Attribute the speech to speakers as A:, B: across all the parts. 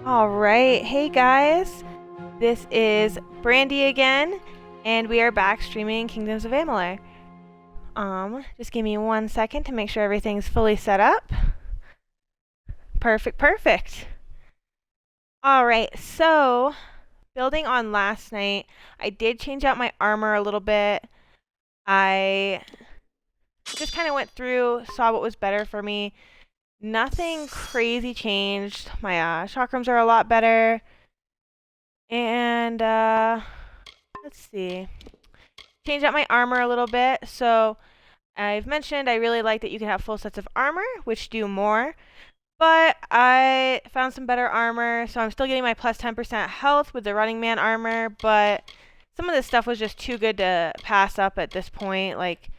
A: Alright, hey guys, this is Brandy again, and we are back streaming Kingdoms of Amalur. Just give me 1 second to make sure everything's fully set up. Perfect. Alright, so, building on last night, I did change out my armor a little bit. I just kind of went through, saw what was better for me. Nothing crazy changed. My chakrams are a lot better. And let's see. Change out my armor a little bit. So I've mentioned I really like that you can have full sets of armor, which do more. But I found some better armor, so I'm still getting my plus 10% health with the running man armor, but some of this stuff was just too good to pass up at this point. Like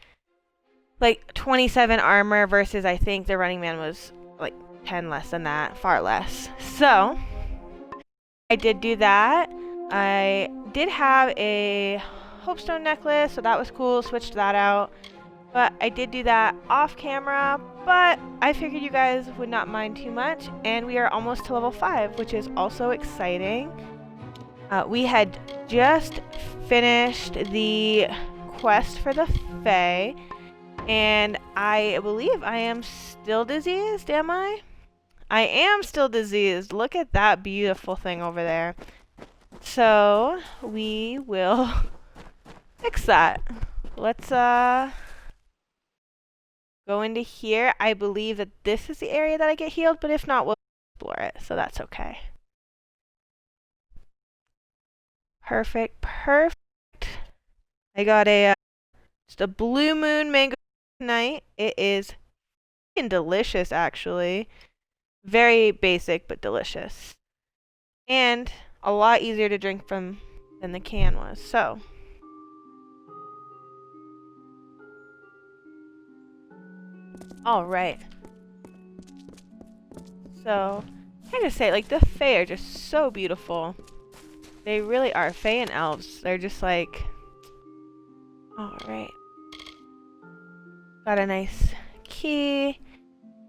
A: 27 armor versus I think the running man was like 10 less than that, far less. So I did do that. I did have a Hopestone necklace, so that was cool, switched that out. But I did do that off camera, but I figured you guys would not mind too much, and we are almost to level 5, which is also exciting. We had just finished the quest for the Fae, and I believe I am still diseased, am I? I am still diseased. Look at that beautiful thing over there. So, we will fix that. Let's go into here. I believe that this is the area that I get healed, but if not, we'll explore it, so that's okay. Perfect. I got just a blue moon mango tonight. It is freaking delicious, actually. Very basic, but delicious. And a lot easier to drink from than the can was, so. Alright. So, I just say, like, the Fae are just so beautiful. They really are. Fae and elves. They're just like... Alright. Got a nice key.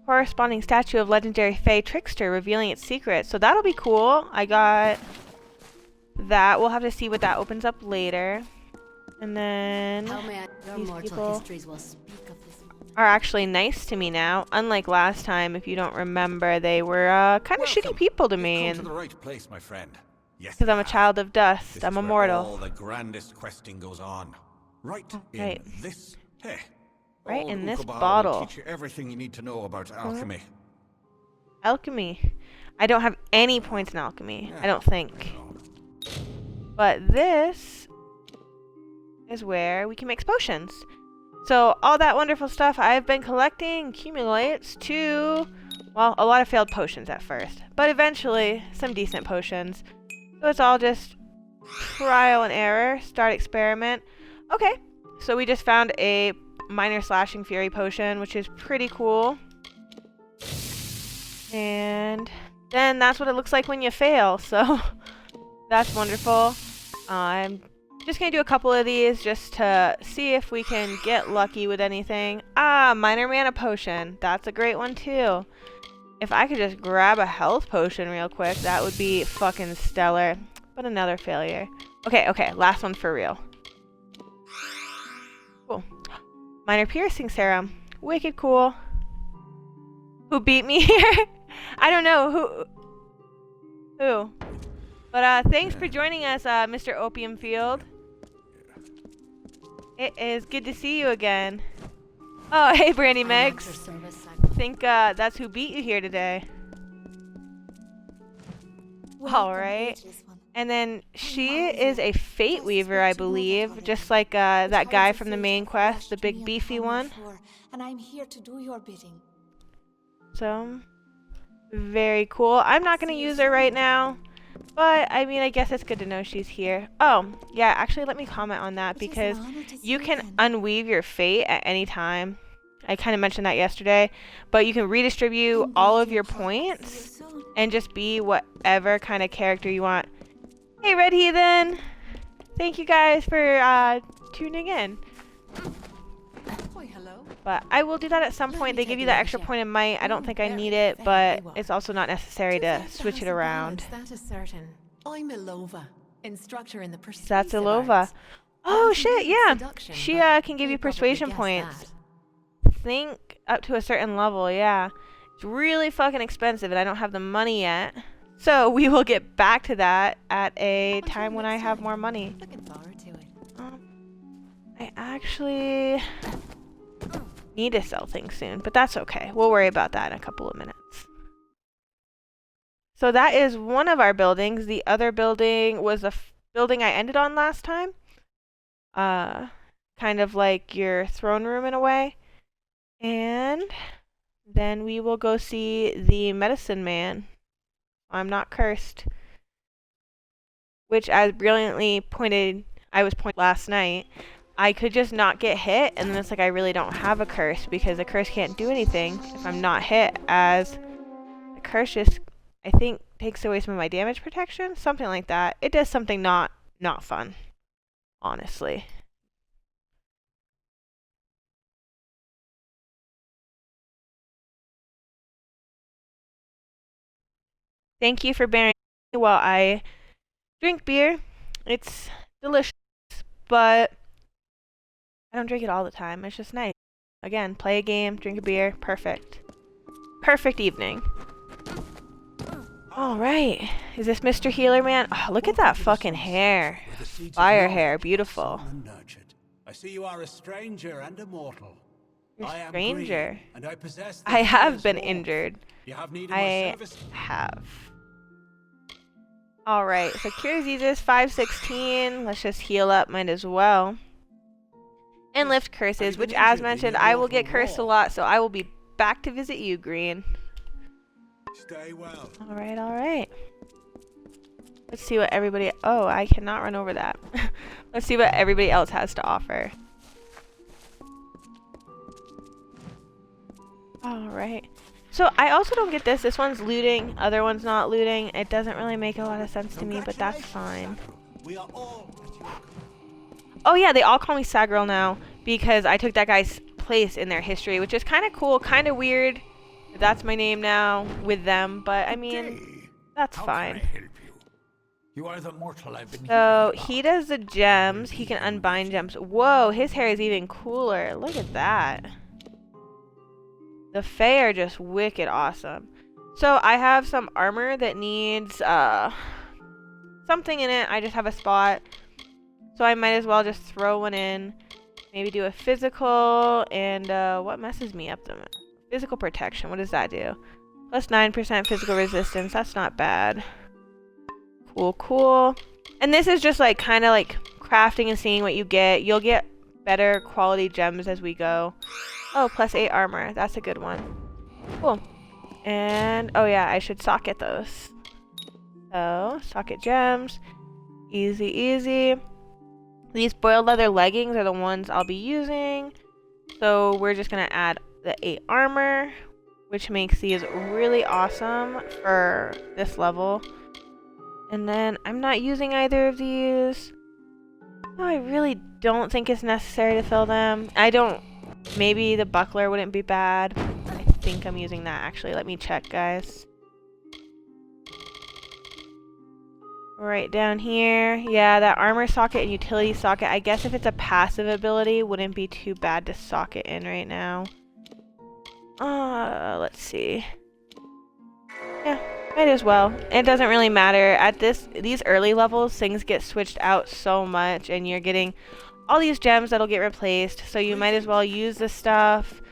A: Corresponding statue of legendary Fae trickster revealing its secret. So that'll be cool. I got that. We'll have to see what that opens up later. And then these people are actually nice to me now. Unlike last time, if you don't remember, they were kind of shitty people to me.
B: You've come to the right place, my friend. Yes,
A: because I'm a child of dust. I'm immortal.
B: All the grandest questing goes on. Right
A: Okay.
B: in this. Hey.
A: Right in this
B: Ukobara
A: bottle.
B: will teach you everything you need to know about alchemy.
A: Alchemy. I don't have any points in alchemy. I don't think. But this is where we can make potions. So all that wonderful stuff I've been collecting accumulates to, well, a lot of failed potions at first. But eventually, some decent potions. So it's all just trial and error. Start experiment. Okay. So we just found a minor slashing fury potion, which is pretty cool. And then that's what it looks like when you fail, so that's wonderful. I'm just gonna do a couple of these just to see if we can get lucky with anything. Minor mana potion. That's a great one too. If I could just grab a health potion real quick, that would be fucking stellar. But another failure. Okay, last one for real. Cool. Minor piercing serum. Wicked cool. Who beat me here? I don't know who. But thanks for joining us, Mr. Opium Field. It is good to see you again. Oh, hey, Brandy Megs. Think that's who beat you here today. Alright. And then she is a Fate Weaver, I believe, just like that guy from the main quest, the big beefy one.
C: And I'm here to do your bidding.
A: So, very cool. I'm not going to use her right now, but I mean, I guess it's good to know she's here. Oh, yeah, actually let me comment on that because you can unweave your fate at any time. I kind of mentioned that yesterday, but you can redistribute all of your points and just be whatever kind of character you want. Hey, Red Heathen! Thank you guys for tuning in.
C: Oh, hello.
A: But I will do that at some point. They give you that extra point in might. I don't think I need it, but it's also not necessary to switch it around.
D: That is certain. I'm Ilova, instructor in the
A: That's Ilova. Oh shit, yeah. She can give you persuasion points. Think up to a certain level, yeah. It's really fucking expensive and I don't have the money yet. So we will get back to that at a time when I have more money.
D: Looking forward to it.
A: I actually need to sell things soon, but that's okay. We'll worry about that in a couple of minutes. So that is one of our buildings. The other building was the building I ended on last time. Kind of like your throne room in a way. And then we will go see the medicine man. I'm not cursed. Which I was pointed last night. I could just not get hit, and then it's like I really don't have a curse because the curse can't do anything if I'm not hit, as the curse just, I think, takes away some of my damage protection, something like that. It does something not fun, honestly. Thank you for bearing with me while I drink beer. It's delicious, but I don't drink it all the time. It's just nice. Again, play a game, drink a beer, perfect. Perfect evening. Alright. Is this Mr. Healer Man? Oh, look at that fucking hair. Fire hair, beautiful.
E: I see you are a stranger and a mortal.
A: You're
E: I
A: a
E: am
A: stranger.
E: Green, and I possess the
A: I have been
E: warmth.
A: injured.
E: You have need of my
A: I
E: service?
A: have. Alright, so cure diseases 516. Let's just heal up, might as well. And lift curses, which as mentioned, I will get cursed a lot, so I will be back to visit you, Green.
E: Stay well.
A: Alright, alright. Let's see what everybody... Oh, I cannot run over that. Let's see what everybody else has to offer. Alright. So, I also don't get this. This one's looting. Other one's not looting. It doesn't really make a lot of sense to me, but that's fine.
E: We are all at your...
A: Oh yeah, they all call me Sagirl now because I took that guy's place in their history, which is kind of cool, kind of weird. That's my name now with them, but I mean, that's fine.
B: You are the mortal I've been
A: So he does the gems. He can unbind gems. Whoa, his hair is even cooler. Look at that. The Fae are just wicked awesome. So I have some armor that needs something in it. I just have a spot. So I might as well just throw one in. Maybe do a physical and what messes me up the most? Physical protection. What does that do? Plus 9% physical resistance. That's not bad. Cool, cool. And this is just like kind of like crafting and seeing what you get. You'll get better quality gems as we go. Oh, plus 8 armor. That's a good one. Cool. And oh yeah, I should socket those. So socket gems. Easy, easy. These boiled leather leggings are the ones I'll be using. So we're just going to add the 8 armor, which makes these really awesome for this level. And then I'm not using either of these. No, I really don't think it's necessary to fill them. Maybe the buckler wouldn't be bad. I think I'm using that actually. Let me check, guys. Right down here. Yeah, that armor socket and utility socket. I guess if it's a passive ability, wouldn't be too bad to socket in right now. Let's see. Yeah, might as well. It doesn't really matter. At these early levels, things get switched out so much, and you're getting all these gems that'll get replaced, so you might as well use this stuff.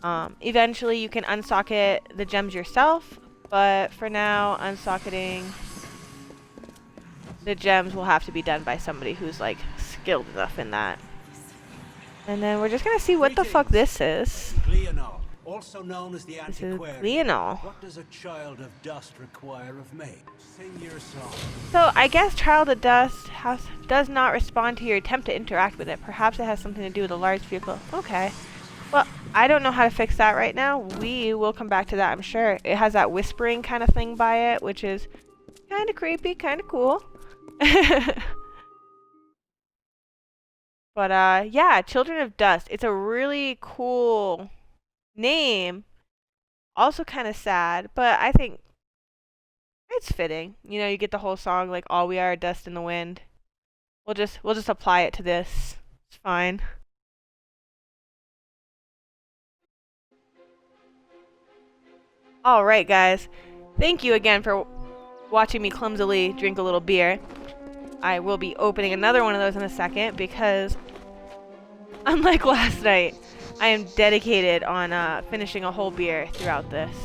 A: Eventually, you can unsocket the gems yourself, but for now, unsocketing the gems will have to be done by somebody who's like skilled enough in that. And then we're just gonna see what the fuck this is.
E: Leonor, also known as the
A: This is
E: Antiquarian.
A: Leonor.
E: What does a child of dust require of me? Sing your song.
A: So I guess Child of Dust does not respond to your attempt to interact with it. Perhaps it has something to do with a large vehicle. Okay. Well, I don't know how to fix that right now. We will come back to that, I'm sure. It has that whispering kind of thing by it, which is kind of creepy, kind of cool. But yeah, Children of Dust. It's a really cool name. Also kind of sad, but I think it's fitting. You know, you get the whole song like all we are dust in the wind. We'll just apply it to this. It's fine. All right, guys. Thank you again for watching me clumsily drink a little beer. I will be opening another one of those in a second because unlike last night, I am dedicated on finishing a whole beer throughout this.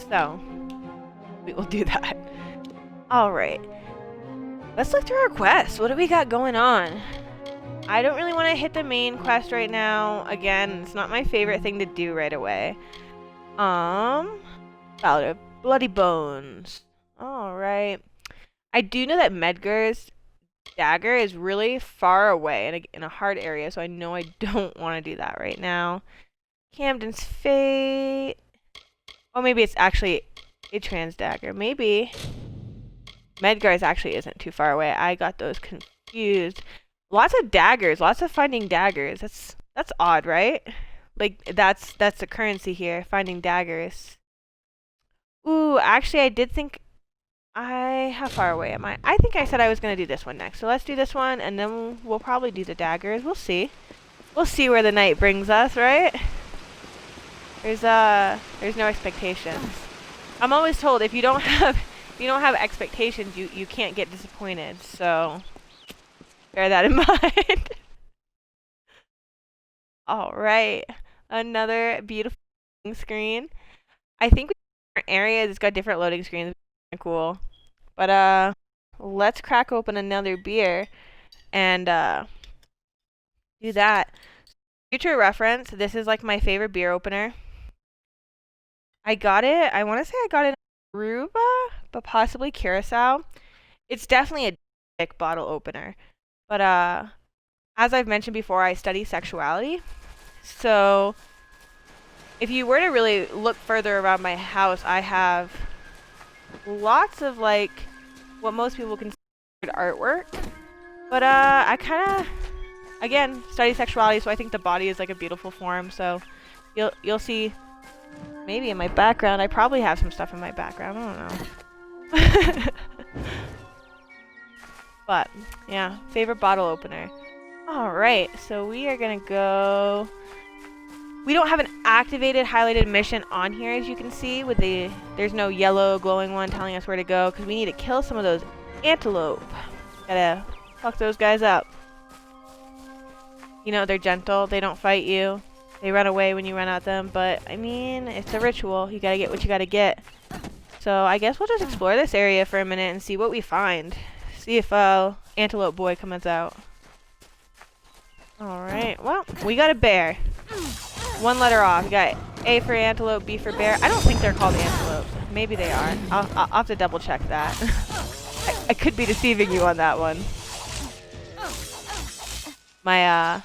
A: So, we will do that. Alright. Let's look through our quests. What do we got going on? I don't really want to hit the main quest right now. Again, it's not my favorite thing to do right away. Ballad of Bloody Bones. Alright. I do know that Medgar's dagger is really far away in a hard area, so I know I don't want to do that right now. Camden's Fate. Oh, maybe it's actually a trans dagger. Maybe Medgar's actually isn't too far away. I got those confused. Lots of daggers, lots of finding daggers. That's odd, right? Like that's the currency here, finding daggers. Ooh, actually I did think how far away am I? I think I said I was going to do this one next. So let's do this one, and then we'll probably do the daggers. We'll see. We'll see where the night brings us, right? There's no expectations. I'm always told if you don't have expectations, you can't get disappointed. So bear that in mind. All right. Another beautiful screen. I think different areas, it's got different loading screens. Cool. But let's crack open another beer and do that. Future reference, this is like my favorite beer opener. I got it, I want to say I got it in Aruba, but possibly Curacao. It's definitely a thick bottle opener. But as I've mentioned before, I study sexuality. So if you were to really look further around my house, I have lots of like what most people consider artwork, but I kind of again study sexuality, so I think the body is like a beautiful form. So you'll see maybe in my background, I probably have some stuff in my background, I don't know. But yeah, favorite bottle opener. All right, so we are gonna go. We don't have an activated highlighted mission on here, as you can see. There's no yellow glowing one telling us where to go, because we need to kill some of those antelope. Gotta fuck those guys up. You know, they're gentle, they don't fight you, they run away when you run at them, but I mean, it's a ritual. You gotta get what you gotta get. So I guess we'll just explore this area for a minute and see what we find. See if Antelope Boy comes out. Alright, well, we got a bear. One letter off. We got A for antelope, B for bear. I don't think they're called antelopes. Maybe they are. I'll have to double check that. I could be deceiving you on that one. I'm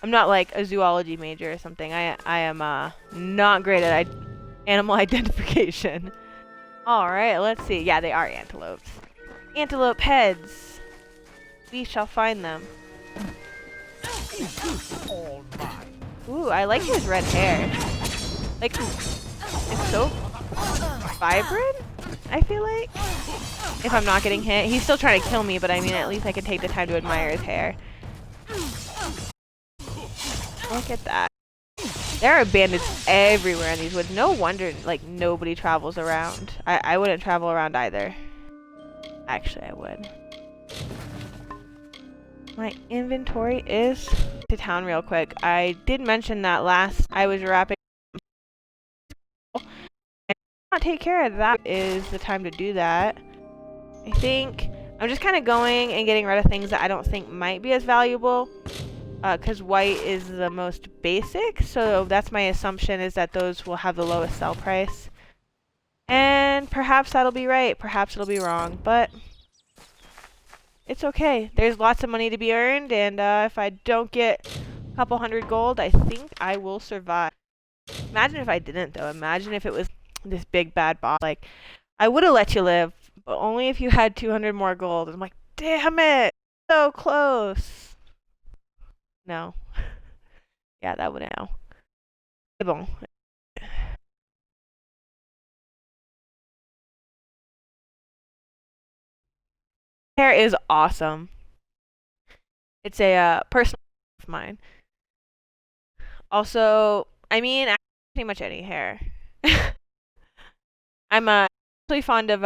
A: not like a zoology major or something. I am not great at animal identification. Alright, let's see. Yeah, they are antelopes. Antelope heads. We shall find them. Ooh, I like his red hair. Like, it's so vibrant, I feel like. If I'm not getting hit. He's still trying to kill me, but I mean, at least I can take the time to admire his hair. Look at that. There are bandits everywhere in these woods. No wonder, like, nobody travels around. I wouldn't travel around either. Actually, I would. My inventory is to town real quick. I did mention that last I was wrapping. And not take care of that is the time to do that. I think I'm just kind of going and getting rid of things that I don't think might be as valuable. Because white is the most basic, so that's my assumption, is that those will have the lowest sell price. And perhaps that'll be right, perhaps it'll be wrong, but it's okay. There's lots of money to be earned, and if I don't get a couple hundred gold, I think I will survive. Imagine if I didn't, though. Imagine if it was this big bad boss. Like, I would have let you live, but only if you had 200 more gold. I'm like, damn it! So close. No. Yeah, that would know. Bon. Hair is awesome. It's a personal of mine. Also, I mean, pretty much any hair. I'm really fond of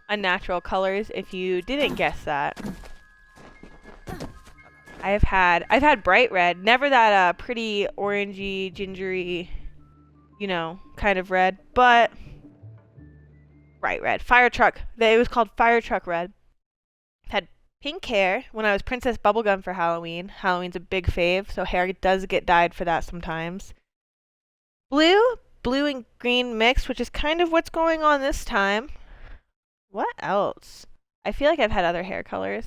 A: unnatural colors. If you didn't guess that, I've had bright red, never that pretty orangey, gingery, you know, kind of red, but bright red. Fire truck. It was called fire truck red. Had pink hair when I was Princess Bubblegum for Halloween. Halloween's a big fave, so hair does get dyed for that sometimes. Blue and green mixed, which is kind of what's going on this time. What else? I feel like I've had other hair colors.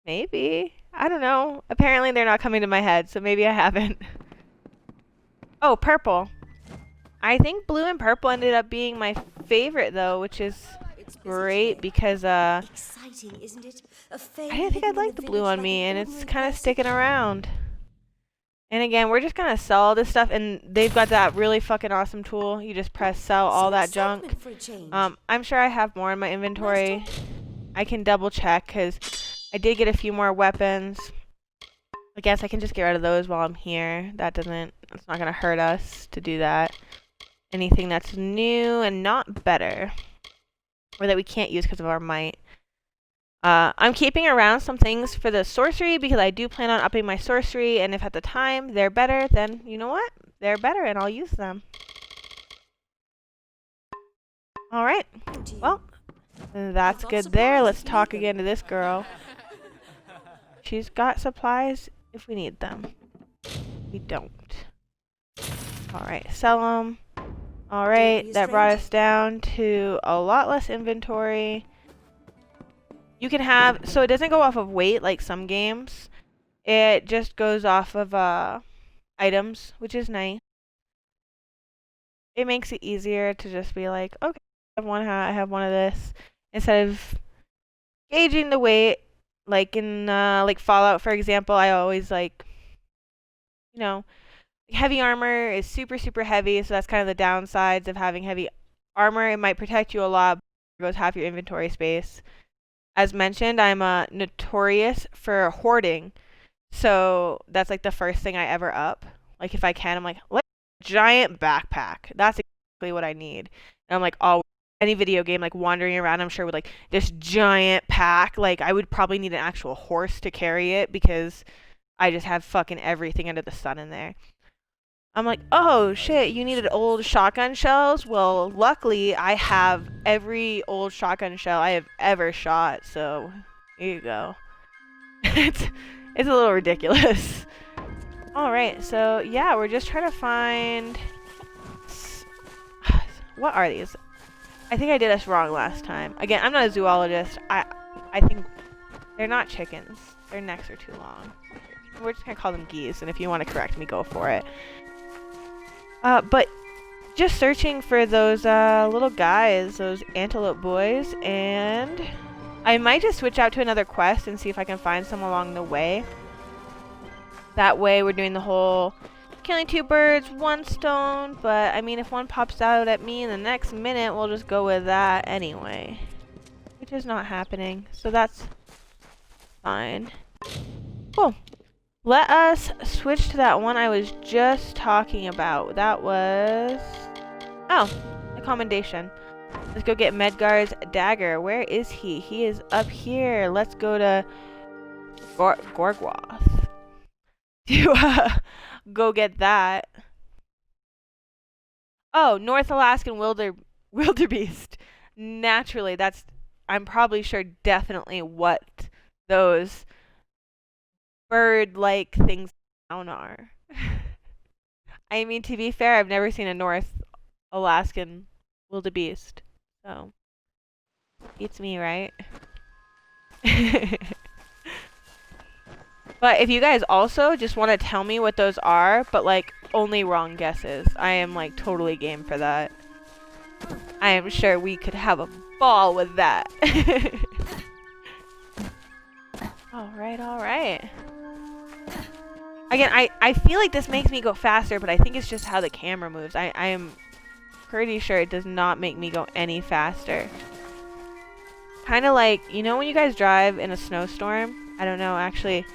A: Maybe. I don't know. Apparently they're not coming to my head, so maybe I haven't. Oh, purple. I think blue and purple ended up being my favorite though, which is great because
C: Exciting, isn't it?
A: I didn't think I'd like the blue on me, and it's kind of sticking around. And again, we're just gonna sell all this stuff, and they've got that really fucking awesome tool. You just press sell all that junk. I'm sure I have more in my inventory. I can double check because I did get a few more weapons. I guess I can just get rid of those while I'm here. It's not gonna hurt us to do that. Anything that's new and not better, or that we can't use because of our might. I'm keeping around some things for the sorcery because I do plan on upping my sorcery, and if at the time they're better, then you know what? They're better and I'll use them. Alright, well, that's good there. Let's talk again to this girl. She's got supplies if we need them. We don't. Alright, sell them. Alright, that brought us down to a lot less inventory. You can have, so it doesn't go off of weight like some games. It just goes off of items, which is nice. It makes it easier to just be like, okay, I have one hat, I have one of this, instead of gauging the weight. Like in like Fallout, for example, I always like, you know, heavy armor is super, super heavy, so that's kind of the downsides of having heavy armor. It might protect you a lot, but it goes half your inventory space. As mentioned, I'm notorious for hoarding, so that's like the first thing I ever up. Like if I can, I'm like, what giant backpack? That's exactly what I need. And I'm like, oh, any video game, like wandering around, I'm sure with like this giant pack, like I would probably need an actual horse to carry it because I just have fucking everything under the sun in there. I'm like, oh shit, you needed old shotgun shells? Well, luckily I have every old shotgun shell I have ever shot, so here you go. it's a little ridiculous. Alright, so yeah, we're just trying to find... What are these? I think I did this wrong last time. Again, I'm not a zoologist. I think they're not chickens. Their necks are too long. We're just gonna call them geese, and if you want to correct me, go for it. But just searching for those little guys, those antelope boys, and I might just switch out to another quest and see if I can find some along the way. That way we're doing the whole killing 2 birds, 1 stone, but I mean if one pops out at me in the next minute, we'll just go with that anyway. Which is not happening, so that's fine. Cool. Let us switch to that one I was just talking about. That was... Oh, a commendation. Let's go get Medgar's dagger. Where is he? He is up here. Let's go to Gorgwath to go get that. Oh, North Alaskan wildebeest. Naturally, that's... I'm probably sure definitely what those... bird-like things down are. I mean, to be fair, I've never seen a North Alaskan wildebeest, so beats me, right? But if you guys also just want to tell me what those are, but like only wrong guesses, I am like totally game for that. I am sure we could have a ball with that. Alright, alright. Again, I feel like this makes me go faster, but I think it's just how the camera moves. I am pretty sure it does not make me go any faster. Kind of like, you know when you guys drive in a snowstorm? I don't know, actually.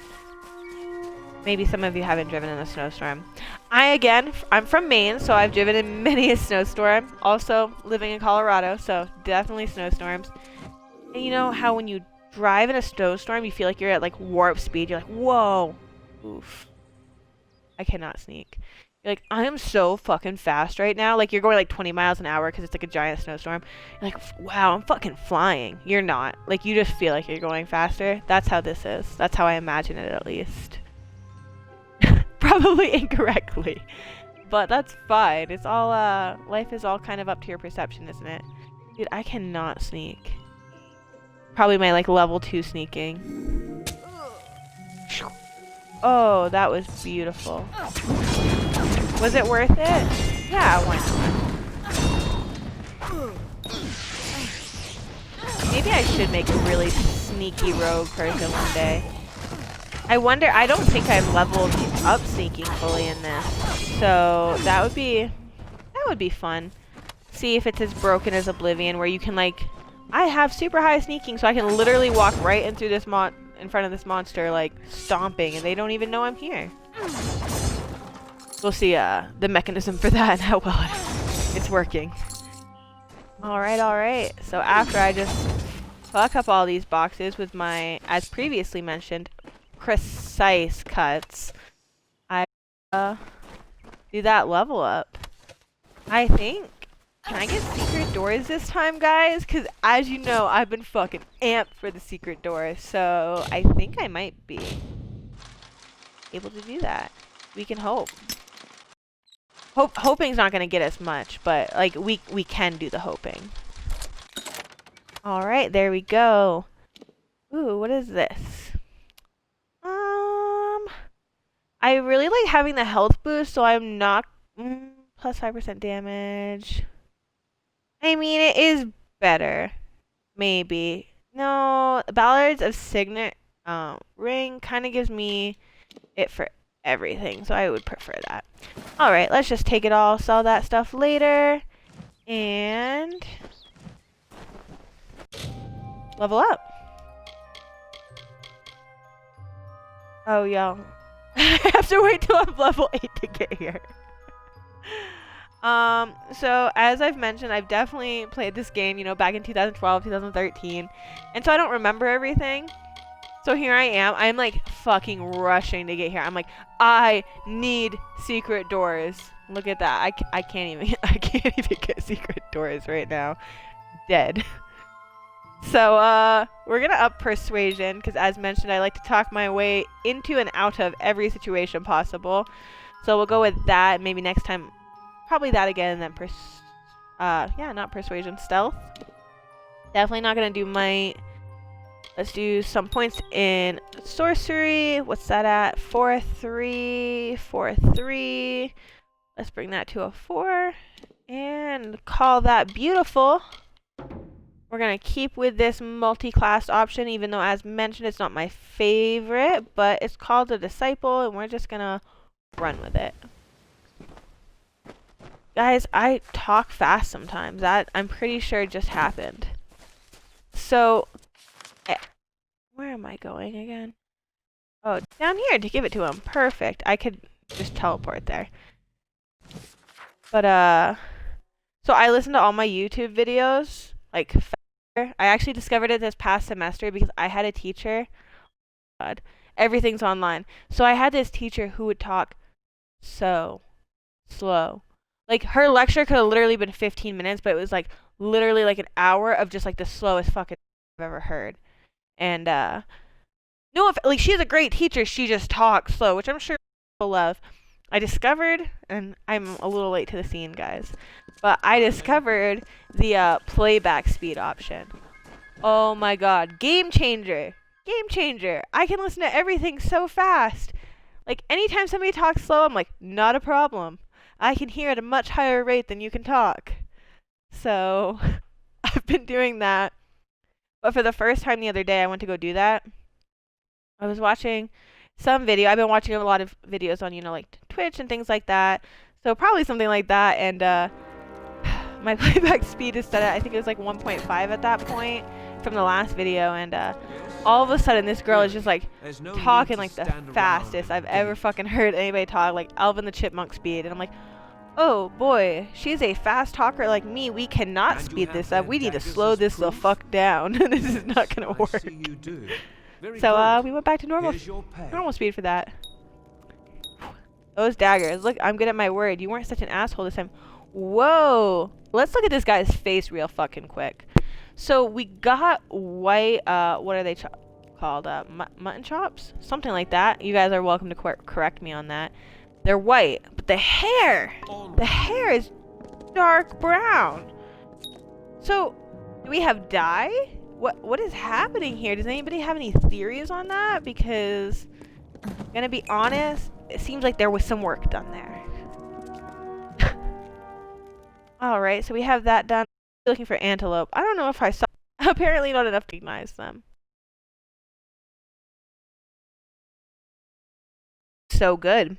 A: Maybe some of you haven't driven in a snowstorm. I'm from Maine, so I've driven in many a snowstorm. Also, living in Colorado, so definitely snowstorms. And you know how when you drive in a snowstorm, you feel like you're at like warp speed. You're like, whoa. Oof. I cannot sneak. You're like, I am so fucking fast right now. Like, you're going like 20 miles an hour because it's like a giant snowstorm. You're like, wow, I'm fucking flying. You're not. Like, you just feel like you're going faster. That's how this is. That's how I imagine it, at least. Probably incorrectly. But that's fine. It's all, life is all kind of up to your perception, isn't it? Dude, I cannot sneak. Probably my, like, level 2 sneaking. Oh, that was beautiful. Was it worth it? Yeah, why not? Maybe I should make a really sneaky rogue person one day. I wonder, I don't think I've leveled up sneaking fully in this. So that would be fun. See if it's as broken as Oblivion, where you can like, I have super high sneaking, so I can literally walk right into this in front of this monster, like stomping, and they don't even know I'm here. We'll see the mechanism for that and how well it's working. Alright, alright. So after I just fuck up all these boxes with my, as previously mentioned, precise cuts, I do that level up. I think, can I get secret doors this time, guys? Because as you know, I've been fucking amped for the secret doors, so I think I might be able to do that. We can hope. Hoping's not gonna get us much, but like we can do the hoping. All right, there we go. Ooh, what is this? I really like having the health boost, so I'm not plus 5% damage. I mean, it is better, maybe. No, Ballards of Signet Ring kind of gives me it for everything, so I would prefer that. Alright, let's just take it all, sell that stuff later, and level up. Oh, y'all. I have to wait till I'm level 8 to get here. So as I've mentioned, I've definitely played this game, you know, back in 2012, 2013, and so I don't remember everything. So here I am. I'm like fucking rushing to get here. I'm like, I need secret doors. Look at that. I can't even get secret doors right now. Dead. So we're gonna up persuasion because, as mentioned, I like to talk my way into and out of every situation possible. So we'll go with that. Maybe next time, probably that again, and then yeah, not persuasion, stealth. Definitely not gonna do might. Let's do some points in sorcery. What's that at? 4-3, 4-3. Let's bring that to a 4 and call that beautiful. We're gonna keep with this multi-class option, even though, as mentioned, it's not my favorite, but it's called a disciple, and we're just gonna run with it. Guys, I talk fast sometimes. That, I'm pretty sure, just happened. So, where am I going again? Oh, down here to give it to him. Perfect. I could just teleport there. But, so I listen to all my YouTube videos, like, I actually discovered it this past semester because I had a teacher. God, everything's online. So I had this teacher who would talk so slow. Like, her lecture could have literally been 15 minutes, but it was, like, literally, like, an hour of just, like, the slowest fucking I've ever heard. And, no, like, she's a great teacher. She just talks slow, which I'm sure people love. I discovered, and I'm a little late to the scene, guys, but I discovered the playback speed option. Oh my god, game changer! Game changer! I can listen to everything so fast. Like, anytime somebody talks slow, I'm like, not a problem. I can hear at a much higher rate than you can talk. So, I've been doing that. But for the first time the other day, I went to go do that. I was watching some video. I've been watching a lot of videos on, you know, like Twitch and things like that. So probably something like that. And my playback speed is set at, I think it was like 1.5 at that point from the last video. And all of a sudden this girl is just like talking like the fastest I've ever fucking heard anybody talk, like Alvin the Chipmunk speed. And I'm like, oh boy, she's a fast talker like me. We cannot speed this up. We need to slow this the fuck down. This is not gonna work. So we went back to normal speed for that. Those daggers. Look, I'm good at my word. You weren't such an asshole this time. Whoa. Let's look at this guy's face real fucking quick. So we got white, what are they called? Mutton chops? Something like that. You guys are welcome to correct me on that. They're white, but the hair is dark brown. So, do we have dye? What is happening here? Does anybody have any theories on that? Because, I'm gonna be honest, it seems like there was some work done there. Alright, so we have that done. Looking for antelope. I don't know if I saw. Apparently not enough to recognize them. So good.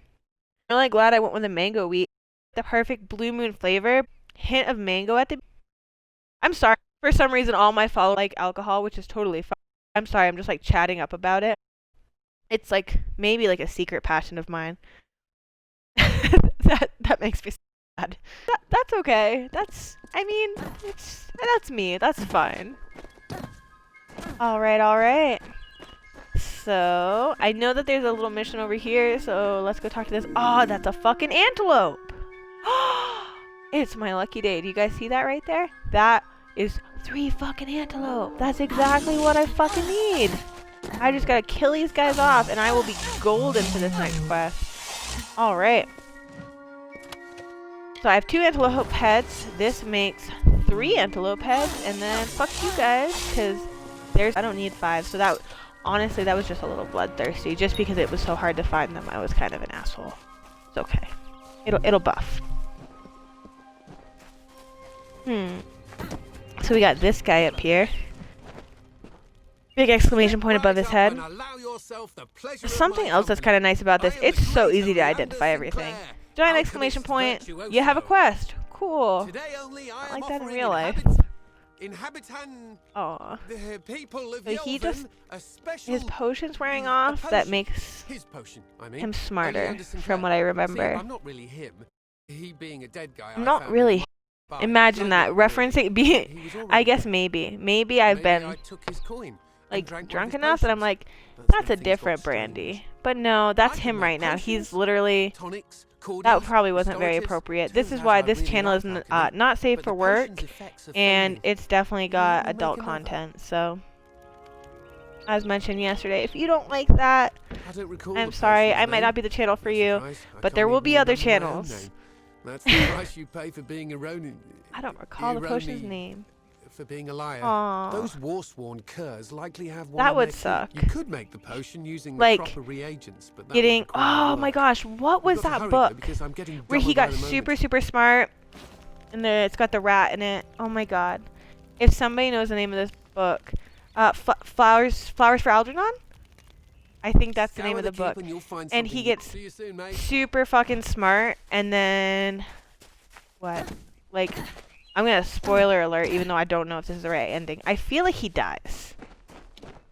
A: I'm really glad I went with the mango wheat. The perfect blue moon flavor. Hint of mango at the... I'm sorry. For some reason, all my followers like alcohol, which is totally fine. I'm sorry, I'm just like chatting up about it. It's like, maybe like a secret passion of mine. that makes me sad. That's okay. That's me. That's fine. Alright. So, I know that there's a little mission over here, so let's go talk to this. Oh, that's a fucking antelope! It's my lucky day. Do you guys see that right there? That is 3 fucking antelope. That's exactly what I fucking need. I just gotta kill these guys off, and I will be golden for this next quest. Alright. So I have 2 antelope heads. This makes 3 antelope heads, and then fuck you guys, because I don't need 5, so that... Honestly, that was just a little bloodthirsty. Just because it was so hard to find them, I was kind of an asshole. It's okay. It'll buff. So we got this guy up here. Big exclamation point above his head. Something else that's kind of nice about this, it's so easy to identify everything. Giant exclamation point, you have a quest. Cool. I like that in real life. Aww. So he just, his potion's wearing off. That makes him smarter, from what I remember.
F: I'm not really him. He being a dead guy.
A: I'm not really. Imagine that referencing being. I guess maybe I've been like drunk enough that I'm like, that's a different Brandy. But no, that's him right now. He's literally. That probably wasn't very appropriate. This is why this channel is not safe for work, and it's definitely got adult content. So, as mentioned yesterday, if you don't like that, I'm sorry. I might not be the channel for you, but there will be other channels.
F: That's the price you pay for being a Ronin.
A: I don't recall the potion's name.
F: For being a liar.
A: Aww.
F: Those war-sworn curs likely have one.
A: That would suck.
F: You could make the potion using
A: like,
F: the proper reagents, but that
A: getting. Oh my gosh, what was that book where he got super smart, and it's got the rat in it? Oh my god! If somebody knows the name of this book, Flowers for Algernon. I think that's the name of the book. And he gets super fucking smart, and then what? Like. I'm gonna spoiler alert, even though I don't know if this is the right ending. I feel like he dies.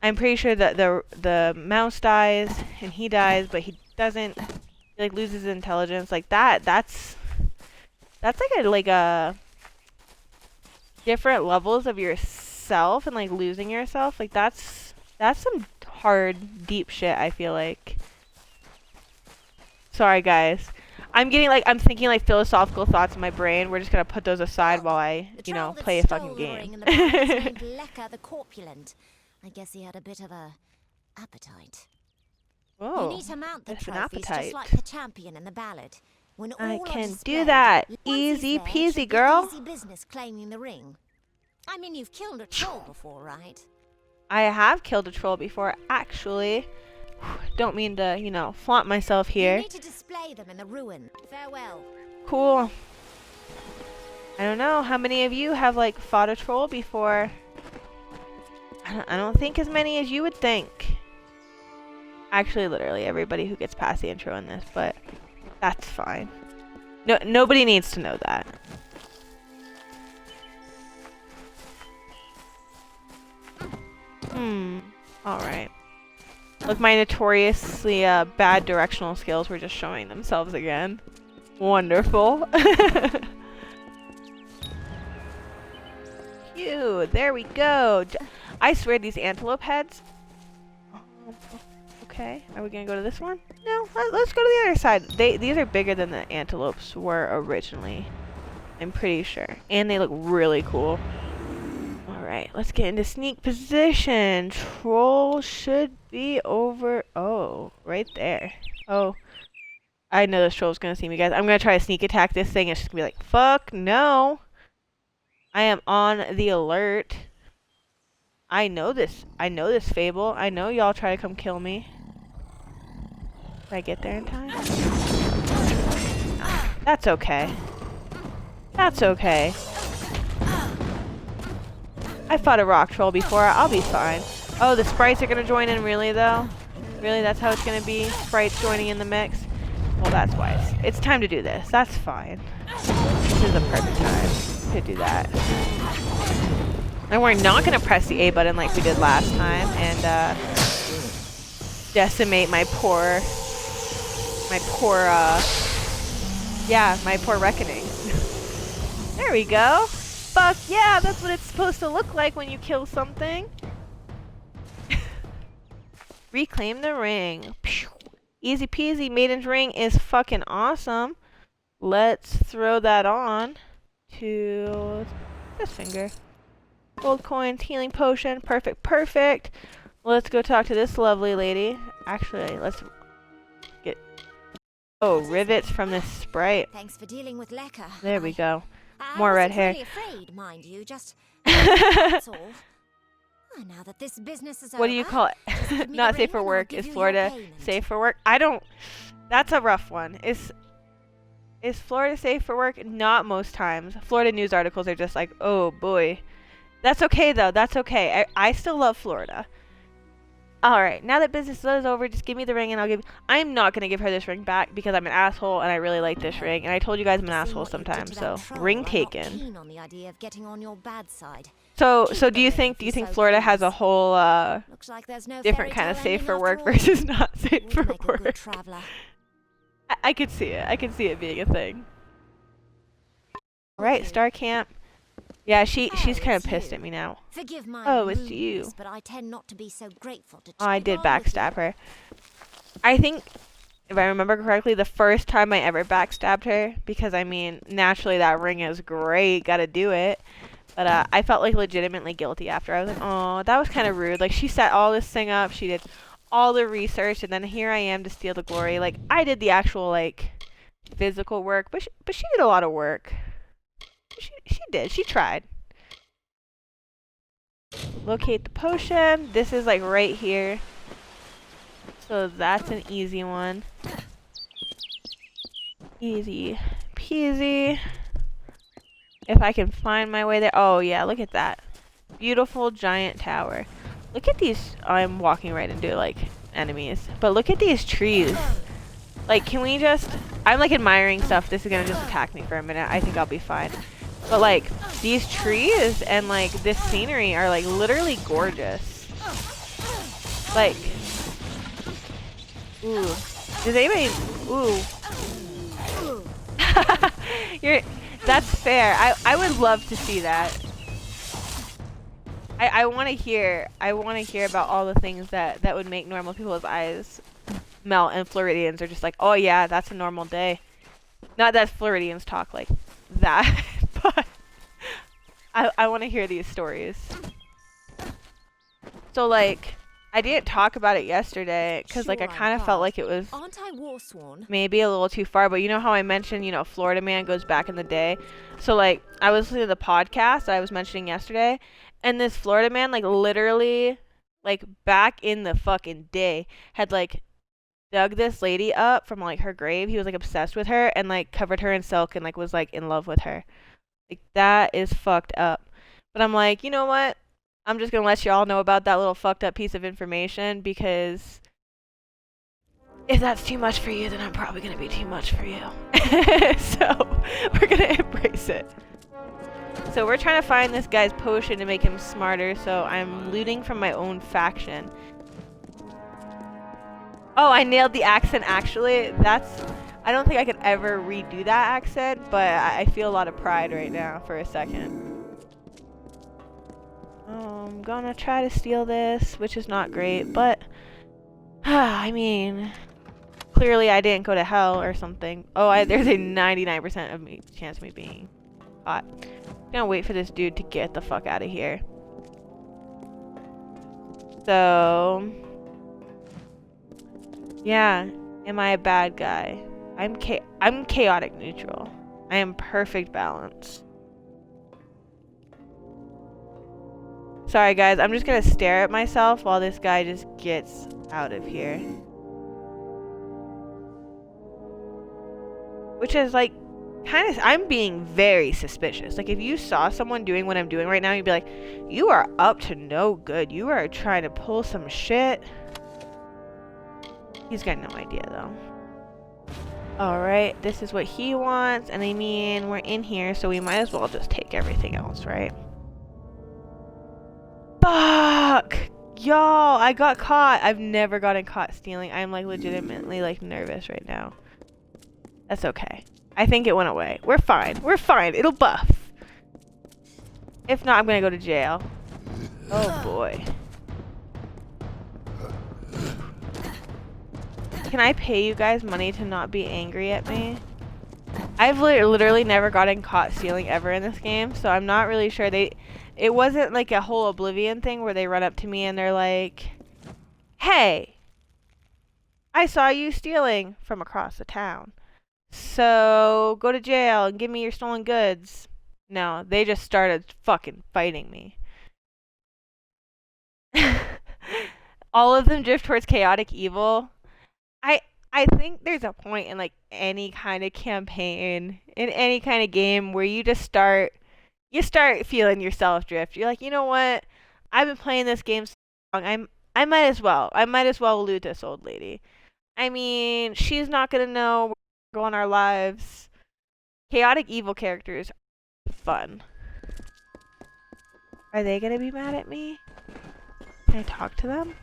A: I'm pretty sure that the mouse dies and he dies, but he doesn't. He like loses his intelligence. Like that's like a different levels of yourself and like losing yourself. Like that's some hard, deep shit. I feel like. Sorry, guys. I'm thinking like philosophical thoughts in my brain. We're just gonna put those aside while I, play a fucking game.
C: Lecker the corpulent. I guess he had a bit of a appetite.
A: Oh,
C: you need to mount the
A: that's an
C: trophies
A: appetite.
C: just like the champion in the ballad. When all
A: I can
C: is
A: do
C: display,
A: that.
C: once
A: Easy
C: he's there,
A: peasy,
C: it should be
A: girl.
C: Easy business claiming the ring. I mean, you've killed a troll before, right?
A: I have killed a troll before, actually. Don't mean to, flaunt myself here.
C: You need to display them in the ruin. Farewell.
A: Cool. I don't know how many of you have like fought a troll before. I don't think as many as you would think. Actually, literally everybody who gets past the intro in this, but that's fine. No, nobody needs to know that. Alright. Look, my notoriously bad directional skills were just showing themselves again. Wonderful. Phew, there we go. I swear these antelope heads. Okay, are we gonna go to this one? No, let's go to the other side. These are bigger than the antelopes were originally. I'm pretty sure. And they look really cool. Alright, let's get into sneak position. Troll should be over. Oh, right there. Oh. I know this troll's gonna see me, guys. I'm gonna try to sneak attack this thing. It's just gonna be like, fuck no. I am on the alert. I know this. I know this fable. I know y'all try to come kill me. Did I get there in time? That's okay. That's okay. I fought a rock troll before. I'll be fine. Oh, the sprites are gonna join in, really though? Really, that's how it's gonna be? Sprites joining in the mix? Well, that's why it's time to do this. That's fine. This is the perfect time to do that. And we're not gonna press the A button like we did last time and decimate my poor reckoning. There we go. Fuck yeah, that's what it's supposed to look like when you kill something. Reclaim the ring. Pew. Easy peasy. Maiden's ring is fucking awesome. Let's throw that on to this finger. Gold coins, healing potion. Perfect, perfect. Let's go talk to this lovely lady. Actually, let's get... Oh, rivets from this sprite.
C: Thanks for dealing with Lekka.
A: There we go. More red hair.
C: Really afraid, mind you, just that's all. Oh, now that this business is
A: What do you
C: over,
A: call
C: just give
A: it?
C: me
A: Not
C: the
A: safe
C: ring
A: for
C: and I'll
A: work.
C: give
A: Is
C: you your
A: Florida
C: payment.
A: safe for work? I don't... That's a rough one. Is Florida safe for work? Not most times. Florida news articles are just like, oh boy. That's okay though. That's okay. I still love Florida. Alright, now that business is over, just give me the ring and I'll give... I'm not going to give her this ring back because I'm an asshole and I really like this ring. And I told you guys I'm an
C: Seeing
A: asshole
C: what you did
A: sometimes,
C: to
A: so
C: that troll,
A: ring
C: I'm not
A: taken.
C: keen on the idea of getting on your bad side.
A: So
C: Keep
A: do
C: the
A: you
C: ring
A: think
C: if you so
A: Florida has a
C: please.
A: whole
C: Looks like there's no
A: different
C: fairy
A: kind of
C: tale
A: safe
C: ending
A: for
C: after
A: work
C: all.
A: versus not safe
C: Would
A: for
C: make a good
A: work?
C: traveler.
A: I could see it. I could see it being a thing. Alright,
C: Okay.
A: Star Camp. Yeah, she's
C: Oh,
A: kind of
C: it's
A: pissed
C: you.
A: at me now.
C: Forgive my
A: Oh, it's you.
C: rudeness, but I tend not to be so grateful to
A: Oh, I
C: cheat
A: did
C: on with
A: backstab
C: you.
A: her. I think, if I remember correctly, the first time I ever backstabbed her, because I mean, naturally that ring is great, gotta do it. But I felt like legitimately guilty after. I was like, oh, that was kind of rude. Like, she set all this thing up, she did all the research, and then here I am to steal the glory. Like, I did the actual, like, physical work, but she did a lot of work. She did. She tried. Locate the potion. This is like right here. So that's an easy one. Easy peasy. If I can find my way there. Oh yeah, look at that. Beautiful giant tower. Look at these. I'm walking right into like enemies. But look at these trees. Like, can we just... I'm like admiring stuff. This is gonna just attack me for a minute. I think I'll be fine. But like, these trees and like this scenery are like literally gorgeous. Like, ooh. Does anybody... Ooh. That's fair. I would love to see that. I want to hear about all the things that would make normal people's eyes melt, and Floridians are just like, oh yeah, that's a normal day. Not that Floridians talk like that, but I want to hear these stories. So like, I didn't talk about it yesterday because like I
C: Sure,
A: kind of
C: I'm
A: felt
C: glad.
A: like it was
C: Aren't I war-sworn?
A: maybe a little too far, but you know how I mentioned, you know, Florida Man goes back in the day. So like, I was listening to the podcast I was mentioning yesterday, and this Florida man, like literally, like back in the fucking day, had like dug this lady up from like her grave. He was like obsessed with her and like covered her in silk and like was like in love with her. Like, that is fucked up. But I'm like, you know what? I'm just gonna let y'all know about that little fucked up piece of information because If that's too much for you, then I'm probably gonna be too much for you. So we're gonna embrace it. So we're trying to find this guy's potion to make him smarter, so I'm looting from my own faction. Oh, I nailed the accent actually. I don't think I could ever redo that accent, but I feel a lot of pride right now for a second. I'm gonna try to steal this, which is not great, but I mean, clearly I didn't go to hell or something. Oh, there's a 99% of chance of me being caught. I'm gonna wait for this dude to get the fuck out of here. So, yeah, am I a bad guy? I'm chaotic neutral. I am perfect balance. Sorry guys, I'm just gonna stare at myself while this guy just gets out of here. Which is like, I'm being very suspicious. Like if you saw someone doing what I'm doing right now, you'd be like, you are up to no good. You are trying to pull some shit. He's got no idea though. Alright, this is what he wants, and I mean, we're in here, so we might as well just take everything else, right? Fuck! Y'all, I got caught. I've never gotten caught stealing. I'm like legitimately like nervous right now. That's okay. I think it went away. We're fine. We're fine. It'll buff. If not, I'm gonna go to jail. Oh boy. Can I pay you guys money to not be angry at me? I've literally never gotten caught stealing ever in this game, so I'm not really sure it wasn't like a whole Oblivion thing where they run up to me and they're like, hey, I saw you stealing from across the town. So go to jail and give me your stolen goods. No, they just started fucking fighting me. All of them drift towards chaotic evil. I think there's a point in like any kind of campaign, in any kind of game where you start feeling yourself drift. You're like, you know what? I've been playing this game so long. I might as well loot this old lady. I mean, she's not gonna know we're going our lives. Chaotic evil characters are fun. Are they gonna be mad at me? Can I talk to them?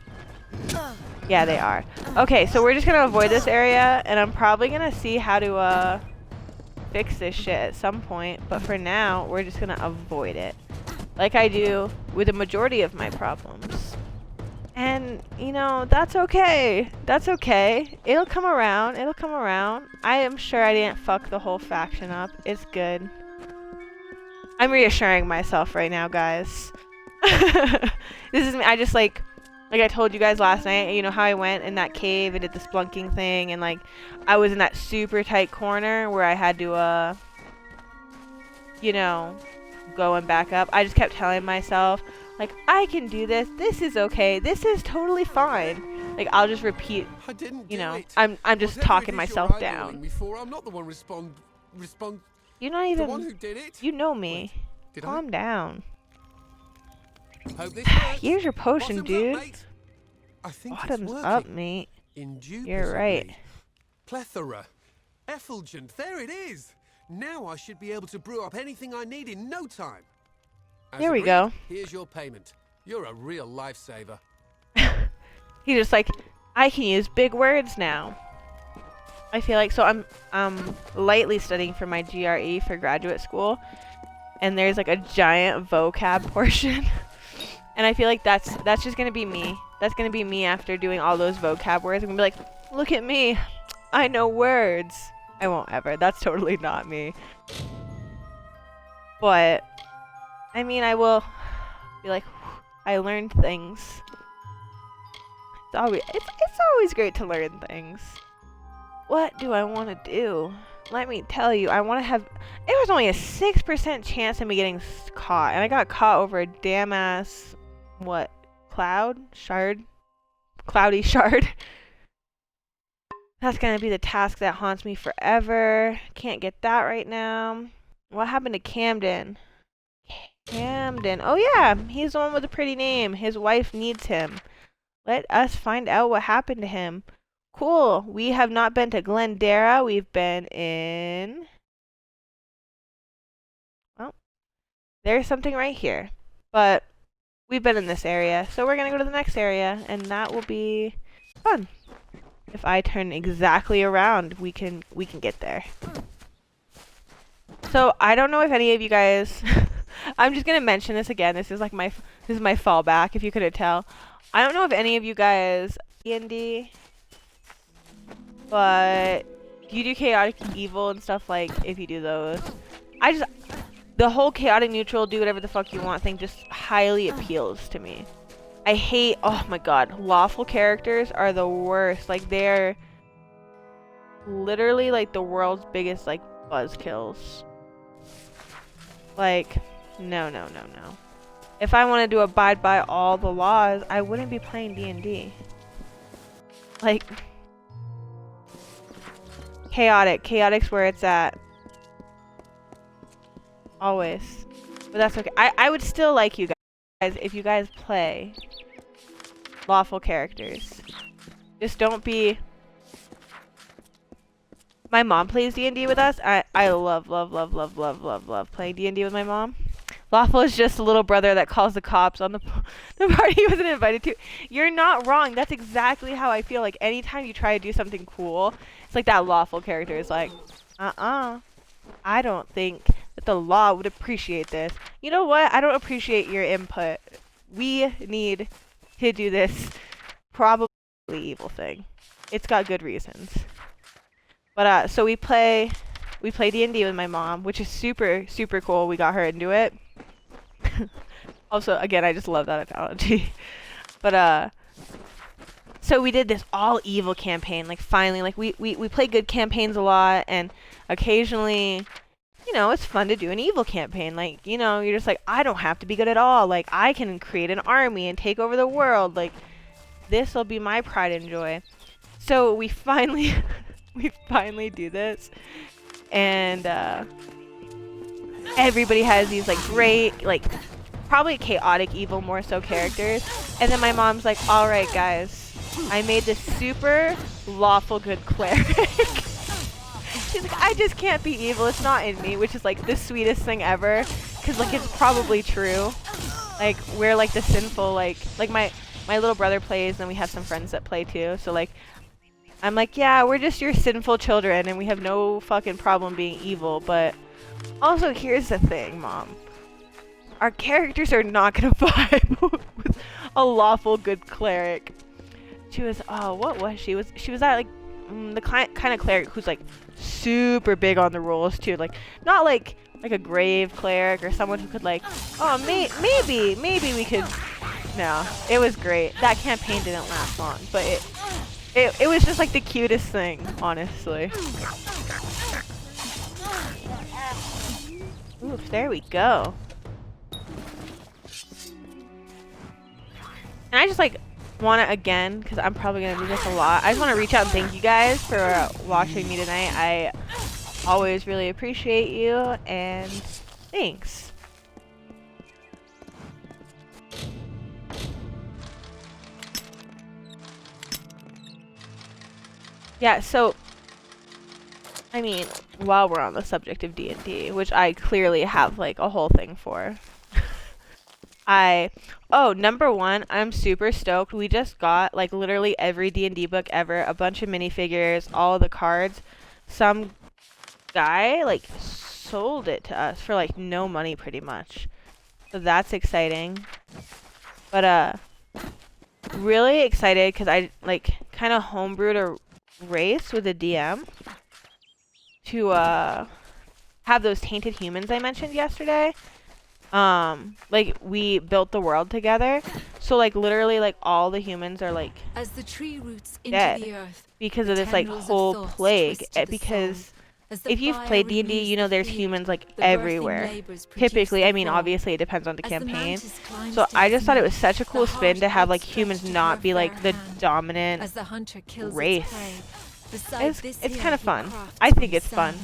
A: Yeah, they are. Okay, so we're just gonna avoid this area, and I'm probably gonna see how to fix this shit at some point, but for now, we're just gonna avoid it. Like I do with the majority of my problems. And, you know, that's okay. That's okay. It'll come around. It'll come around. I am sure I didn't fuck the whole faction up. It's good. I'm reassuring myself right now, guys. This is me. I just like I told you guys last night, you know how I went in that cave and did the splunking thing, and like I was in that super tight corner where I had to you know, go and back up. I just kept telling myself, like, I can do this. This is okay. This is totally fine. Like I'll just repeat, you know, I'm just talking myself down.
F: Before, I'm not the one
A: You're not even
F: the one who did it.
A: You know me.
F: Wait,
A: Calm down.
F: Hope this works.
A: Here's your potion,
F: Bottoms
A: dude.
F: Up, mate. I think
A: Bottoms
F: it's
A: up,
F: working.
A: mate.
F: Indubitably.
A: You're right.
F: Plethora. Effulgent. There it is. Now I should be able to brew up anything I need in no time. As
A: Here we
F: agreed,
A: go.
F: Here's your payment. You're a real lifesaver.
A: He's just like, I can use big words now. I feel like, so I'm lightly studying for my GRE for graduate school, and there's like a giant vocab portion. And I feel like that's just gonna be me. That's gonna be me after doing all those vocab words. I'm gonna be like, look at me, I know words. I won't ever. That's totally not me. But I mean, I will be like, I learned things. It's always great to learn things. What do I want to do? Let me tell you, I want to have... It was only a 6% chance of me getting caught, and I got caught over a damn ass... What? Cloud? Shard? Cloudy shard? That's gonna be the task that haunts me forever. Can't get that right now. What happened to Camden? Camden. Oh yeah, he's the one with the pretty name. His wife needs him. Let us find out what happened to him. Cool. We have not been to Glendara. We've been in... Well, there's something right here. But we've been in this area. So we're going to go to the next area. And that will be fun. If I turn exactly around, we can get there. So I don't know if any of you guys... I'm just going to mention this again. This is like my fallback, if you couldn't tell. I don't know if any of you guys... D&D... But you do chaotic evil and stuff, like if you do those. The whole chaotic neutral, do whatever the fuck you want thing just highly appeals to me. I hate, oh my god, lawful characters are the worst. Like they're literally like the world's biggest like buzzkills. Like, no. If I wanted to abide by all the laws, I wouldn't be playing D&D. Like... Chaotic's where it's at. Always. But that's okay. I would still like you guys if you guys play lawful characters. Just don't be... My mom plays D&D with us. I love playing D&D with my mom. Lawful is just a little brother that calls the cops on the party he wasn't invited to. You're not wrong. That's exactly how I feel. Like, anytime you try to do something cool, it's like that lawful character is like, I don't think that the law would appreciate this. You know what? I don't appreciate your input. We need to do this probably evil thing. It's got good reasons. But, so we play D&D with my mom, which is super, super cool. We got her into it. Also, again, I just love that analogy. But, so we did this all evil campaign. Like, finally, like, we play good campaigns a lot, and occasionally, you know, it's fun to do an evil campaign. Like, you know, you're just like, I don't have to be good at all. Like, I can create an army and take over the world. Like, this will be my pride and joy. So we finally, we finally do this. And, everybody has these, like, great, like, probably chaotic evil more so characters. And then my mom's like, alright guys, I made this super lawful good cleric. She's like, I just can't be evil, it's not in me, which is like the sweetest thing ever. Cause like it's probably true. Like we're like the sinful, like my little brother plays and then we have some friends that play too. So like, I'm like, yeah, we're just your sinful children and we have no fucking problem being evil. But also here's the thing, Mom. Our characters are not gonna vibe with a lawful good cleric. She was, oh, what was she? She was that like the kind of cleric who's like super big on the rules too. Like not like a grave cleric or someone who could like, oh, maybe we could. No, it was great. That campaign didn't last long, but it was just like the cutest thing, honestly. Oof, there we go. And I just like want to again, because I'm probably going to do this a lot. I just want to reach out and thank you guys for watching me tonight. I always really appreciate you, and thanks. Yeah, so, I mean, while we're on the subject of D&D, which I clearly have like a whole thing for. Number one, I'm super stoked. We just got like literally every D&D book ever, a bunch of minifigures, all the cards. Some guy like sold it to us for like no money pretty much. So that's exciting. But really excited because I like kind of homebrewed a race with a DM to have those tainted humans I mentioned yesterday. Like we built the world together, so like literally like all the humans are like
G: as the tree roots into
A: dead
G: the earth,
A: because of this like whole plague. Because if you've played D&D, you know there's humans like everywhere. Typically, I mean obviously it depends on the campaign. So I just thought it was such a cool spin to have like humans not be like the dominant race. It's kind of fun. I think it's fun.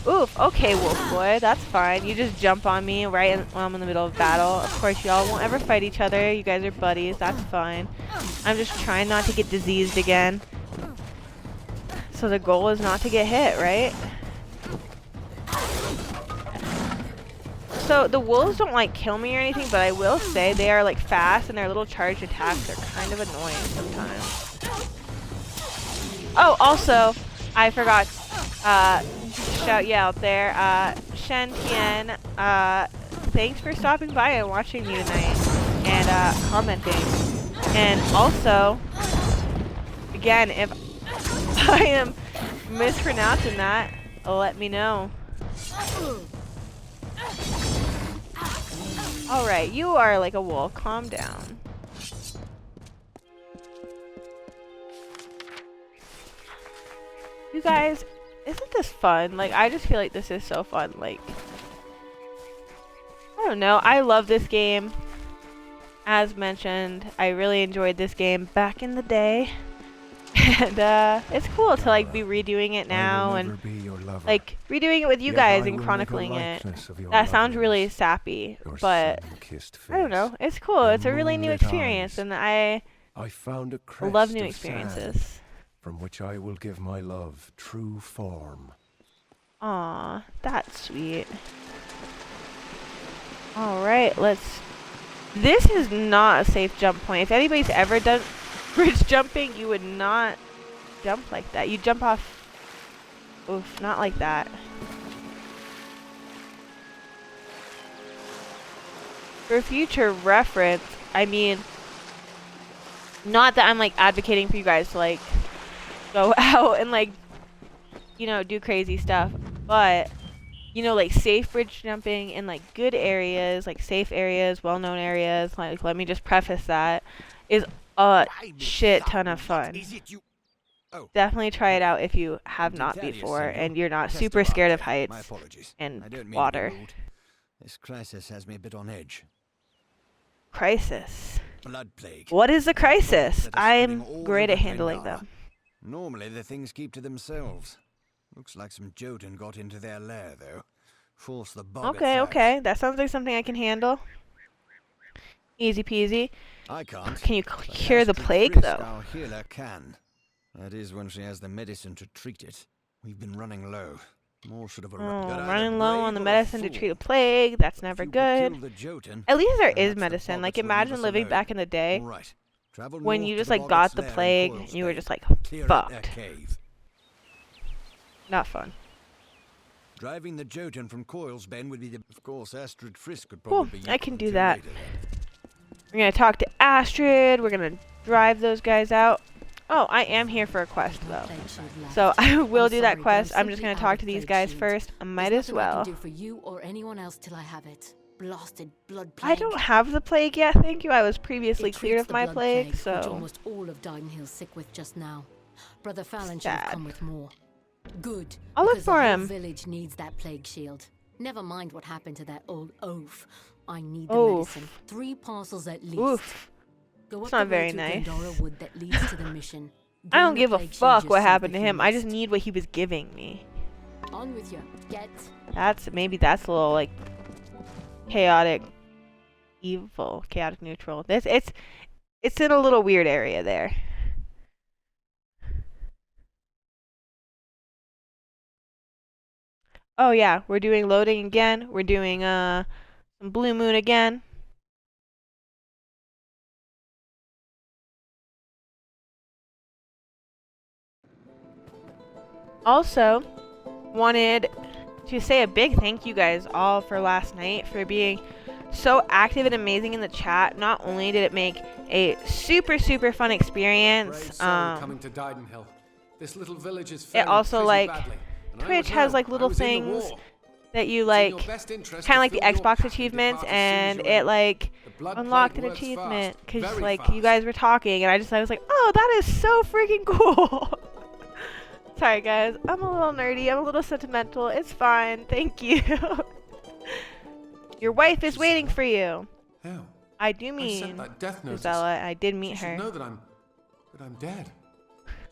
A: Oof, okay, wolf boy, that's fine. You just jump on me right when I'm in the middle of battle. Of course, y'all won't ever fight each other. You guys are buddies, that's fine. I'm just trying not to get diseased again. So the goal is not to get hit, right? So the wolves don't like kill me or anything, but I will say they are like fast and their little charged attacks are kind of annoying sometimes. Oh, also, I forgot shout you out there. Shen Tian, thanks for stopping by and watching me tonight and commenting. And also, again, if I am mispronouncing that, let me know. Alright, you are like a wolf. Calm down. You guys, isn't this fun? Like, I just feel like this is so fun. Like, I don't know. I love this game. As mentioned, I really enjoyed this game back in the day. And it's cool to like be redoing it now and like redoing it with you guys and chronicling it. That sounds really sappy, but I don't know. It's cool. It's a really new experience, and I
G: found a
A: love new experiences.
G: From which I will give my love true form.
A: Aw, that's sweet. Alright, let's... This is not a safe jump point. If anybody's ever done bridge jumping, you would not jump like that. You jump off... Oof, not like that. For future reference, I mean... Not that I'm, like, advocating for you guys to, like, go out and, like, you know, do crazy stuff. But, you know, like, safe bridge jumping in, like, good areas, like, safe areas, well-known areas, like, let me just preface that, is a shit ton of fun. Definitely try it out if you have not before and you're not super scared of heights and water.
H: This crisis has me a bit on edge.
A: Crisis.
H: Blood plague.
A: What is a crisis? I'm great at handling them.
H: Normally the things keep to themselves. Looks like some Jotun got into their lair, though. Force the bog.
A: Okay. That sounds like something I can handle. Easy peasy.
H: I can't.
A: Can you cure the plague, though?
H: Our healer can. That is when she has the medicine to treat it. We've been running low. More should have arrived.
A: Running low on the medicine to treat a plague. That's never good. At least there is medicine. Like, imagine living back in the day when you just, like, got the plague and you were just, like, fucked. Not fun.
H: Driving the Jotun from Coil's Bend would be the... Of course, Astrid Frisk could
A: Cool,
H: probably...
A: I can do that. We're gonna talk to Astrid. We're gonna drive those guys out. Oh, I am here for a quest, though. So I will do that quest. I'm just gonna talk to these guys first. I might as well.
I: For you or anyone else till I have it. Blasted blood
A: I
I: plague.
A: don't have the plague yet, thank you. I was previously cleared of my plague,
I: which
A: so...
I: almost all of Didenhill's sick with just now. Brother Fallon should have come with more. Good.
A: I'll look
I: because
A: for
I: the whole
A: him.
I: Village needs that plague shield. Never mind what happened to that old oaf. I need the
A: Oof.
I: medicine. 3 parcels at least.
A: Oof.
I: Go
A: It's
I: up
A: not
I: the
A: very
I: road to
A: nice.
I: Glendora Wood that leads to the mission.
A: I don't
I: Bring
A: give
I: the
A: a
I: plague shield
A: fuck what
I: yourself
A: happened to
I: if you
A: him. I just
I: must.
A: need what he was giving me.
I: On with you. Get.
A: Maybe that's a little, like, chaotic evil, chaotic neutral. It's in a little weird area there. Oh yeah, we're doing loading again. We're doing some Blue Moon again. Also, wanted to say a big thank you guys all for last night for being so active and amazing in the chat. Not only did it make a super fun experience,
F: coming to Didenhill. This little village is
A: it also
F: pretty
A: like
F: badly. And I
A: Twitch
F: would
A: has
F: know.
A: like
F: I
A: little
F: was in the
A: things
F: war.
A: that you
F: It's in
A: like,
F: your best interest
A: kind of like
F: to
A: the
F: fill your
A: Xbox
F: pack and
A: achievements,
F: depart as soon as
A: and
F: you're
A: it
F: able.
A: like
F: The blood
A: unlocked
F: plague
A: an
F: works
A: achievement
F: fast,
A: because
F: very
A: like
F: fast.
A: you guys were talking, and I was like, oh, that is so freaking cool. Sorry guys, I'm a little nerdy, I'm a little sentimental. It's fine, thank you. Your wife is waiting for you.
F: How?
A: I do
F: I
A: mean,
F: sent that death notice.
A: Gisela, I did
F: She
A: meet
F: should
A: her.
F: know that I'm dead.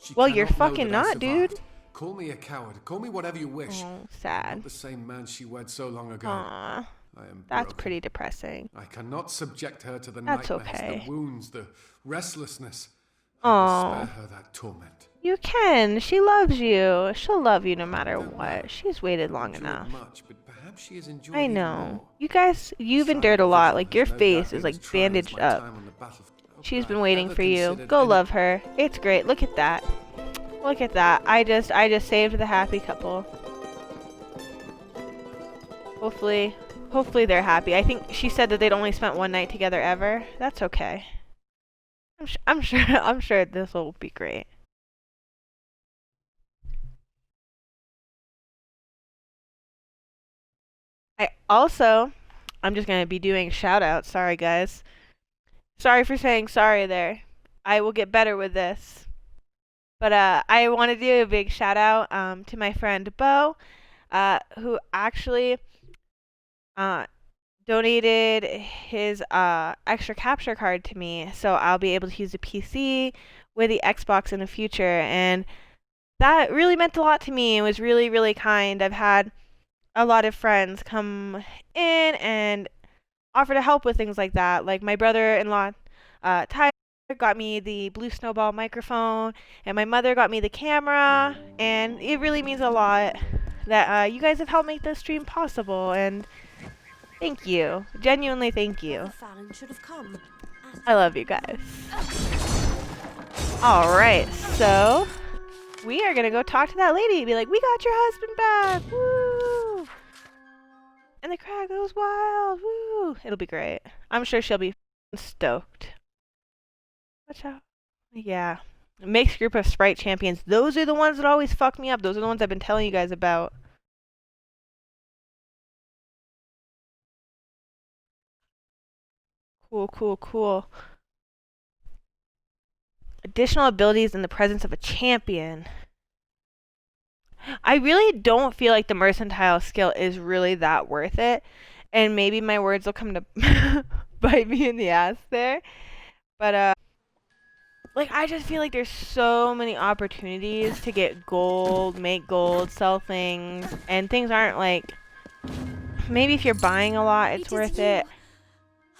F: She
A: Well, you're
F: cannot know
A: fucking
F: that I
A: not, dude.
F: survived. Call me a coward. Call me whatever you wish.
A: Oh,
F: Not
A: sad.
F: the same man she wed so long ago.
A: Aw,
F: I am
A: that's
F: broken.
A: pretty depressing.
F: I cannot subject her to the
A: That's
F: nightmares,
A: okay.
F: the wounds, the restlessness. I
A: Aw.
F: will spare her that torment.
A: You can. She loves you. She'll love you no matter
F: Don't know.
A: what. She's waited long
F: Endured
A: enough.
F: much, but perhaps she has endured
A: I
F: even
A: know.
F: more.
A: You guys, you've endured a lot. Like, your face is, like, bandaged up. She's been waiting for you. Go love her. It's great. Look at that. Look at that. I just saved the happy couple. Hopefully they're happy. I think she said that they'd only spent one night together ever. That's okay. I'm sure this will be great. I'm just gonna be doing shout outs. Sorry guys. Sorry for saying sorry there. I will get better with this. But I want to do a big shout out to my friend Bo, who actually donated his extra capture card to me, so I'll be able to use the PC with the Xbox in the future, and that really meant a lot to me. It was really, really kind. I've had a lot of friends come in and offer to help with things like that. Like my brother-in-law, Tyler, got me the Blue Snowball microphone, and my mother got me the camera, and it really means a lot that you guys have helped make this stream possible, and thank you. Genuinely thank you. I love you guys. Alright, so we are gonna go talk to that lady and be like, we got your husband back! Woo! And the crowd goes wild! Woo! It'll be great. I'm sure she'll be stoked. Watch out. Yeah. Mixed group of Sprite champions. Those are the ones that always fuck me up. Those are the ones I've been telling you guys about. Cool, cool, cool. Additional abilities in the presence of a champion. I really don't feel like the mercantile skill is really that worth it. And maybe my words will come to bite me in the ass there. But, like, I just feel like there's so many opportunities to get gold, make gold, sell things. And things aren't like... Maybe if you're buying a lot, it's worth it.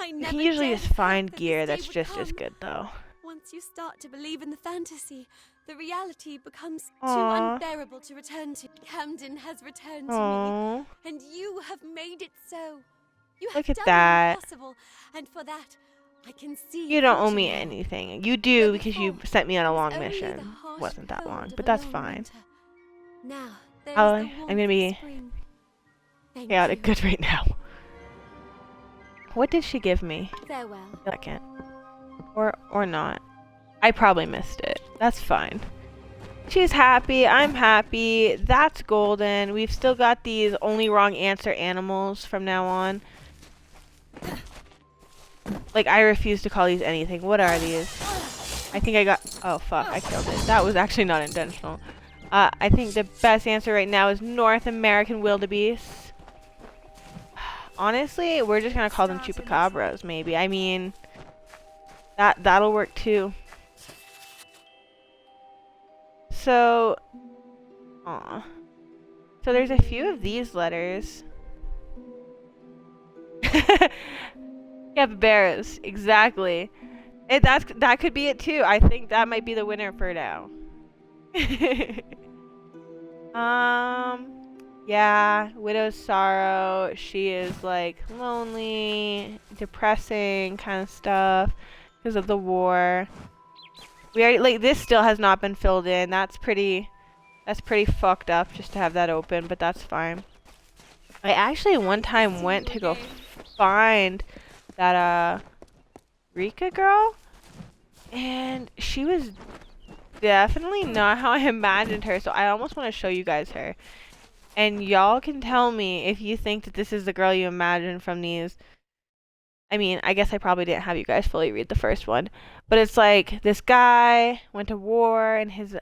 A: You can usually just find gear that's just as good, though.
J: Once you start to believe in the fantasy, the reality becomes too
A: Aww.
J: unbearable to return to. Camden has returned to
A: Aww.
J: me, and you have made it so. You have
A: Look at
J: done
A: that.
J: the impossible, and for that, I can see.
A: You don't owe
J: future
A: me
J: now.
A: anything. You do
J: But
A: because you
J: before,
A: sent me on a
J: it was
A: long
J: only
A: mission.
J: the harsh
A: Wasn't that
J: cold
A: long,
J: of
A: but
J: a
A: that's
J: long
A: fine.
J: winter. Now, there is
A: I'm
J: the
A: gonna
J: warmth of
A: be
J: spring. Thank
A: chaotic
J: you.
A: good right now. What did she give me?
J: Farewell.
A: Second. Or not. I probably missed it. That's fine. She's happy. I'm happy. That's golden. We've still got these only wrong answer animals from now on. Like, I refuse to call these anything. What are these? I think I got... Oh, fuck. I killed it. That was actually not intentional. I think the best answer right now is North American wildebeest. Honestly, we're just gonna call them chupacabras, maybe. I mean, that'll work too. So, aw. So there's a few of these letters. Capybaras, exactly. That could be it too. I think that might be the winner for now. Yeah, widow's sorrow. She is like lonely, depressing kind of stuff because of the war. We already, like, this still has not been filled in. That's pretty fucked up just to have that open, but that's fine. I actually one time went to go find that Rika girl, and she was definitely not how I imagined her, so I almost want to show you guys her. And y'all can tell me if you think that this is the girl you imagined from these. I mean, I guess I probably didn't have you guys fully read the first one. But it's like, this guy went to war and his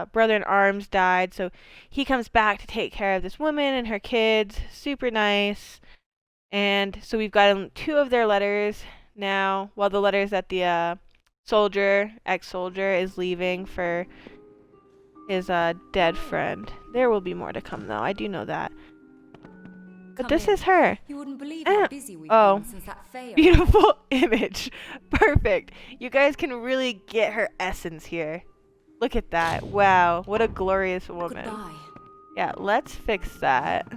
A: brother-in-arms died. So he comes back to take care of this woman and her kids. Super nice. And so we've gotten 2 of their letters now. Well, the letters that the ex-soldier is leaving for his dead friend. There will be more to come, though. I do know that. But
I: Come
A: this
I: in.
A: is her.
I: You wouldn't believe how busy we've
A: Oh.
I: been since that fair.
A: Beautiful image. Perfect. You guys can really get her essence here. Look at that. Wow. What a glorious woman.
I: Goodbye.
A: Yeah, let's fix that.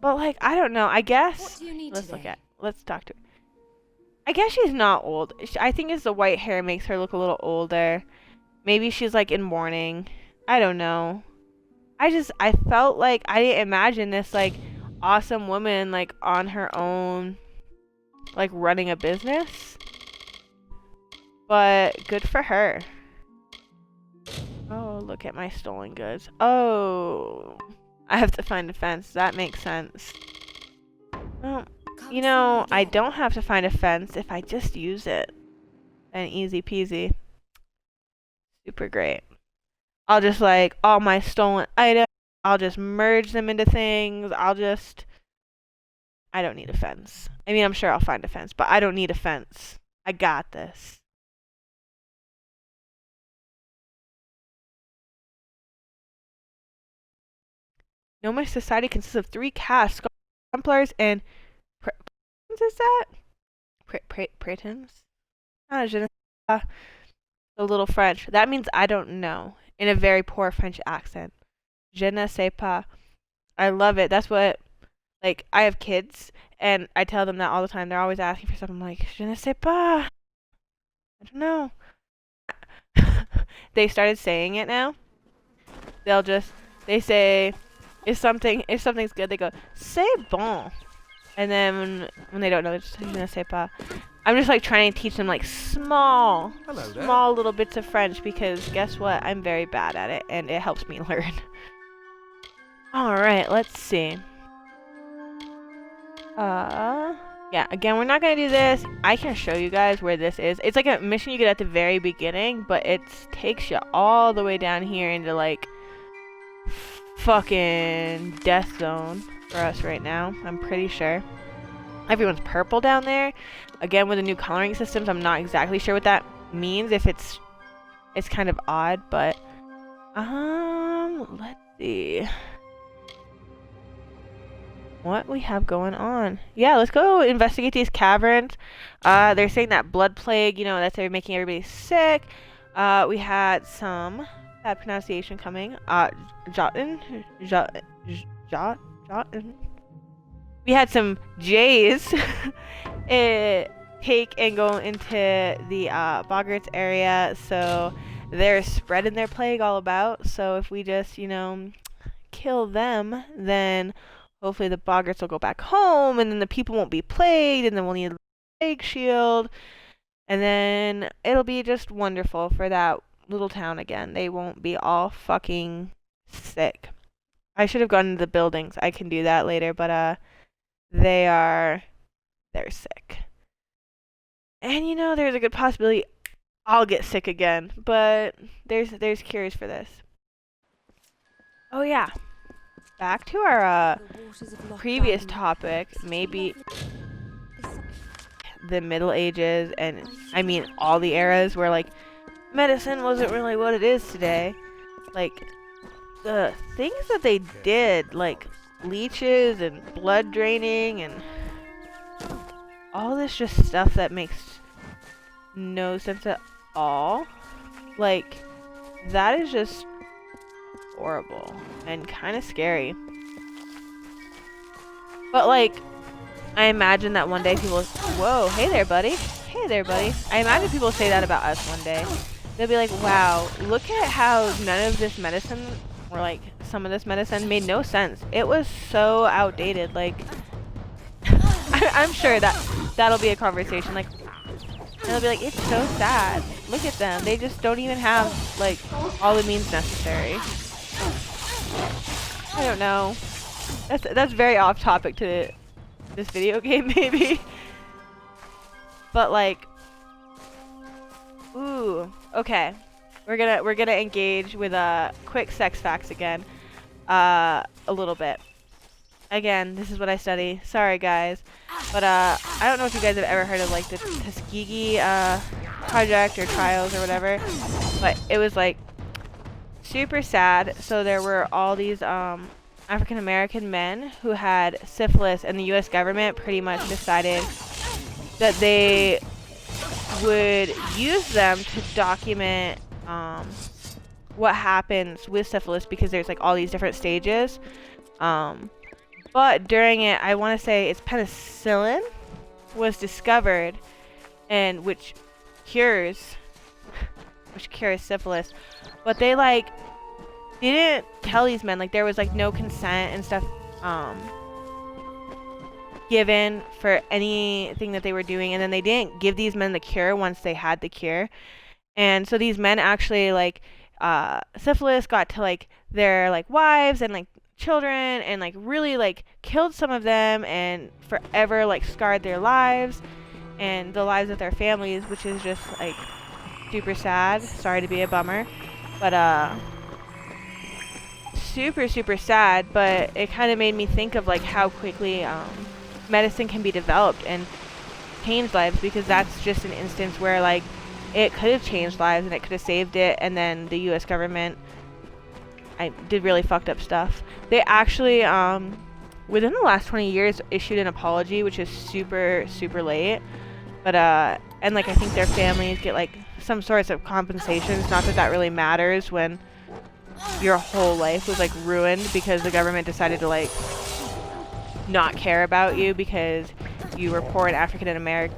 A: But like, I don't know. I guess
I: What do you need
A: let's look
I: today?
A: at. Let's talk to her. I guess she's not old. I think it's the white hair makes her look a little older. Maybe she's like in mourning. I don't know. I felt like I didn't imagine this like awesome woman like on her own, like running a business. But good for her. Oh, look at my stolen goods. Oh, I have to find a fence. That makes sense. Well, you know, I don't have to find a fence if I just use it. And easy peasy. Super great. I'll just like all my stolen items, I'll just merge them into things. I don't need a fence. I mean, I'm sure I'll find a fence, but I don't need a fence. I got this. Nomad society consists of 3 castes, Templars and what is that? Pretons? Ah, je ne sais pas. A little French. That means I don't know in a very poor French accent. Je ne sais pas. I love it. That's what, like, I have kids and I tell them that all the time. They're always asking for something. I'm like, je ne sais pas. I don't know. They started saying it now. They say, if something's good, they go, c'est bon. And then when they don't know, it's je ne sais pas. I'm just like trying to teach them like small little bits of French because guess what? I'm very bad at it and it helps me learn. Alright, let's see. Yeah, again, we're not gonna do this. I can show you guys where this is. It's like a mission you get at the very beginning, but it takes you all the way down here into like fucking death zone for us right now. I'm pretty sure. Everyone's purple down there. Again, with the new coloring systems, I'm not exactly sure what that means. If it's kind of odd, but let's see what we have going on. Yeah, let's go investigate these caverns. They're saying that blood plague, you know, that's making everybody sick. We had some bad pronunciation coming. Jotin. We had some Jays take and go into the Boggarts area, so they're spreading their plague all about. So if we just, you know, kill them, then hopefully the Boggarts will go back home, and then the people won't be plagued, and then we'll need a plague shield, and then it'll be just wonderful for that little town again. They won't be all fucking sick. I should have gone into the buildings. I can do that later, but they're sick. And you know, there's a good possibility I'll get sick again, but there's cures for this. Oh yeah. Back to our previous topic, maybe the Middle Ages, and I mean all the eras where like medicine wasn't really what it is today. Like the things that they did, like leeches and blood draining and all this just stuff that makes no sense at all. Like that is just horrible and kind of scary. But like I imagine that one day people, whoa, hey there buddy, hey there buddy. I imagine people say that about us one day. They'll be like, wow, look at how none of this medicine, or like some of this medicine made no sense. It was so outdated. Like I'm sure that'll be a conversation. Like, and they'll be like, it's so sad. Look at them. They just don't even have like all the means necessary. I don't know. That's very off topic to this video game, maybe. But like, ooh, okay. We're gonna engage with quick sex facts again, a little bit. Again, this is what I study. Sorry, guys. But I don't know if you guys have ever heard of like the Tuskegee project or trials or whatever, but it was like super sad. So there were all these African American men who had syphilis, and the US government pretty much decided that they would use them to document what happens with syphilis, because there's like all these different stages. But during it, I want to say it's penicillin was discovered, and which cures syphilis. But they like didn't tell these men, like there was like no consent and stuff given for anything that they were doing, and then they didn't give these men the cure once they had the cure. And so these men actually like syphilis got to like their like wives and like children, and like really like killed some of them, and forever like scarred their lives and the lives of their families, which is just like super sad. Sorry to be a bummer, but super sad. But it kind of made me think of like how quickly medicine can be developed and change lives, because that's just an instance where like it could have changed lives and it could have saved it, and then the US government did really fucked up stuff. They actually within the last 20 years issued an apology, which is super late, but and like I think their families get like some sorts of compensations. Not that that really matters when your whole life was like ruined because the government decided to like not care about you because you were poor and African and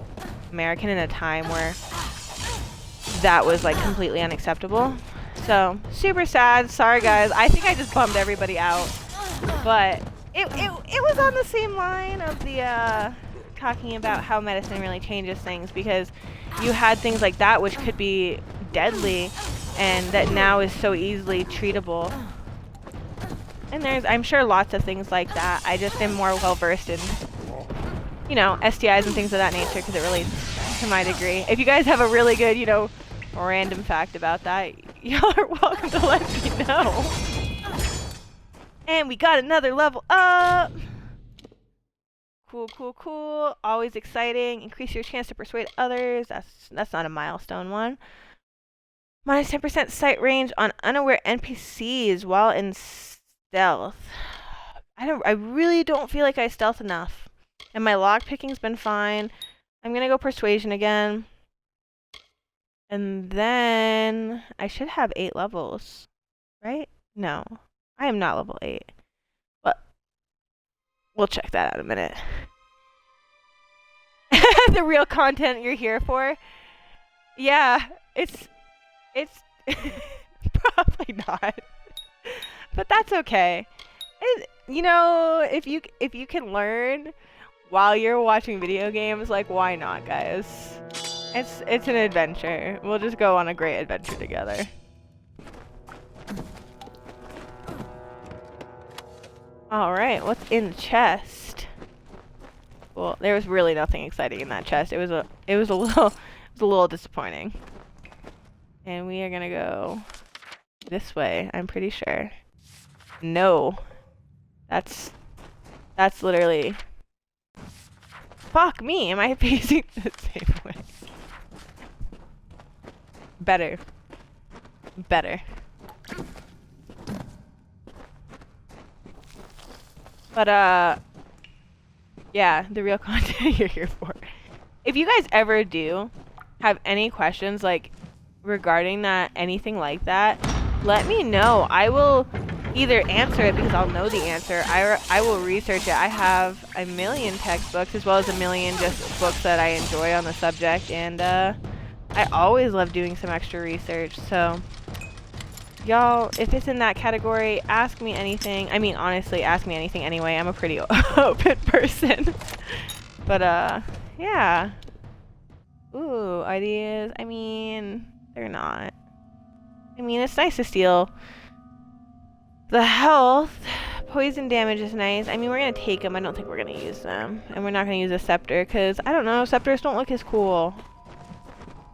A: American in a time where that was like completely unacceptable. So super sad. Sorry guys, I think I just bummed everybody out, but it was on the same line of the talking about how medicine really changes things, because you had things like that which could be deadly and that now is so easily treatable. And there's, I'm sure, lots of things like that. I just am more well versed in, you know, STIs and things of that nature because it relates to my degree. If you guys have a really good, you know, random fact about that, y'all are welcome to let me know. And we got another level up. Cool. Always exciting. Increase your chance to persuade others. That's not a milestone one. Minus 10% sight range on unaware NPCs while in stealth. I really don't feel like I stealth enough. And my lock picking's been fine. I'm gonna go persuasion again. And then I should have 8 levels, right? No, I am not level 8. But we'll check that out in a minute. The real content you're here for? Yeah, it's probably not. But that's okay. You know, if you can learn while you're watching video games, like why not, guys? It's an adventure. We'll just go on a great adventure together. All right, what's in the chest? Well, there was really nothing exciting in that chest. It was a little disappointing. And we are gonna go this way, I'm pretty sure. No. That's literally... Fuck me, am I facing the same way? Better. But, yeah, the real content you're here for. If you guys ever do have any questions, like, regarding that, anything like that, let me know. I will either answer it because I'll know the answer. I will research it. I have a million textbooks as well as a million just books that I enjoy on the subject, and I always love doing some extra research. So y'all, if it's in that category, ask me anything. I mean, honestly, ask me anything anyway. I'm a pretty open person. But yeah. Ooh, ideas. I mean, they're not. I mean, it's nice to steal the health. Poison damage is nice. I mean, we're gonna take them. I don't think we're gonna use them. And we're not gonna use a scepter, because, I don't know, scepters don't look as cool.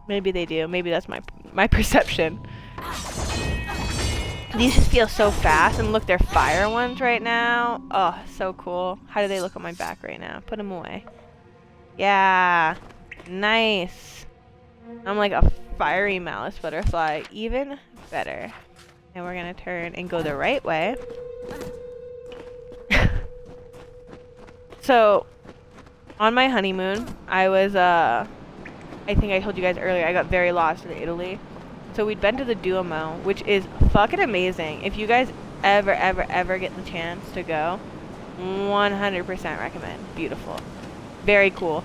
A: Maybe they do. Maybe that's my perception. These just feel so fast. And look, they're fire ones right now. Oh, so cool. How do they look on my back right now? Put them away. Yeah. Nice. I'm like a fiery malice butterfly. Even better. And we're gonna turn and go the right way. So, on my honeymoon, I was, I think I told you guys earlier, I got very lost in Italy. So we'd been to the Duomo, which is fucking amazing. If you guys ever get the chance to go, 100% recommend. Beautiful. Very cool.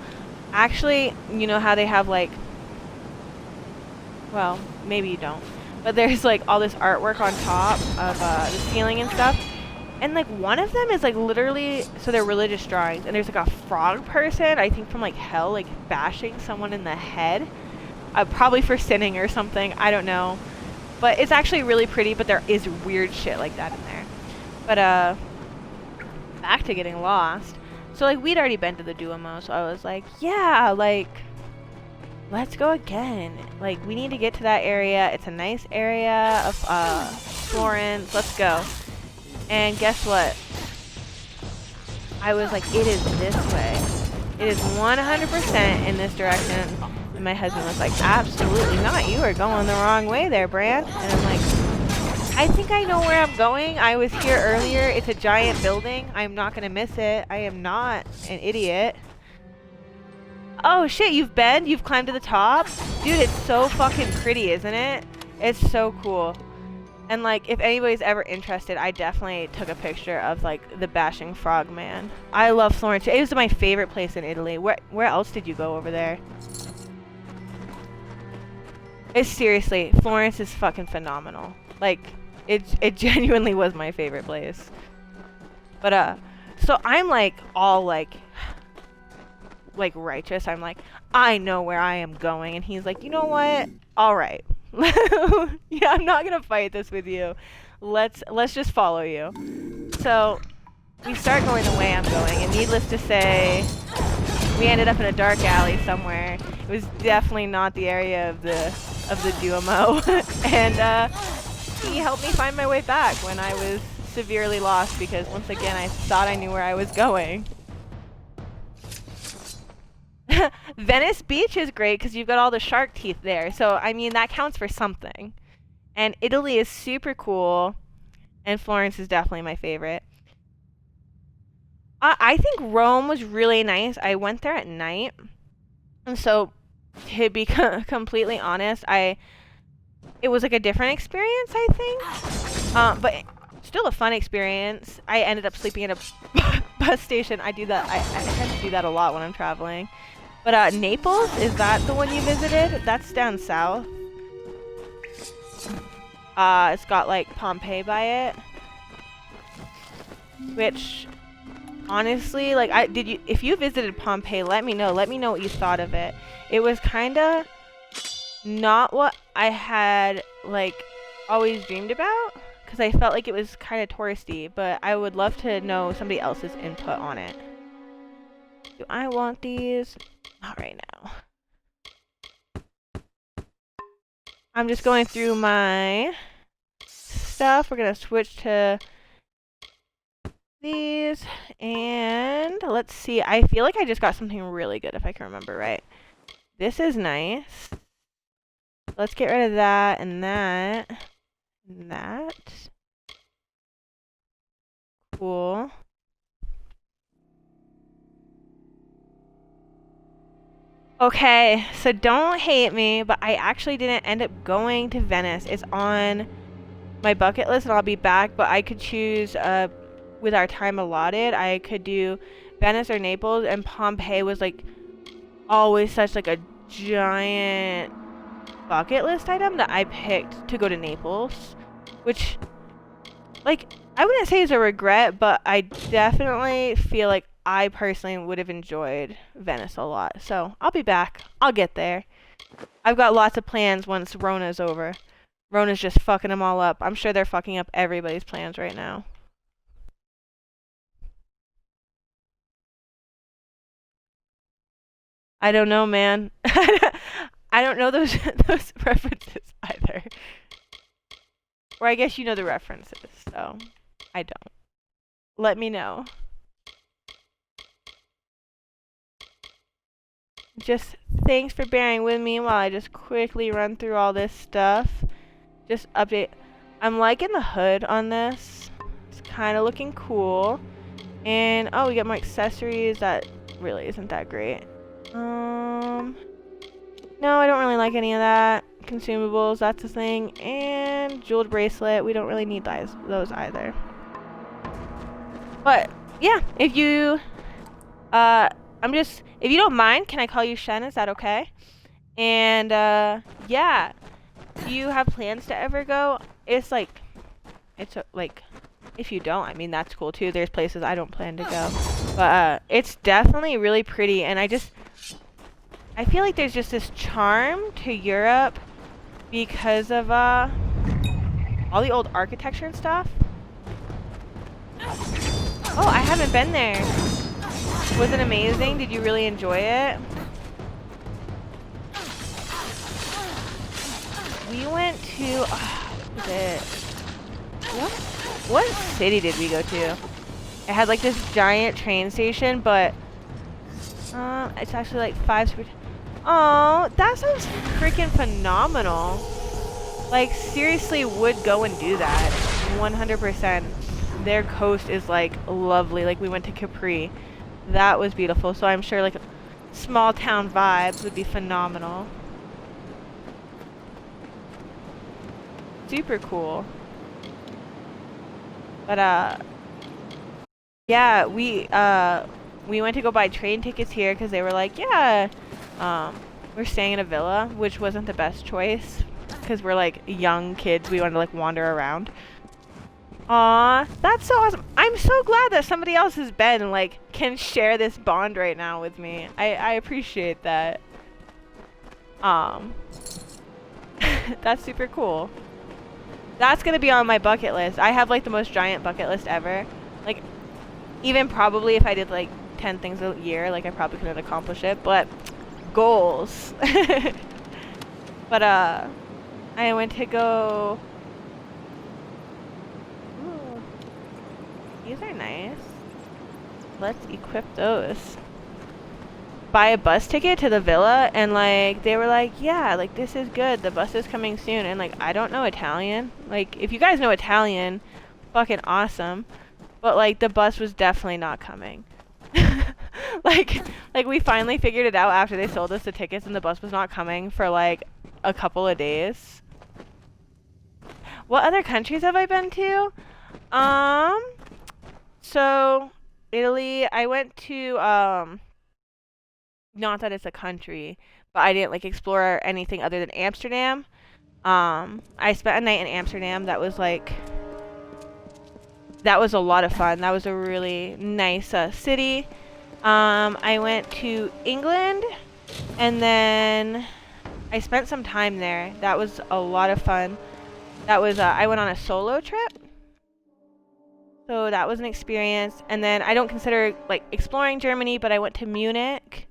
A: Actually, you know how they have like, well, maybe you don't, but there's like all this artwork on top of the ceiling and stuff. And like one of them is like literally, so they're religious drawings, and there's like a frog person, I think from like hell, like bashing someone in the head. Probably for sinning or something, I don't know. But it's actually really pretty, but there is weird shit like that in there. But back to getting lost. So like we'd already been to the Duomo, so I was like, yeah, like let's go again. Like we need to get to that area. It's a nice area of Florence. Let's go. And guess what? I was like, it is this way. It is 100% in this direction. And my husband was like, absolutely not. You are going the wrong way there, Brand. And I'm like, I think I know where I'm going. I was here earlier. It's a giant building. I'm not going to miss it. I am not an idiot. Oh shit, you've been? You've climbed to the top? Dude, it's so fucking pretty, isn't it? It's so cool. And like, if anybody's ever interested, I definitely took a picture of like the bashing frog man. I love Florence. It was my favorite place in Italy. Where else did you go over there? It's seriously, Florence is fucking phenomenal. Like, it genuinely was my favorite place. But so I'm like all like righteous. I'm like, I know where I am going, and he's like, you know what? All right. Yeah, I'm not gonna fight this with you. Let's just follow you. So we start going the way I'm going, and needless to say, we ended up in a dark alley somewhere. It was definitely not the area of the Duomo. And he helped me find my way back when I was severely lost, because once again I thought I knew where I was going. Venice Beach is great because you've got all the shark teeth there. So, I mean, that counts for something. And Italy is super cool. And Florence is definitely my favorite. I think Rome was really nice. I went there at night. And so, to be completely honest, it was like a different experience, I think. But still a fun experience. I ended up sleeping at a bus station. I do that. I tend to do that a lot when I'm traveling. But Naples, is that the one you visited? That's down south. It's got like Pompeii by it. Which, honestly, like if you visited Pompeii, let me know. Let me know what you thought of it. It was kinda not what I had like always dreamed about, because I felt like it was kind of touristy, but I would love to know somebody else's input on it. Do I want these? Not right now. I'm just going through my stuff. We're gonna switch to these, and let's see. I feel like I just got something really good, if I can remember right. This is nice. Let's get rid of that and that and that. Cool. Okay, so don't hate me, but I actually didn't end up going to Venice. It's on my bucket list and I'll be back, but I could choose, with our time allotted, I could do Venice or Naples, and Pompeii was like always such like a giant bucket list item that I picked to go to Naples, which, like, I wouldn't say it's a regret, but I definitely feel like I personally would have enjoyed Venice a lot. So I'll be back. I'll get there. I've got lots of plans once Rona's over. Rona's just fucking them all up. I'm sure they're fucking up everybody's plans right now. I don't know, man. I don't know those references either. Or I guess you know the references, so I don't. Let me know. Just thanks for bearing with me while I just quickly run through all this stuff. Just update. I'm liking the hood on this. It's kind of looking cool. And oh, we get more accessories. That really isn't that great. No, I don't really like any of that. Consumables, that's a thing. And jeweled bracelet. We don't really need those either. But yeah, if you if you don't mind, can I call you Shen? Is that okay? And yeah, do you have plans to ever go? It's like if you don't, I mean that's cool too. There's places I don't plan to go, but it's definitely really pretty, and I feel like there's just this charm to Europe because of all the old architecture and stuff. Oh, I haven't been there. Was it amazing? Did you really enjoy it? We went to what city did we go to? It had like this giant train station, but it's actually like 5 super. Oh, that sounds freaking phenomenal. Like seriously, would go and do that 100%. Their coast is like lovely. Like we went to Capri. That was beautiful. So I'm sure like small town vibes would be phenomenal. Super cool. But yeah, we went to go buy train tickets here because they were like, yeah, we're staying in a villa, which wasn't the best choice because we're like young kids. We wanted to like wander around. Aw, that's so awesome. I'm so glad that somebody else has been and like can share this bond right now with me. I appreciate that. That's super cool. That's gonna be on my bucket list. I have like the most giant bucket list ever. Like even probably if I did like 10 things a year, like I probably couldn't accomplish it, but goals. But I went to go. Ooh, these are nice. Let's equip those. Buy a bus ticket to the villa, and like they were like, yeah, like this is good, the bus is coming soon. And like I don't know Italian. Like if you guys know Italian, fucking awesome. But like the bus was definitely not coming. like we finally figured it out after they sold us the tickets, and the bus was not coming for like a couple of days. What other countries have I been to? So Italy, I went to not that it's a country, but I didn't like explore anything other than Amsterdam. I spent a night in Amsterdam. That was a lot of fun. That was a really nice city. I went to England, and then I spent some time there. That was a lot of fun. That was I went on a solo trip. So that was an experience. And then I don't consider like exploring Germany, but I went to Munich.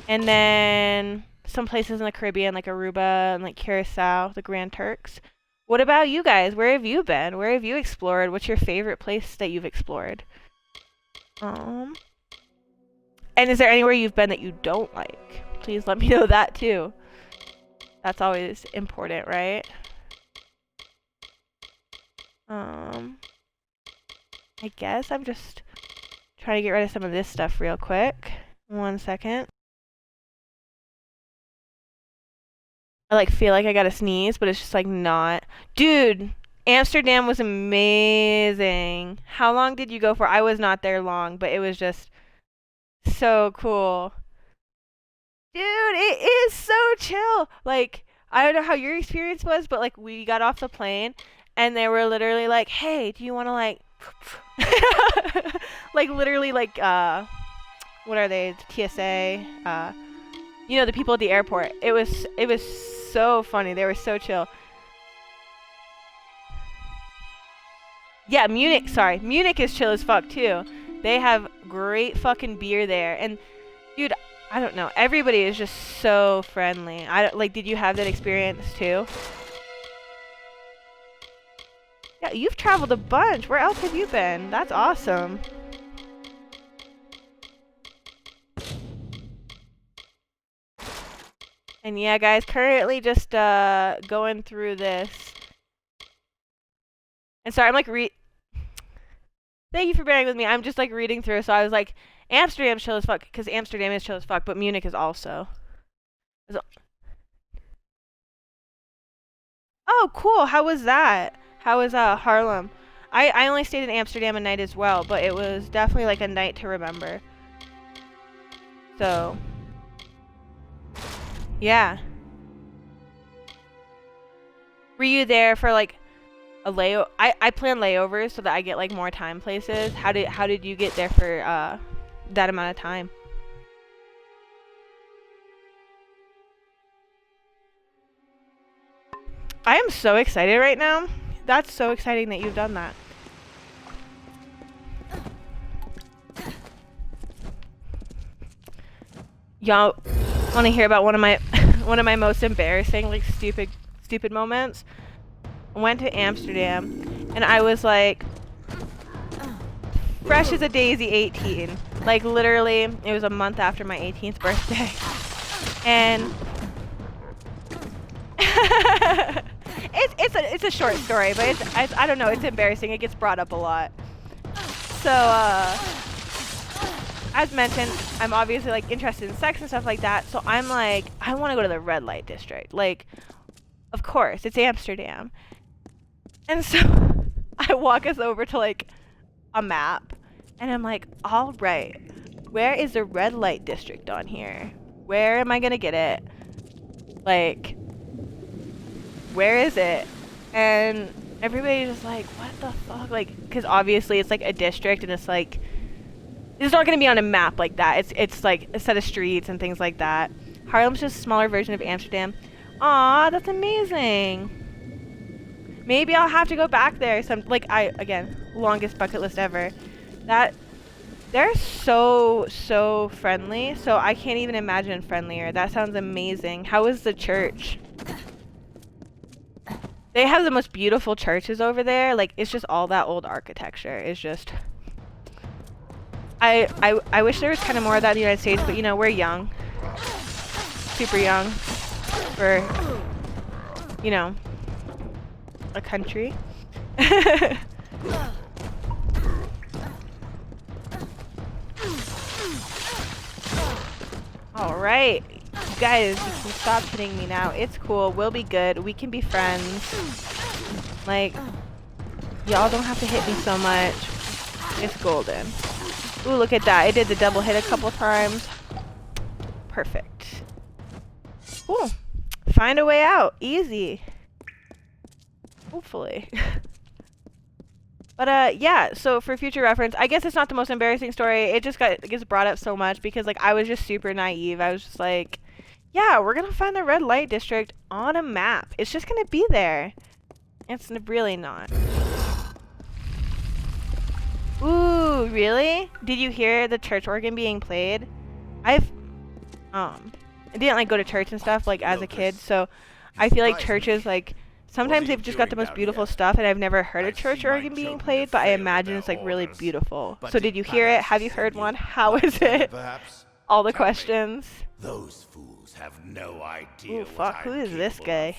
A: And then some places in the Caribbean, like Aruba and like Curacao, the Grand Turks. What about you guys? Where have you been? Where have you explored? What's your favorite place that you've explored? And is there anywhere you've been that you don't like? Please let me know that too. That's always important, right? I guess I'm just trying to get rid of some of this stuff real quick. 1 second. I like feel like I gotta sneeze, but it's just like not. Dude, Amsterdam was amazing. How long did you go for? I was not there long, but it was just so cool. Dude, it is so chill. Like, I don't know how your experience was, but like we got off the plane and they were literally like, hey, do you want to like like literally like what are they, TSA, you know, the people at the airport. It was so funny. They were so chill. Yeah, Munich, sorry, Munich is chill as fuck too. They have great fucking beer there, and dude, I don't know, everybody is just so friendly. Like, did you have that experience too? Yeah, you've traveled a bunch. Where else have you been? That's awesome. And yeah, guys, currently just going through this. And sorry, I'm like thank you for bearing with me. I'm just like reading through, so I was like, Amsterdam's chill as fuck, because Amsterdam is chill as fuck, but Munich is also. Oh, cool. How was that? How was Harlem? I only stayed in Amsterdam a night as well, but it was definitely like a night to remember. So, yeah. Were you there for like a layover? I plan layovers so that I get like more time places. How did you get there for that amount of time? I am so excited right now. That's so exciting that you've done that. Y'all want to hear about one of my most embarrassing, like stupid moments? I went to Amsterdam and I was like fresh as a daisy 18. Like literally, it was a month after my 18th birthday. And it's a short story, but I don't know, it's embarrassing. It gets brought up a lot. So as mentioned, I'm obviously like interested in sex and stuff like that. So I'm like, I want to go to the red light district. Like, of course, it's Amsterdam. And so I walk us over to like a map, and I'm like, all right, where is the red light district on here? Where am I gonna get it? Like, where is it? And everybody's just like, what the fuck? Like, because obviously it's like a district, and it's like, it's not going to be on a map like that. It's like a set of streets and things like that. Harlem's just a smaller version of Amsterdam. Aw, that's amazing. Maybe I'll have to go back there. Again, longest bucket list ever. They're so friendly. So I can't even imagine friendlier. That sounds amazing. How is the church? They have the most beautiful churches over there. Like, it's just all that old architecture. It's just... I wish there was kind of more of that in the United States, but you know, we're young. Super young. For, you know, a country. Alright. You guys, you can stop hitting me now. It's cool. We'll be good. We can be friends. Like, y'all don't have to hit me so much. It's golden. Ooh, look at that. I did the double hit a couple times. Perfect. Cool. Find a way out. Easy. Hopefully. But, yeah. So, for future reference, I guess it's not the most embarrassing story. It just gets brought up so much because, like, I was just super naive. I was just like, yeah, we're gonna find the red light district on a map. It's just gonna be there. It's really not. Ooh, really? Did you hear the church organ being played? I didn't like go to church and stuff like as a kid, so I feel like churches like sometimes they've just got the most beautiful stuff, and I've never heard a church organ being played, but I imagine it's like really beautiful. So did you hear it? Have you heard one? How is it? All the questions.
E: Those fools have no idea.
A: Ooh, fuck, who is this guy?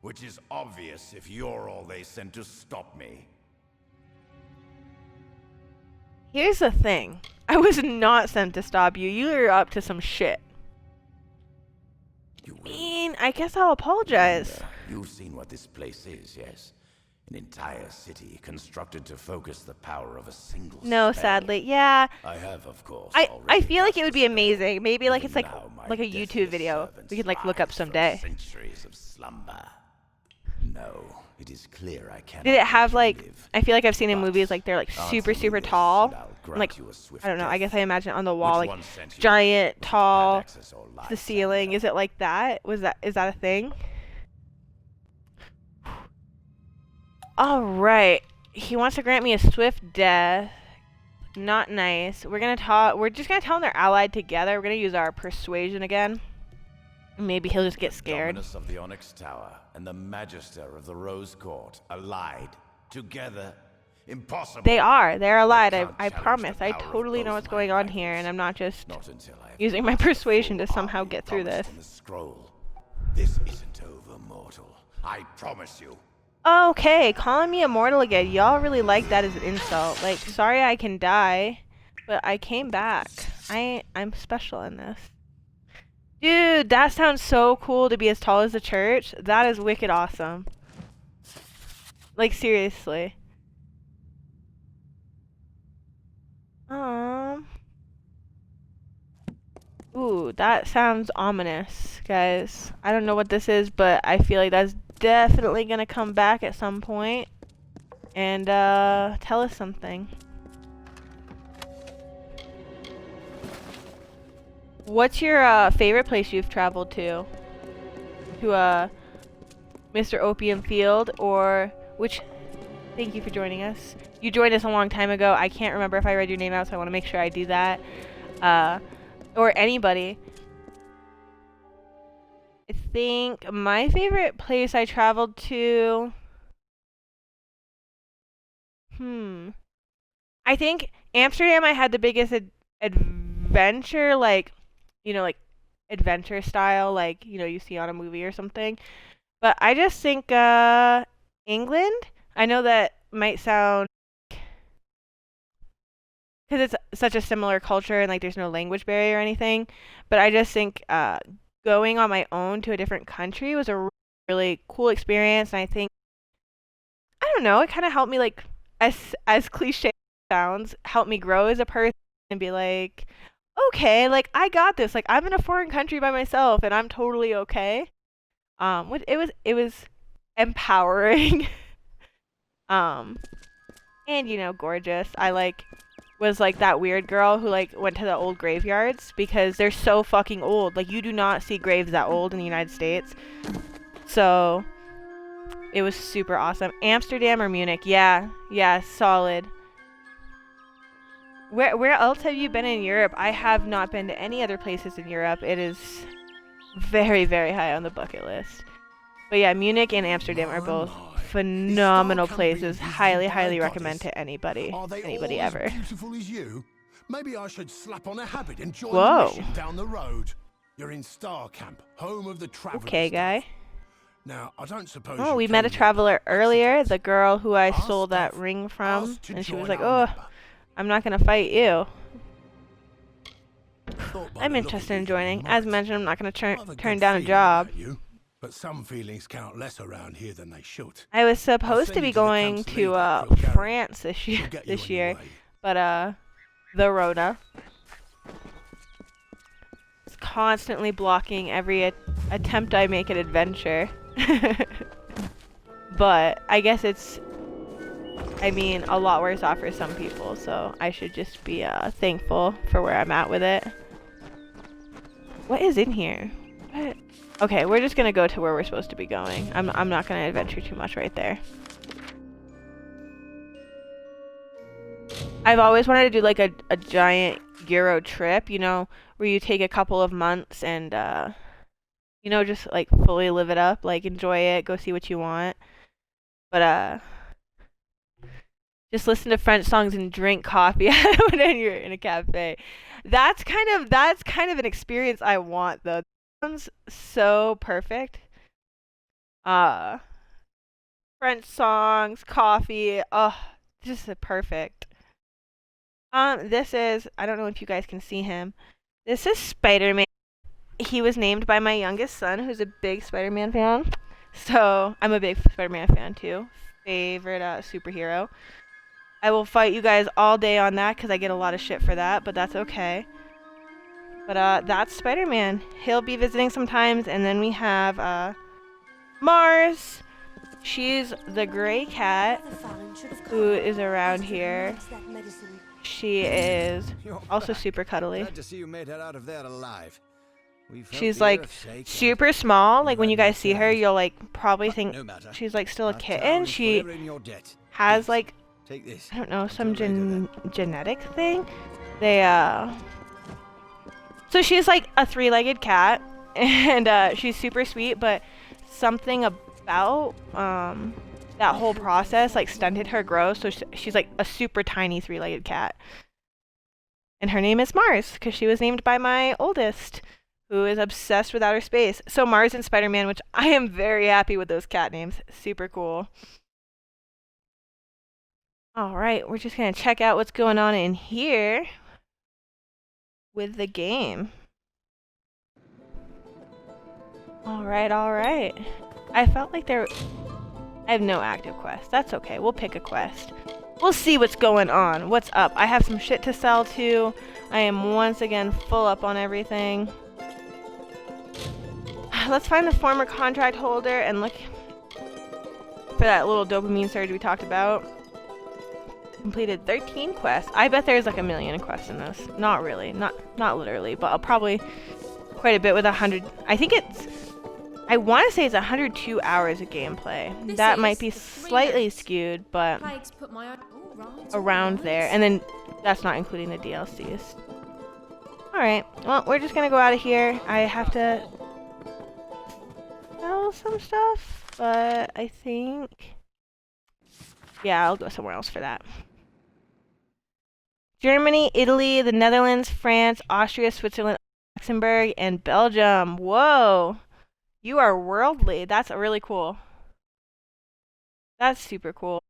E: Which is obvious if you're all they sent to stop me.
A: Here's the thing. I was not sent to stop you. You were up to some shit. I mean, I guess I'll apologize.
E: You've seen what this place is, yes? An entire city constructed to focus the power of a single
A: No,
E: spell.
A: sadly. Yeah.
E: I have, of course.
A: I feel like it would be amazing. Maybe like it's like a YouTube video we could like look up someday.
E: Centuries of slumber. No, it is clear I cannot.
A: Did it have like
E: live.
A: I feel like I've seen in movies like they're like super tall. And, like I don't know, I guess I imagine on the wall like giant tall to the ceiling. Is it like that? Is that a thing? All right. He wants to grant me a swift death. Not nice. We're just gonna tell him they're allied together. We're gonna use our persuasion again. Maybe he'll just get scared.
E: The Dominus of the Onyx Tower and the Magister of the Rose Court allied together. Impossible.
A: They are. They're allied. I promise. I totally know what's going on here, and I'm not just using my persuasion to somehow get through this.
E: Scroll. This isn't over, mortal. I promise you.
A: Okay, calling me immortal again. Y'all really like that as an insult. Like, sorry I can die, but I came back. I'm special in this. Dude, that sounds so cool to be as tall as the church. That is wicked awesome. Like, seriously. Ooh, that sounds ominous, guys. I don't know what this is, but I feel like that's definitely gonna come back at some point and tell us something. What's your favorite place you've traveled to? To Mr. Opium Field, or which? Thank you for joining us. You joined us a long time ago. I can't remember if I read your name out, so I want to make sure I do that. Or anybody. I think my favorite place I traveled to. I think Amsterdam. I had the biggest adventure, like, you know, like adventure style, like, you know, you see on a movie or something. But I just think England. I know that might sound, because it's such a similar culture and like there's no language barrier or anything, but I just think going on my own to a different country was a really cool experience, and I think, I don't know, it kind of helped me, like, as cliche as it sounds, help me grow as a person and be like, okay, like, I got this, like, I'm in a foreign country by myself and I'm totally okay. It was empowering. And, you know, gorgeous. I was like that weird girl who like went to the old graveyards because they're so fucking old. Like, you do not see graves that old in the United States. So it was super awesome. Amsterdam or Munich? Yeah, solid. Where else have you been in Europe? I have not been to any other places in Europe. It is very, very high on the bucket list. But yeah, Munich and Amsterdam are both phenomenal places. Highly recommend to anybody ever.
B: Beautiful as you? Maybe I should slap on a habit and join
A: Whoa.
B: the mission down the road. You're in Star Camp, home of the traveler.
A: Okay, guy.
B: Now, I don't suppose.
A: Oh, we met a traveler earlier, the girl who I stole that ring from, and she was like, "Oh, I'm not gonna fight you." I'm interested in joining. As mentioned, I'm not gonna turn down a job.
B: But some feelings count less around here than they should.
A: I was supposed to be going to France this year, but the Rona is constantly blocking every attempt I make at adventure. But I guess it's, I mean, a lot worse off for some people, so I should just be thankful for where I'm at with it. What is in here? What? Okay, we're just gonna go to where we're supposed to be going. I'm not gonna adventure too much right there. I've always wanted to do like a giant Euro trip, you know, where you take a couple of months and you know, just like fully live it up, like enjoy it, go see what you want. But just listen to French songs and drink coffee when you're in a cafe. That's kind of an experience I want, though. Sounds so perfect. French songs, coffee, just perfect. This is, I don't know if you guys can see him. This is Spider-Man. He was named by my youngest son, who's a big Spider-Man fan. So I'm a big Spider-Man fan too. Favorite superhero. I will fight you guys all day on that because I get a lot of shit for that, but that's okay. But that's Spider-Man. He'll be visiting sometimes, and then we have Mars. She's the gray cat who is around here. She is also super cuddly.
H: Glad to see you made it out of there alive.
A: She's like super small. Like when you guys see her, you'll like probably think she's like still a kitten. She has like, I don't know, some genetic thing. So she's like a three-legged cat, and she's super sweet, but something about that whole process like stunted her growth, so she's like a super tiny three-legged cat. And her name is Mars, because she was named by my oldest, who is obsessed with outer space. So Mars and Spider-Man, which I am very happy with those cat names. Super cool. Alright, we're just going to check out what's going on in here with the game. Alright, alright. I felt like I have no active quest. That's okay. We'll pick a quest. We'll see what's going on. What's up? I have some shit to sell too. I am once again full up on everything. Let's find the former contract holder and look for that little dopamine surge we talked about. Completed 13 quests. I bet there's like a million quests in this. Not really. Not literally, but I'll probably quite a bit with 100. I think I want to say it's 102 hours of gameplay. That might be slightly skewed, but around there. And then that's not including the DLCs. Alright, well, we're just gonna go out of here. I have to sell some stuff, but I think... yeah, I'll go somewhere else for that. Germany, Italy, the Netherlands, France, Austria, Switzerland, Luxembourg, and Belgium. Whoa! You are worldly. That's really cool. That's super cool.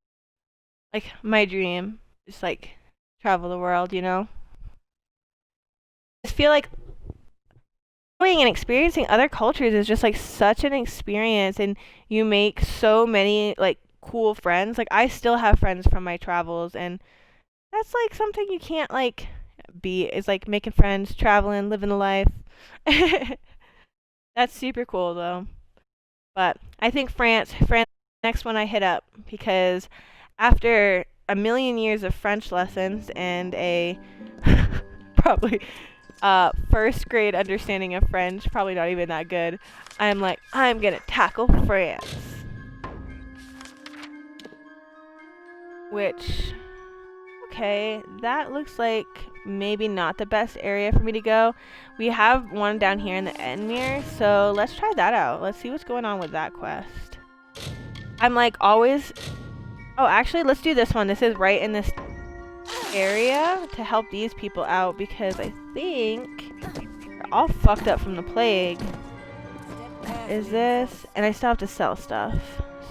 A: Like, my dream is, like, travel the world, you know? I feel like going and experiencing other cultures is just, like, such an experience, and you make so many, like, cool friends. Like, I still have friends from my travels, and that's, like, something you can't, like, beat. Is, like, making friends, traveling, living the life. That's super cool, though. But I think France next one I hit up, because after a million years of French lessons and a probably first grade understanding of French, probably not even that good, I'm like, I'm gonna tackle France. Which, okay, that looks like maybe not the best area for me to go. We have one down here in the Enmere, so let's try that out. Let's see what's going on with that quest. I'm like always... oh, actually, let's do this one. This is right in this area to help these people out, because I think they're all fucked up from the plague. Is this? And I still have to sell stuff.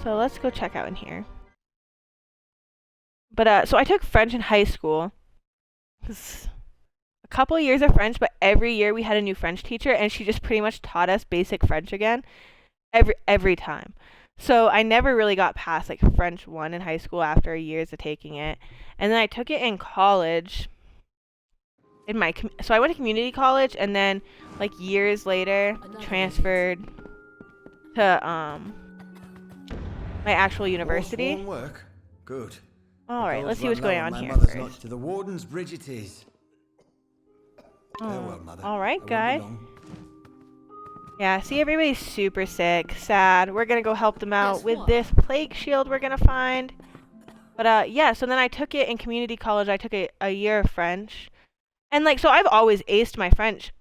A: So let's go check out in here. But, so I took French in high school. A couple of years of French, but every year we had a new French teacher, and she just pretty much taught us basic French again. Every time. So I never really got past, like, French 1 in high school after years of taking it. And then I took it in college. So I went to community college, and then, like, years later, transferred to, my actual university.
H: Work. Good.
A: Alright, let's see what's going on here
H: Mother's
A: first.
H: not to the warden's bridge it is. Farewell, Mother.
A: Alright, guy. Yeah, see, everybody's super sick, sad. We're gonna go help them out with this plague shield we're gonna find. But, yeah, so then I took it in community college. I took a year of French. And, like, so I've always aced my French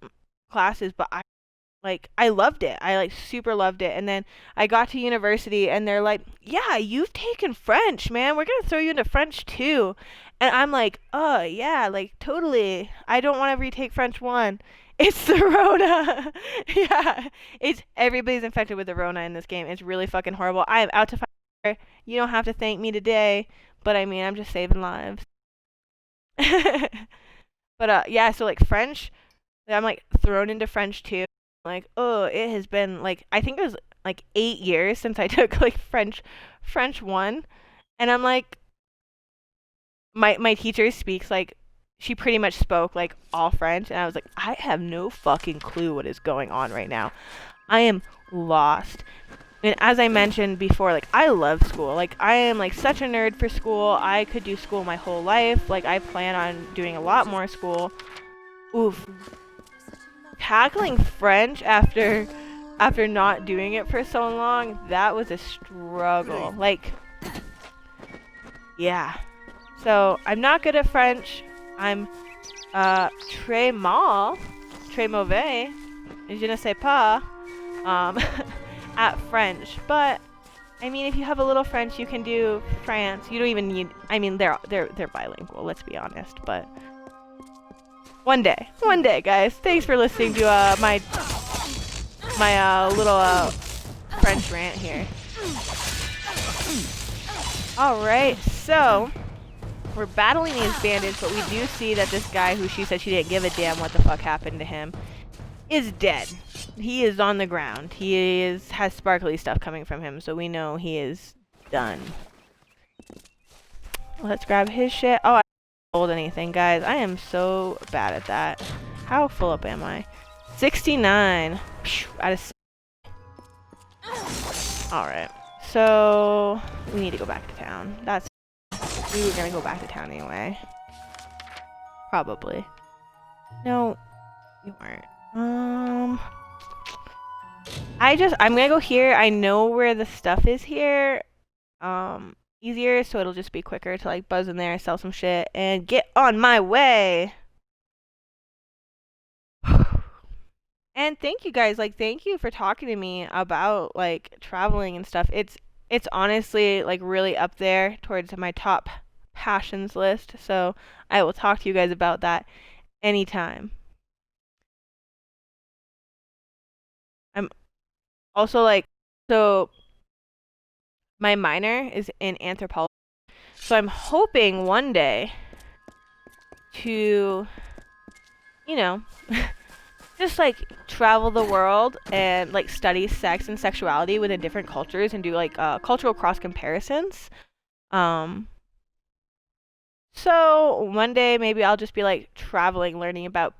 A: classes, but I loved it. I, like, super loved it. And then I got to university, and they're like, yeah, you've taken French, man. We're gonna throw you into French, too. And I'm like, oh, yeah, like, totally. I don't want to retake French 1. It's the Rona. Yeah, everybody's infected with the Rona in this game. It's really fucking horrible. I am out to fight. You don't have to thank me today, but I mean, I'm just saving lives. But yeah, so like French, I'm like thrown into French too. Like, oh, it has been like, I think it was like 8 years since I took like French 1, and I'm like, my teacher speaks like, she pretty much spoke like all French, and I was like, I have no fucking clue what is going on right now. I am lost. And as I mentioned before, like, I love school. Like, I am like such a nerd for school. I could do school my whole life. Like, I plan on doing a lot more school. Oof. Tackling French after not doing it for so long, that was a struggle. Like, yeah. So I'm not good at French. I'm très mauvais, je ne sais pas, at French. But I mean, if you have a little French, you can do France. You don't even need. I mean, they're bilingual. Let's be honest. But one day, guys. Thanks for listening to my my little French rant here. Alright, so we're battling these bandits, but we do see that this guy who she said she didn't give a damn what the fuck happened to him is dead. He is on the ground. He has sparkly stuff coming from him, so we know he is done. Let's grab his shit. Oh, I didn't hold anything, guys. I am so bad at that. How full up am I? 69. Out of. Alright. So we need to go back to town. We were gonna go back to town anyway. Probably. No, you weren't. I'm gonna go here. I know where the stuff is here. Easier, so it'll just be quicker to like buzz in there, sell some shit, and get on my way. And thank you guys, like thank you for talking to me about like traveling and stuff. It's honestly like really up there towards my top passions list, so I will talk to you guys about that anytime. I'm also like, so my minor is in anthropology, so I'm hoping one day to, you know, just like travel the world and like study sex and sexuality within different cultures and do like cultural cross comparisons. So one day maybe I'll just be like traveling, learning about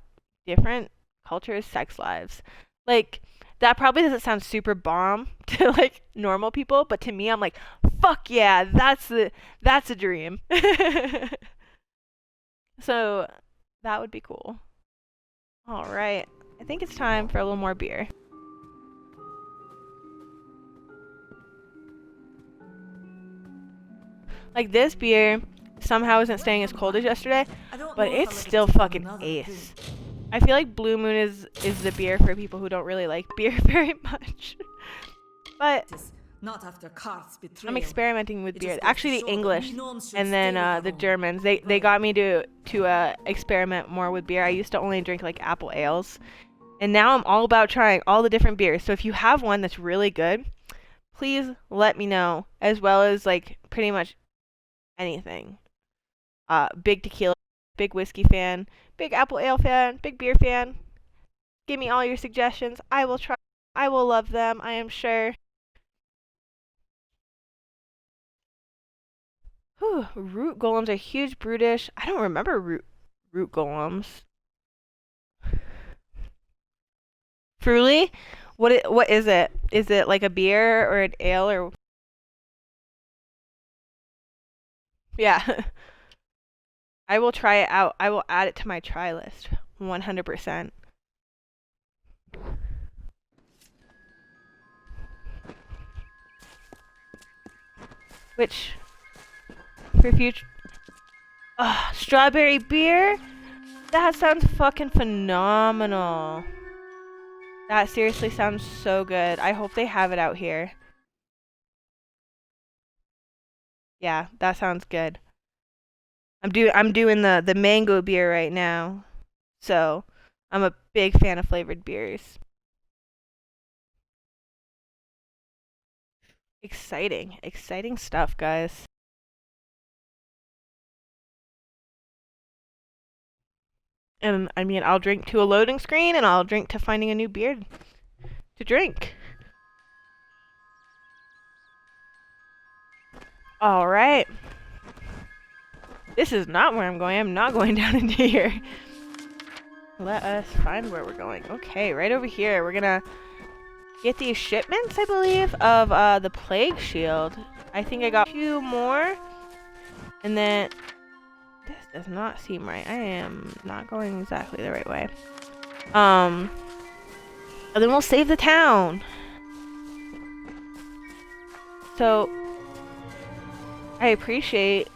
A: different cultures' sex lives. Like that probably doesn't sound super bomb to like normal people, but to me I'm like, fuck yeah, that's a dream. So that would be cool. All right. I think it's time for a little more beer. Like this beer somehow isn't staying as cold as yesterday, but it's still fucking ace. I feel like Blue Moon is the beer for people who don't really like beer very much. But I'm experimenting with beer. Actually, the English and then the Germans. They got me to experiment more with beer. I used to only drink like apple ales, and now I'm all about trying all the different beers. So if you have one that's really good, please let me know. As well as like pretty much anything. Big tequila, big whiskey fan, big apple ale fan, big beer fan. Give me all your suggestions. I will try. I will love them, I am sure. Whew, root golems are huge, brutish. I don't remember root golems. Fruly? What is it? Is it like a beer or an ale or? Yeah. I will try it out. I will add it to my try list. 100%. Which for future strawberry beer? That sounds fucking phenomenal. That seriously sounds so good. I hope they have it out here. Yeah, that sounds good. I'm doing the mango beer right now. So, I'm a big fan of flavored beers. Exciting stuff, guys. And I mean, I'll drink to a loading screen and I'll drink to finding a new beer to drink. All right. This is not where I'm going. I'm not going down into here. Let us find where we're going. Okay, right over here. We're gonna get these shipments, I believe, of the plague shield. I think I got 2 more. And then this does not seem right. I am not going exactly the right way. And then we'll save the town. So I appreciate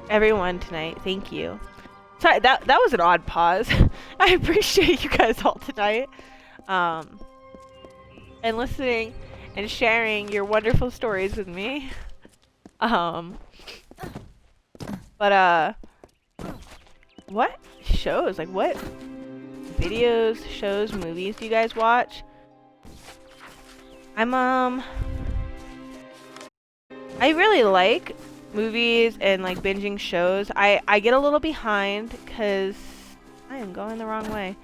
A: everyone tonight. Thank you. Sorry, that was an odd pause. I appreciate you guys all tonight. And listening and sharing your wonderful stories with me. But what shows? Like what videos, shows, movies do you guys watch? I really like movies and like binging shows. I get a little behind because I am going the wrong way.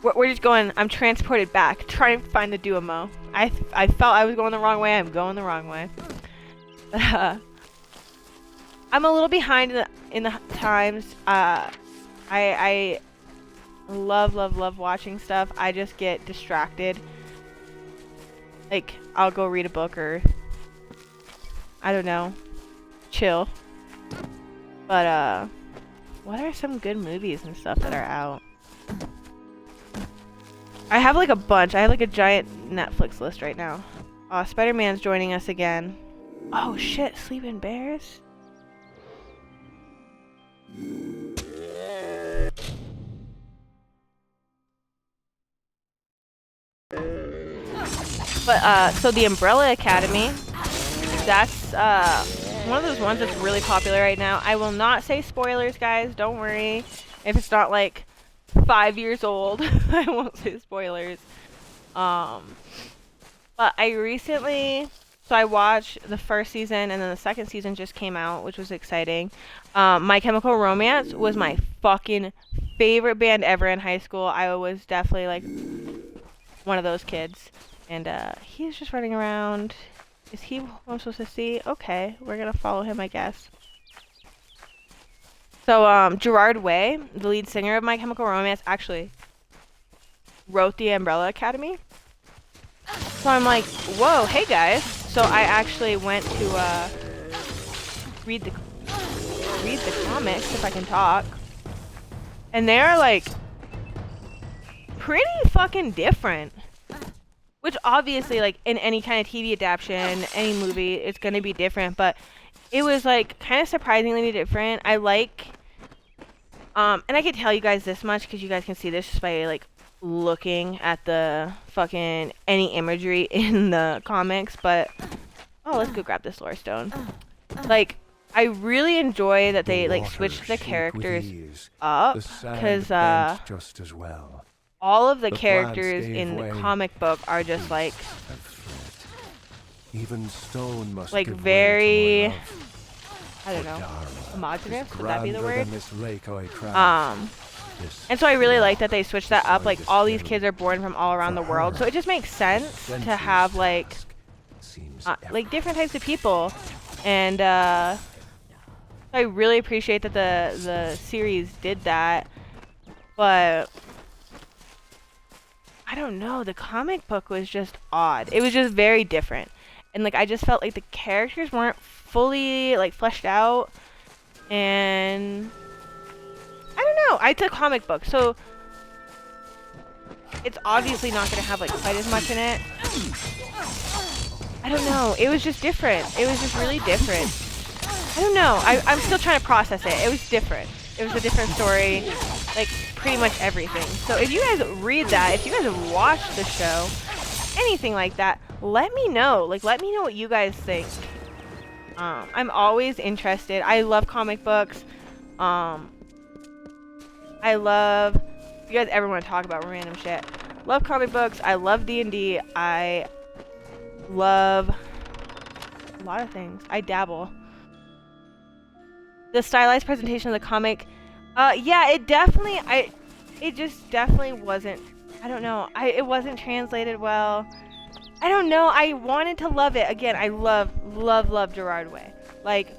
A: We're just going, I'm transported back, trying to find the Duomo. I felt I was going the wrong way, I'm going the wrong way. I'm a little behind in the times. I love watching stuff. I just get distracted. Like, I'll go read a book or, I don't know, chill. But, what are some good movies and stuff that are out? I have like a bunch. I have like a giant Netflix list right now. Spider-Man's joining us again. Oh shit, Sleeping Bears? But, so the Umbrella Academy, that's, one of those ones that's really popular right now. I will not say spoilers, guys. Don't worry. If it's not, like, 5 years old, I won't say spoilers. But I recently... So I watched the first season, and then the second season just came out, which was exciting. My Chemical Romance was my fucking favorite band ever in high school. I was definitely, like, one of those kids. And, he's just running around. Is he who I'm supposed to see? Okay, we're gonna follow him, I guess. So, Gerard Way, the lead singer of My Chemical Romance, actually wrote the Umbrella Academy. So I'm like, whoa, hey guys. So I actually went to, read the comics, if I can talk. And they're, like, pretty fucking different. Which obviously, like, in any kind of TV adaptation, any movie, it's gonna be different, but it was, like, kind of surprisingly different. I like, and I can tell you guys this much, because you guys can see this just by, like, looking at the fucking, any imagery in the comics, but, oh, let's go grab this lore stone. Like, I really enjoy that they, like, switched the characters up, because,
G: just as well.
A: all of the characters in the comic book are just like
G: even stone must
A: like
G: give way
A: very
G: to my love.
A: I don't know, homogenous, would that be the
G: Grander
A: word?
G: than this lake I travel.
A: And so I really like that they switched that up. Like, all these kids are born from all around the world, so it just makes sense to have like different types of people. And I really appreciate that the series did that. But I don't know, the comic book was just odd. It was just very different. And like, I just felt like the characters weren't fully like fleshed out. And I don't know, it's a comic book, so it's obviously not going to have like quite as much in it. I don't know, it was just different. It was just really different. I don't know, I'm still trying to process it. It was different. It was a different story, like pretty much everything. So if you guys read that, if you guys have watched the show, anything like that, let me know. Like, let me know what you guys think. I'm always interested. I love comic books. I love, if you guys ever want to talk about random shit, love comic books. I love D&D. I love a lot of things. I dabble. The stylized presentation of the comic, yeah, it just definitely wasn't, I don't know, it wasn't translated well. I don't know, I wanted to love it. Again, I love Gerard Way. Like,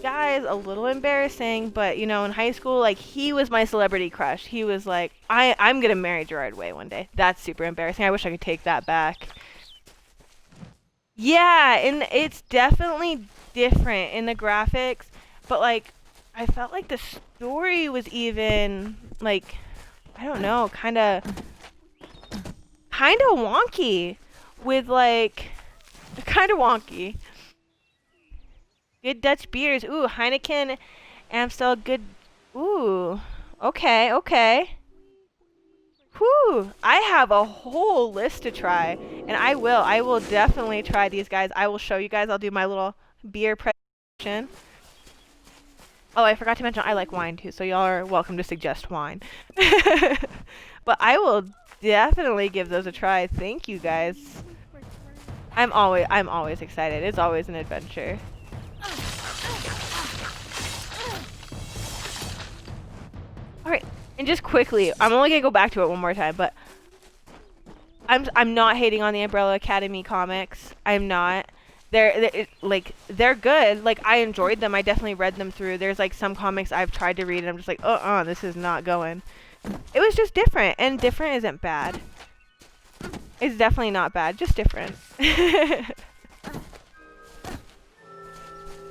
A: guys, a little embarrassing, but, you know, in high school, like, he was my celebrity crush. He was like, I'm gonna marry Gerard Way one day. That's super embarrassing. I wish I could take that back. Yeah, and it's definitely different in the graphics, but like, I felt like the story was even like, I don't know, kind of wonky with like, kind of wonky. Good Dutch beers. Ooh, Heineken, Amstel, good. Ooh, okay. Whew, I have a whole list to try, and I will definitely try these guys. I will show you guys. I'll do my little beer presentation. Oh, I forgot to mention I like wine too, so y'all are welcome to suggest wine. But I will definitely give those a try. Thank you guys. I'm always excited. It's always an adventure. Alright, and just quickly, I'm only gonna go back to it one more time, but I'm not hating on the Umbrella Academy comics. I'm not. They're good. Like, I enjoyed them. I definitely read them through. There's like some comics I've tried to read and I'm just like, this is not going. It was just different, and different isn't bad. It's definitely not bad, just different.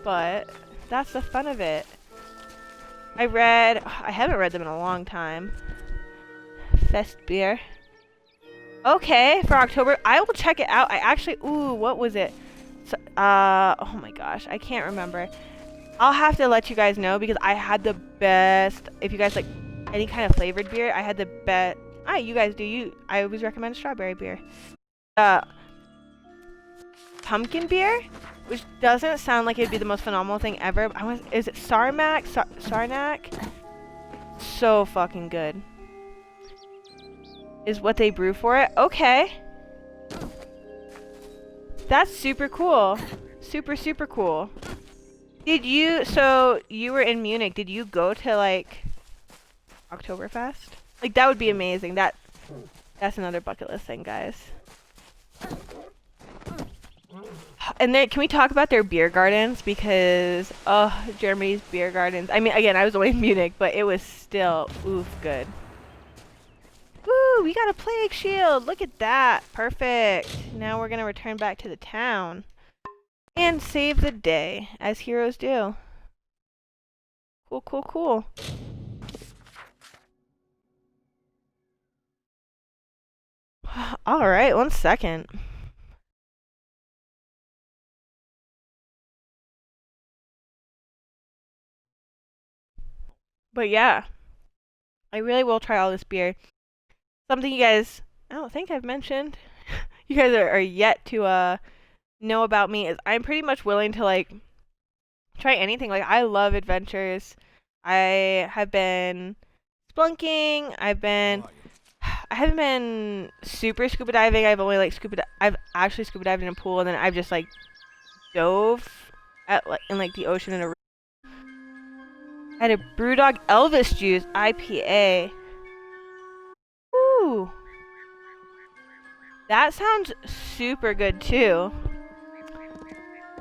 A: But that's the fun of it. I haven't read them in a long time. Fest beer. Okay, for October, I will check it out. I actually, what was it? So, oh my gosh, I can't remember. I'll have to let you guys know because I had the best, if you guys like any kind of flavored beer, I had the best, you guys do, I always recommend strawberry beer. Pumpkin beer, which doesn't sound like it'd be the most phenomenal thing ever. Is it Sarmac? Sarnac? So fucking good. Is what they brew for it. Okay. That's super cool. Super, super cool. So you were in Munich. Did you go to like Oktoberfest? Like, that would be amazing. That's another bucket list thing, guys. And then, can we talk about their beer gardens? Because, Germany's beer gardens. I mean, again, I was only in Munich, but it was still, good. Woo, we got a plague shield. Look at that. Perfect. Now we're going to return back to the town. And save the day, as heroes do. Cool, cool, cool. Alright, 1 second. But yeah, I really will try all this beer. Something you guys, I don't think I've mentioned, you guys are yet to know about me is I'm pretty much willing to like try anything. Like, I love adventures. I have been splunking. I haven't been super scuba diving. I've only like I've actually scuba dived in a pool, and then I've just like dove in like the ocean in a. I had a Brewdog Elvis Juice IPA. Ooh. That sounds super good too.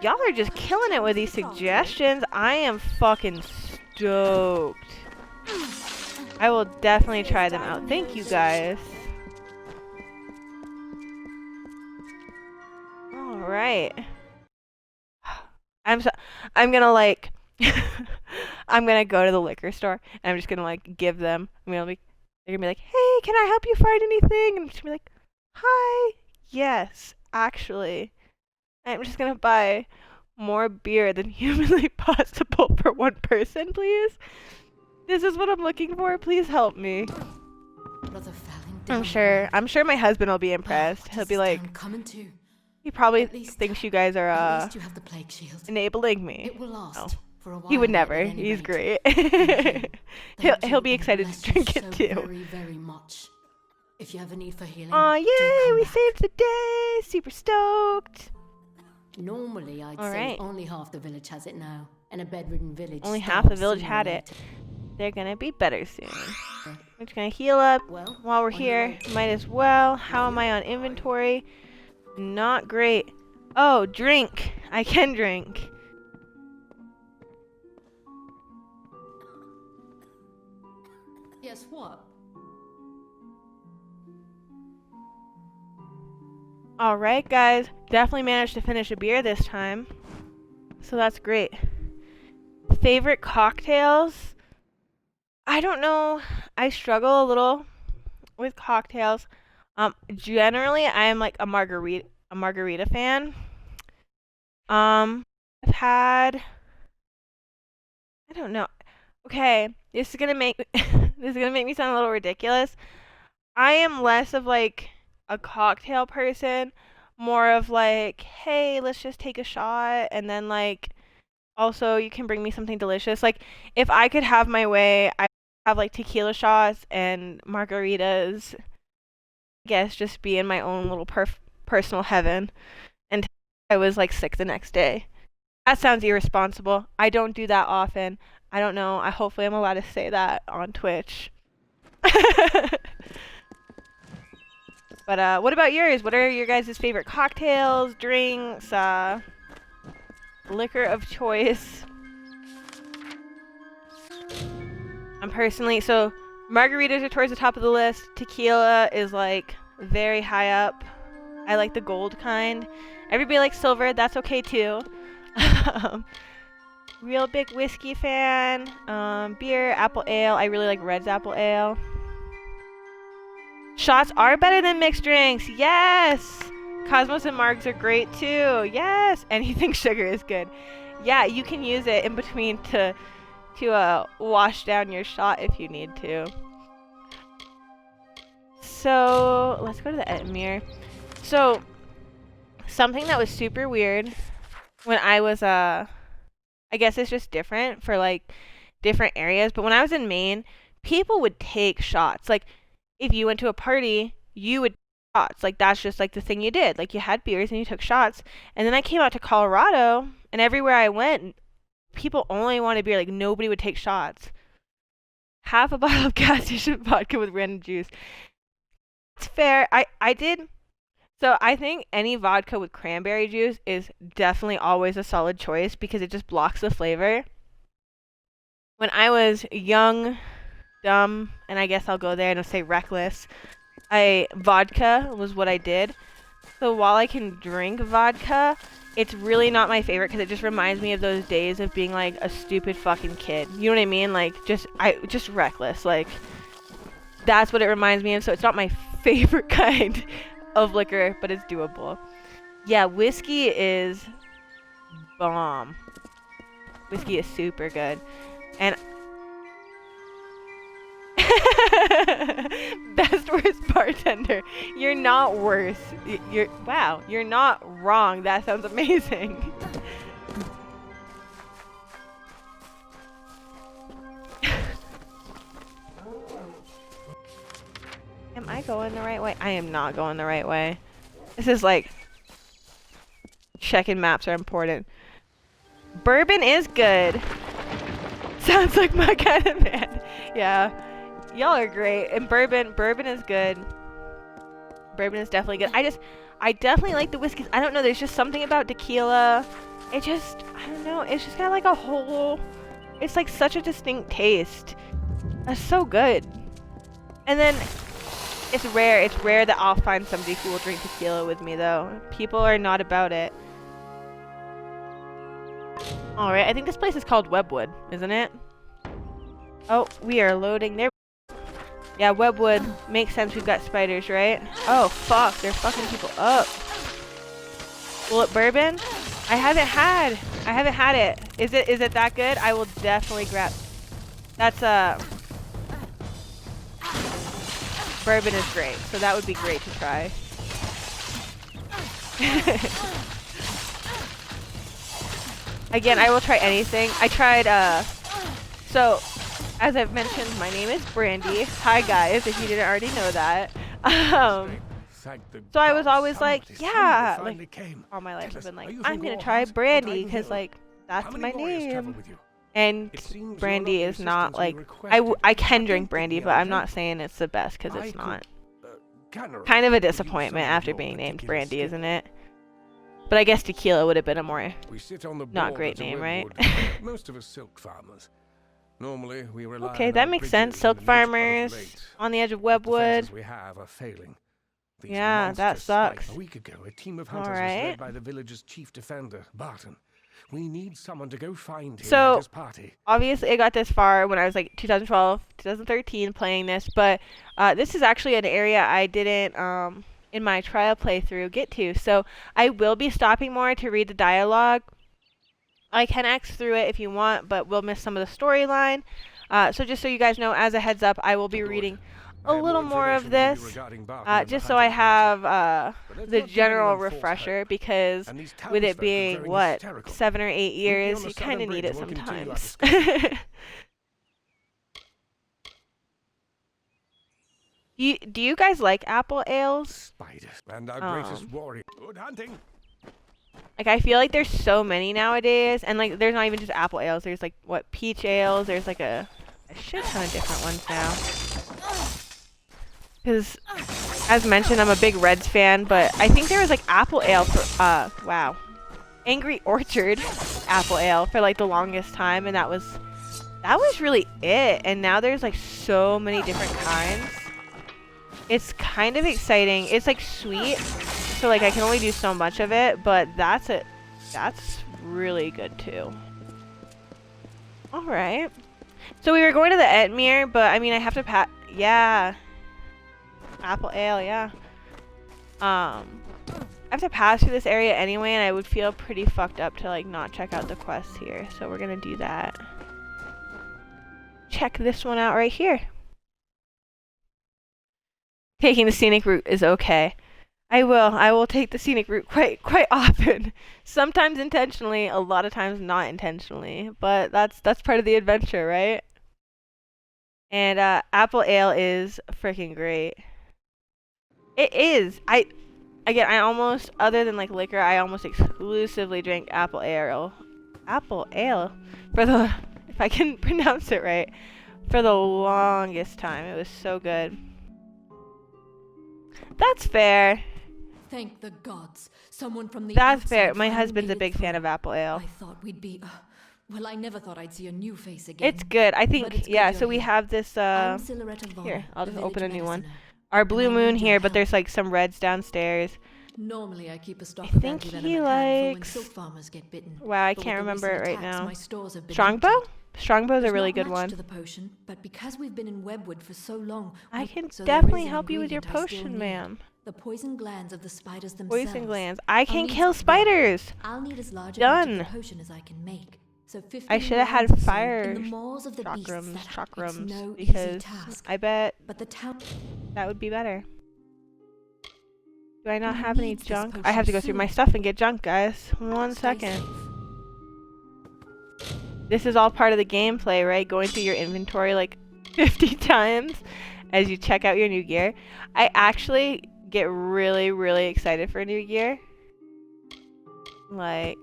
A: Y'all are just killing it with these suggestions. I am fucking stoked. I will definitely try them out. Thank you guys. Alright. I'm gonna like I'm gonna go to the liquor store and I'm just gonna like give them, they're gonna be like, hey, can I help you find anything? And I'm just gonna be like, hi, yes, actually, I'm just gonna buy more beer than humanly possible for one person, please. This is what I'm looking for. Please help me. I'm sure my husband will be impressed. He'll be like, he probably thinks you guys are enabling me. Oh. He would never. He's great. he'll be excited to drink it too. Aw, yay! We saved the day. Super stotoked.
I: Normally, I'd say only half the village has it now, and a bedridden village.
A: Only half the village had it. They're gonna be better soon. We're just gonna heal up while we're here. Might as well. How am I on inventory? Not great. Oh, drink. I can drink.
I: Guess what?
A: Alright, guys. Definitely managed to finish a beer this time. So that's great. Favorite cocktails? I don't know. I struggle a little with cocktails. Generally, I am like a margarita fan. I've had, I don't know. Okay, this is gonna make me sound a little ridiculous. I am less of like a cocktail person, more of like, hey, let's just take a shot and then like Also, you can bring me something delicious. Like, if I could have my way, I have like tequila shots and margaritas. I guess just be in my own little personal heaven. And I was like sick the next day. That sounds irresponsible. I don't do that often. I don't know. Hopefully I'm allowed to say that on Twitch. But what about yours? What are your guys' favorite cocktails, drinks, liquor of choice? I'm personally, so margaritas are towards the top of the list. Tequila is like very high up. I like the gold kind. Everybody likes silver. That's okay too. Real big whiskey fan. Beer, apple ale. I really like Red's apple ale. Shots are better than mixed drinks. Yes! Cosmos and Margs are great too. Yes! Anything sugar is good. Yeah, you can use it in between to wash down your shot if you need to. So, let's go to the Etmir. So, something that was super weird when I was, I guess it's just different for, like, different areas, but when I was in Maine, people would take shots. Like, if you went to a party, you would take shots. Like, that's just, like, the thing you did. Like, you had beers and you took shots. And then I came out to Colorado, and everywhere I went, people only wanted beer. Like, nobody would take shots. Half a bottle of gas station vodka with random juice. It's fair. I did. So I think any vodka with cranberry juice is definitely always a solid choice because it just blocks the flavor. When I was young, dumb, and I guess I'll go there and I'll say reckless, vodka was what I did. So while I can drink vodka, it's really not my favorite because it just reminds me of those days of being like a stupid fucking kid. You know what I mean? Like just reckless. Like that's what it reminds me of. So it's not my favorite kind of liquor, but it's doable. Yeah, whiskey is bomb. Whiskey is super good. And best worst bartender. You're not worse. You're not wrong. That sounds amazing. Am I going the right way? I am not going the right way. This is like checking maps are important. Bourbon is good. Sounds like my kind of man. Yeah. Y'all are great. And bourbon is good. Bourbon is definitely good. I definitely like the whiskeys. I don't know, there's just something about tequila. I don't know, it's just got like a whole, it's like such a distinct taste. That's so good. And then it's rare that I'll find somebody who will drink tequila with me though. People are not about it. Alright, I think this place is called Webwood, isn't it? Oh, we are loading there. Yeah, Webwood. Makes sense, we've got spiders, right? Oh, fuck, they're fucking people up. Bullet bourbon? I haven't had it. Is it that good? I will definitely grab. That's bourbon is great, so that would be great to try. Again, I will try anything. I tried, so, as I've mentioned, my name is Brandy. Hi guys, if you didn't already know that. So I was always like, yeah, like, all my life I've been like, I'm gonna try Brandy, because, like, that's my name. And Brandy is not, like, I can drink Brandy, but I'm not saying it's the best, because it's not. Kind of a disappointment after being named Brandy, isn't it? But I guess tequila would have been a more not great name, right?
F: Most of us silk farmers. Normally, we rely
A: okay, that makes sense. Silk farmers on the edge of Webwood.
F: We have are failing. These
A: yeah, that sucks.
F: A week ago, a team of hunters was led by the village's chief defender, Barton. We need someone to go find him at his party.
A: Obviously, I got this far when I was like 2012, 2013 playing this, but this is actually an area I didn't in my trial playthrough get to, so I will be stopping more to read the dialogue. I can X through it if you want, but we'll miss some of the storyline. So just so you guys know, as a heads up, I will be reading a little more of this, just so I have the general refresher, because with it being, what, 7 or 8 years, you kind of need it sometimes. Do you guys like apple ales?
B: And our greatest warrior. Good hunting.
A: Like, I feel like there's so many nowadays, and like there's not even just apple ales. There's like, what, peach ales. There's like a shit ton of different ones now. Because, as mentioned, I'm a big Reds fan, but I think there was like apple ale for wow, Angry Orchard apple ale for like the longest time, and that was really it. And now there's like so many different kinds. It's kind of exciting. It's like sweet, so like I can only do so much of it, but that's really good too. All right. So we were going to the Etmere, but I mean I have to yeah. Apple ale, yeah. I have to pass through this area anyway, and I would feel pretty fucked up to like not check out the quests here. So we're gonna do that. Check this one out right here. Taking the scenic route is okay. I will take the scenic route quite often. Sometimes intentionally, a lot of times not intentionally. But that's part of the adventure, right? And apple ale is freaking great. It is. I almost, other than like liquor, I almost exclusively drink apple ale. Apple ale for the, if I can pronounce it right, for the longest time. It was so good. That's fair.
I: Thank the gods. Someone from the
A: That's
I: outside
A: fair. My
I: finally
A: husband's
I: made
A: a
I: it
A: big fan
I: through.
A: of apple ale.
I: I thought we'd be well, I never thought I'd see a new face again.
A: It's good. I
I: But
A: think,
I: it's
A: yeah,
I: good
A: so
I: you're
A: we
I: here.
A: have this
I: I'm Silhouette of
A: here,
I: Honor,
A: I'll
I: the
A: just open a
I: village
A: new one.
I: mediciner.
A: Our
I: And
A: blue
I: I
A: moon
I: need your
A: here, but
I: help.
A: there's like some reds downstairs.
I: Normally I keep a stock
A: I
I: of
A: think
I: antivenom
A: he
I: at hand for when
A: likes-
I: silk farmers get bitten.
A: Wow, I
I: But
A: can't
I: with the
A: remember it
I: recent
A: right
I: attacks,
A: now.
I: my stores have been
A: Strongbow?
I: emptied.
A: Strongbow's a
I: There's
A: really
I: not
A: good
I: much
A: one.
I: to the potion, but because we've been in Webwood for so long,
A: I can
I: so there
A: definitely
I: is an
A: help you with your
I: ingredient I still
A: potion,
I: need.
A: ma'am.
I: The poison glands of the spiders themselves.
A: Poison glands. I
I: I'll
A: can
I: need
A: kill
I: some blood.
A: spiders!
I: I'll need as large a batch of
A: Done.
I: the potion as I can make. So 15
A: I should have had
I: rounds or so
A: fire
I: in the maws of the beasts
A: chakrams,
I: that it's no easy
A: because
I: task.
A: I bet
I: But the town
A: that would be better. Do I not
I: Who
A: have any
I: needs this
A: junk?
I: potion
A: I have to go through my
I: soon?
A: stuff and get junk, guys. 1
I: Stay
A: second.
I: safe.
A: This is all part of the gameplay, right? Going through your inventory like 50 times as you check out your new gear. I actually get really, really excited for new gear. Like,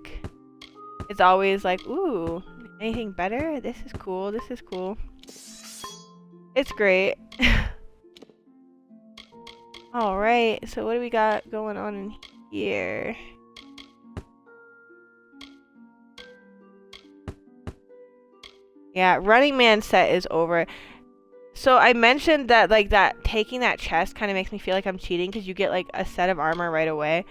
A: it's always like, ooh, anything better? This is cool. This is cool. It's great. Alright, so what do we got going on in here? Yeah, Running Man set is over. So I mentioned that like that taking that chest kind of makes me feel like I'm cheating because you get like a set of armor right away.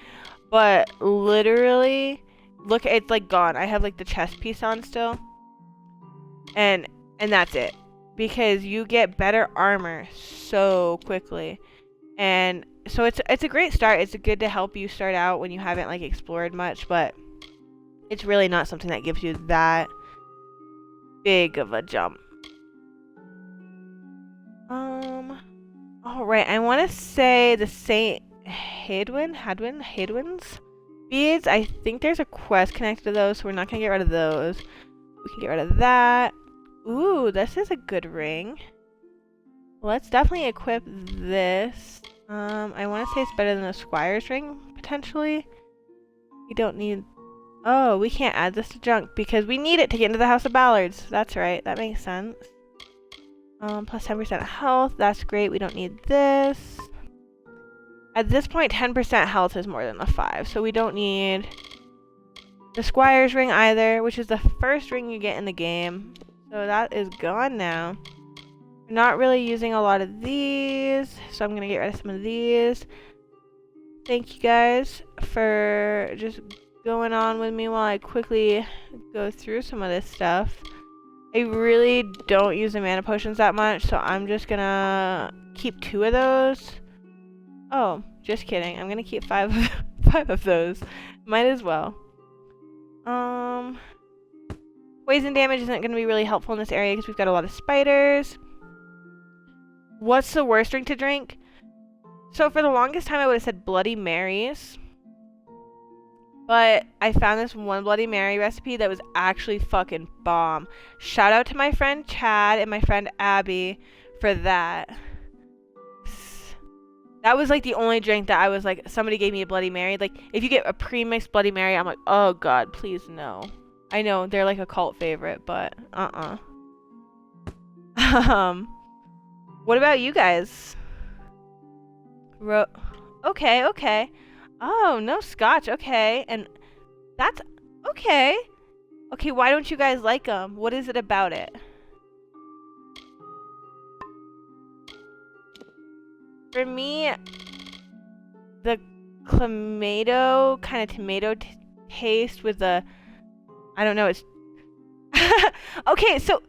A: But literally, look, it's like gone. I have like the chest piece on still. And that's it. Because you get better armor so quickly. And so it's a great start. It's good to help you start out when you haven't like explored much, but it's really not something that gives you that big of a jump. Alright, I want to say the Saint Hadwin's beads. I think there's a quest connected to those, so we're not going to get rid of those. We can get rid of that. Ooh, this is a good ring. Let's definitely equip this. I want to say it's better than the Squire's ring, potentially. We don't need... Oh, we can't add this to junk because we need it to get into the House of Ballards. That's right, that makes sense. Plus 10% health, that's great. We don't need this. At this point, 10% health is more than the 5, so we don't need the Squire's ring either, which is the first ring you get in the game. So that is gone now. We're not really using a lot of these, so I'm gonna get rid of some of these. Thank you guys for just going on with me while I quickly go through some of this stuff. I really don't use the mana potions that much, so I'm just gonna keep 2 of those. Oh, just kidding. I'm gonna keep 5 of those. Might as well. Poison damage isn't gonna be really helpful in this area because we've got a lot of spiders. What's the worst drink to drink? So for the longest time I would have said Bloody Marys. But I found this one Bloody Mary recipe that was actually fucking bomb. Shout out to my friend Chad and my friend Abby for that. That was like the only drink that I was like, somebody gave me a Bloody Mary. Like, if you get a pre-mixed Bloody Mary, I'm like, oh god, please no. I know, they're like a cult favorite, but what about you guys? Okay, okay. Oh, no scotch, okay. And that's, okay. Okay, why don't you guys like them? What is it about it? For me, the clamato kind of tomato taste with the, I don't know, it's okay, so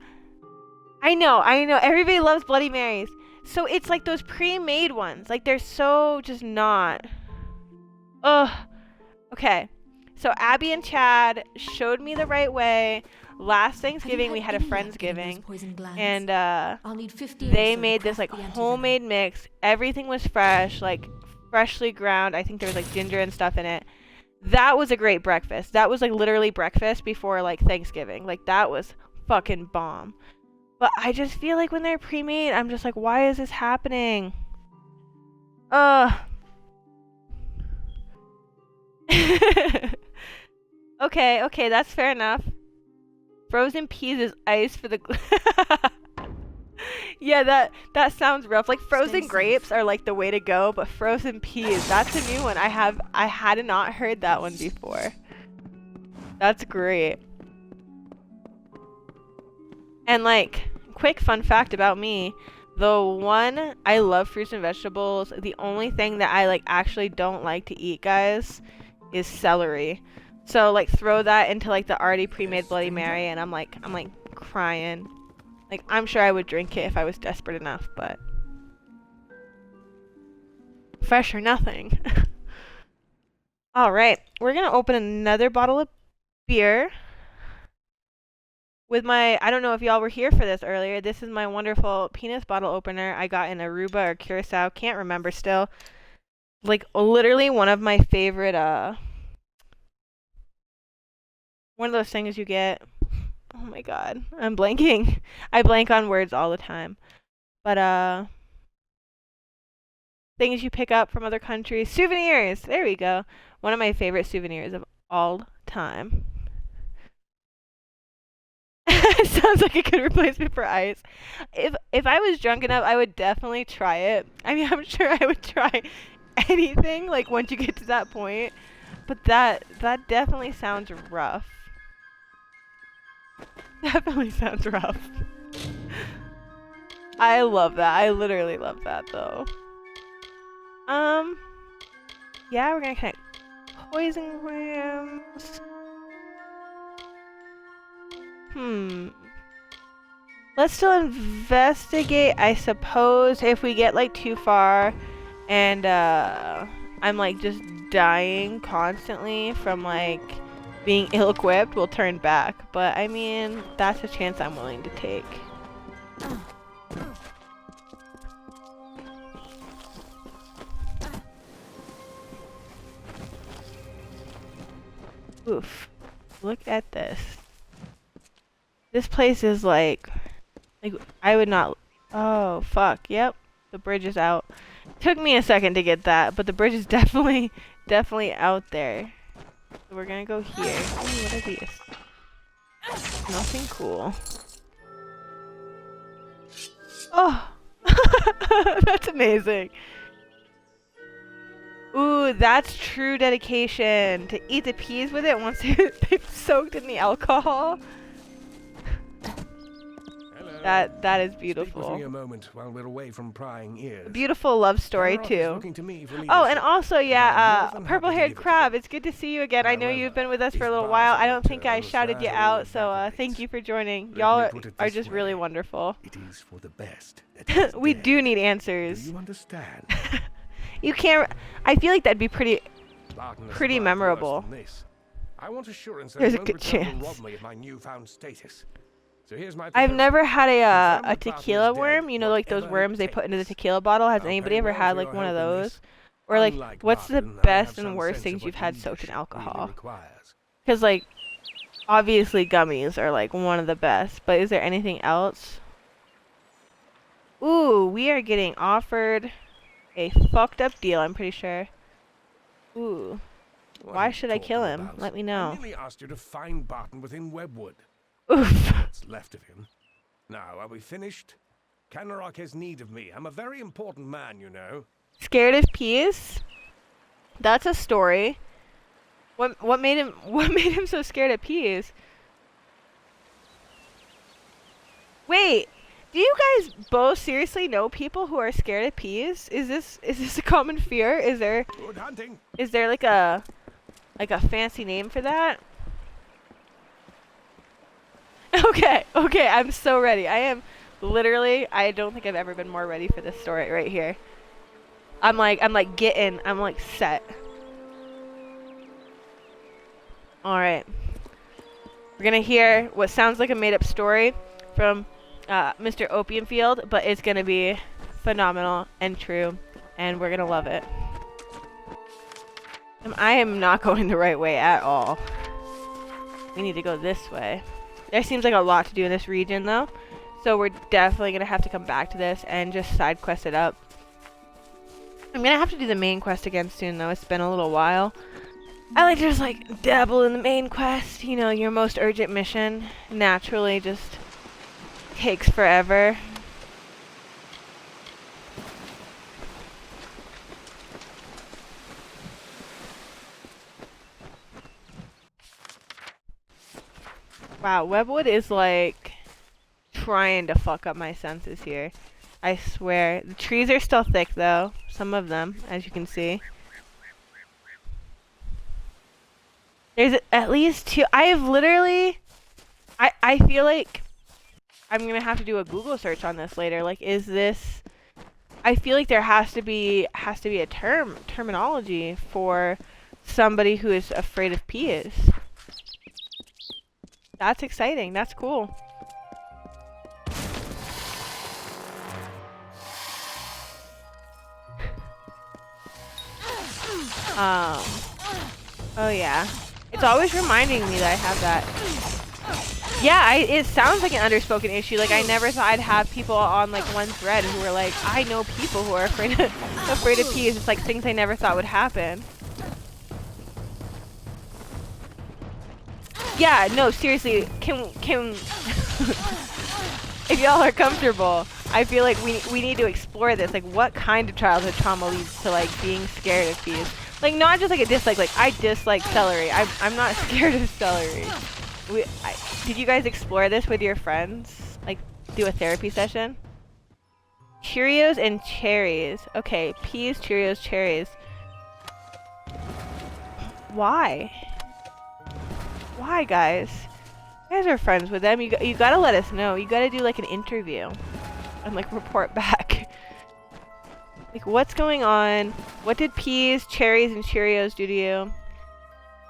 A: I know everybody loves Bloody Marys, so it's like those pre-made ones, like they're so just not. Ugh. Okay, so Abby and Chad showed me the right way. Last Thanksgiving we had a Friendsgiving, and
I: I'll need 50
A: they made this like homemade mix. Everything was fresh, like freshly ground. I think there was like ginger and stuff in it. That was a great breakfast. That was like literally breakfast before like Thanksgiving. Like that was fucking bomb. But I just feel like when they're pre-made, I'm just like, why is this happening? Okay, that's fair enough. Frozen peas is ice for the yeah, that sounds rough. Like frozen grapes are like the way to go, but frozen peas, that's a new one. I had not heard that one before. That's great. And like, quick fun fact about me, I love fruits and vegetables. The only thing that I like actually don't like to eat, guys, is celery. So like throw that into like the already pre-made Bloody Mary and I'm like crying. Like I'm sure I would drink it if I was desperate enough, but fresh or nothing. All right, we're going to open another bottle of beer with my, I don't know if y'all were here for this earlier. This is my wonderful penis bottle opener I got in Aruba or Curacao, can't remember still. Like literally one of my favorite one of those things you get. Oh my god, I'm blanking. I blank on words all the time. But things you pick up from other countries. Souvenirs! There we go. One of my favorite souvenirs of all time. Sounds like a good replacement for ice. If I was drunk enough, I would definitely try it. I mean, I'm sure I would try anything, like once you get to that point. But that definitely sounds rough. Definitely sounds rough. I love that. I literally love that though. Yeah, we're gonna connect poison grams. Let's still investigate, I suppose, if we get like too far and I'm like just dying constantly from like being ill-equipped, we'll turn back. But I mean, that's a chance I'm willing to take. Oof. Look at this. This place is like I would not. Oh fuck. Yep. The bridge is out. Took me a second to get that, but the bridge is definitely out there. So we're gonna go here. Ooh, what are these? Nothing cool. Oh, that's amazing. Ooh, that's true dedication. To eat the peas with it once they've soaked in the alcohol. That is beautiful.
G: Speak with me a moment while we're away from prying ears.
A: Beautiful love story too. Oh, and also, yeah, purple-haired crab. It's good to see you again. I know you've been with us for a little while. I don't think I shouted you out, so thank you for joining. Y'all are just really wonderful.
G: It is for the best.
A: We do need answers.
G: Do you understand?
A: You can't. I feel like that'd be pretty memorable.
G: I want assurance that
A: There's
G: you
A: a
G: won't
A: good
G: return to
A: chance.
G: rob me of my newfound status.
K: So here's my
A: I've
K: proposal.
A: never had a
K: Family
A: tequila
K: partner's
A: worm.
K: dead,
A: You know, like those
K: whatever it
A: worms they put into the
K: takes.
A: tequila bottle. Has
K: I'll
A: anybody
K: pay
A: ever
K: well
A: had
K: for
A: like
K: your
A: one of
K: help in
A: those?
K: this.
A: Or like,
K: Unlike
A: what's the
K: Martin, I
A: best
K: have
A: and
K: some
A: worst
K: sense
A: things
K: of
A: you've
K: what
A: had soaked in
K: leadership
A: alcohol?
K: really requires.
A: Because like, obviously gummies are like one of the best. But is there anything else? Ooh, we are getting offered a fucked up deal. I'm pretty sure. Ooh.
K: What
A: Why
K: are you
A: should I kill
K: talking
A: him?
K: about?
A: Let me
K: I
A: know.
K: merely asked you to find Barton within Webwood.
A: Oof.
K: What's left of him. Now, are we finished? Canrock has need of me. I'm a very important man, you know.
A: Scared of peas? That's a story. What made him so scared of peas? Wait, do you guys both seriously know people who are scared of peas? Is this a common fear?
K: Good hunting.
A: Is there like a fancy name for that? Okay, I'm so ready. I am literally, I don't think I've ever been more ready for this story right here. I'm like set. Alright. We're gonna hear what sounds like a made up story from Mr. Opiumfield, but it's gonna be phenomenal and true, and we're gonna love it. I am not going the right way at all. We need to go this way. There seems like a lot to do in this region though, so we're definitely gonna have to come back to this and just side quest it up. I'm gonna have to do the main quest again soon though. It's been a little while. I like to just like dabble in the main quest, you know, your most urgent mission naturally just takes forever. Wow, Webwood is like trying to fuck up my senses here. I swear. The trees are still thick though, some of them, as you can see. There's at least two. I have literally, I feel like I'm gonna have to do a Google search on this later. Like, is this? I feel like there has to be a terminology for somebody who is afraid of peas. That's exciting. That's cool. Oh yeah. It's always reminding me that I have that. Yeah, it sounds like an underspoken issue. Like, I never thought I'd have people on, like, one thread who were like, I know people who are afraid of peas. It's like things I never thought would happen. Yeah, no, seriously, can if y'all are comfortable, I feel like we need to explore this. Like, what kind of childhood trauma leads to, like, being scared of peas? Like, not just like a dislike. Like, I dislike celery. I'm not scared of celery. Did you guys explore this with your friends? Like, do a therapy session? Cheerios and cherries. Okay, peas, Cheerios, cherries. Why? Why, guys? You guys are friends with them. You gotta let us know. You gotta do like an interview and like report back. Like, what's going on? What did peas, cherries, and Cheerios do to you?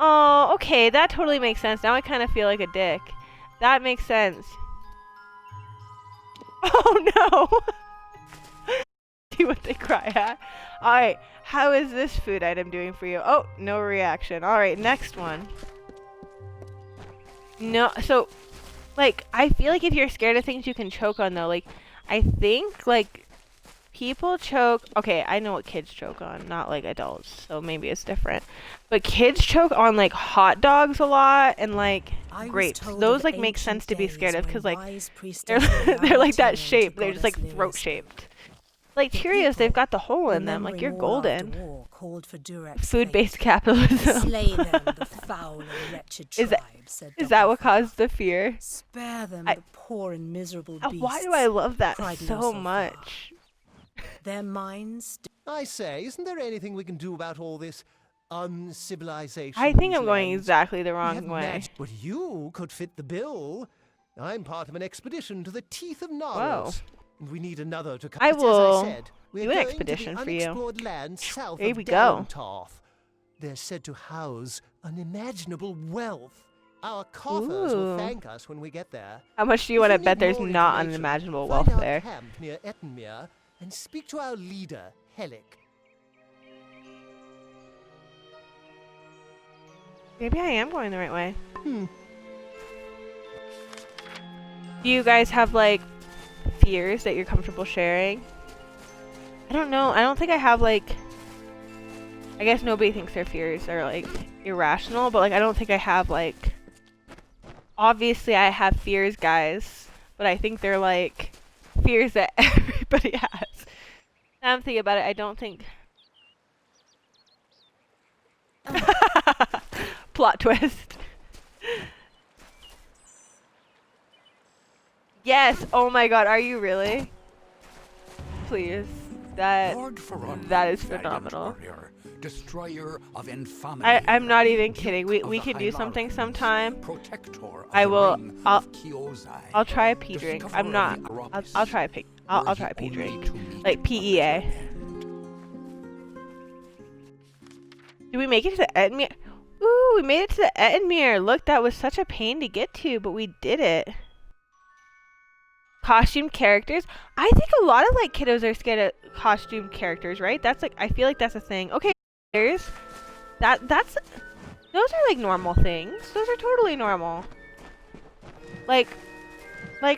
A: Oh, okay, that totally makes sense. Now I kind of feel like a dick. That makes sense. Oh no! See what they cry at. Alright, how is this food item doing for you? Oh, no reaction. Alright, next one. No, so, like, I feel like if you're scared of things you can choke on though. Like, I think, like, people choke. Okay, I know what kids choke on, not like adults, so maybe it's different. But kids choke on like hot dogs a lot and like grapes. Those like make sense to be scared of because like they're like that shape. They're just like throat shaped. Like Cheerios, they've got the hole in them. Like, you're golden. Food-based capitalism. Is that what caused the fear?
L: Spare them, the poor and miserable beasts.
A: Why do I love that so much?
L: Their minds.
M: I say, isn't there anything we can do about all this uncivilization?
A: I think I'm going exactly the wrong way.
M: But you could fit the bill. I'm part of an expedition to the teeth of Naros. We need another to come.
A: I will
M: as I said,
A: do an expedition for you.
M: Unexplored land south
A: There
M: of
A: we go.
M: They're said to house unimaginable wealth. Our coffers will
A: Ooh.
M: thank us when we get there.
A: How much do you want to bet there's not unimaginable wealth
M: find our
A: there?
M: camp near Ettenmere and speak to our leader, Helic.
A: Maybe I am going the right way. Do you guys have, like, fears that you're comfortable sharing? I don't know. I don't think I have, like... I guess nobody thinks their fears are, like, irrational, but, like, I don't think I have, like... Obviously, I have fears, guys, but I think they're, like, fears that everybody has. Now I'm thinking about it, I don't think... Plot twist. Yes! Oh my god, are you really? Please. That is phenomenal.
N: Warrior, destroyer of infamy.
A: I'm not even kidding. We can do something sometime. I'll try a pea drink. I'm not. I'll try a pea. I'll try a pea drink. Like PEA. Did we make it to the Ettenmere? Ooh, we made it to the Ettenmere. Look, that was such a pain to get to, but we did it. Costumed characters. I think a lot of like kiddos are scared of costumed characters, right? That's like, I feel like that's a thing. Okay, those are like normal things. Those are totally normal. Like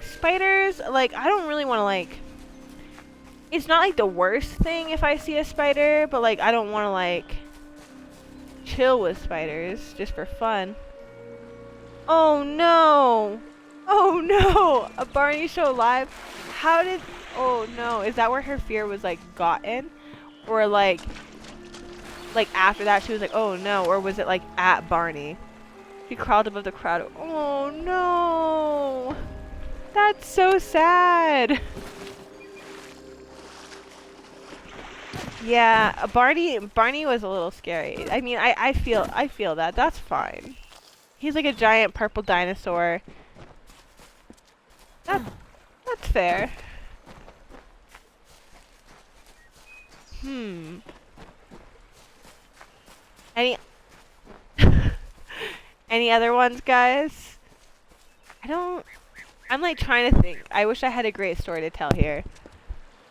A: spiders, like I don't really want to like, it's not like the worst thing if I see a spider, but like I don't want to like chill with spiders just for fun. Oh no! Oh no! A Barney show live? How did... Oh no, is that where her fear was like gotten? Or like after that she was like, oh no, or was it like at Barney? She crawled above the crowd. Oh no! That's so sad! Yeah, Barney was a little scary. I mean, I feel that. That's fine. He's like a giant purple dinosaur. That's fair. Any other ones, guys? I'm like trying to think. I wish I had a great story to tell here.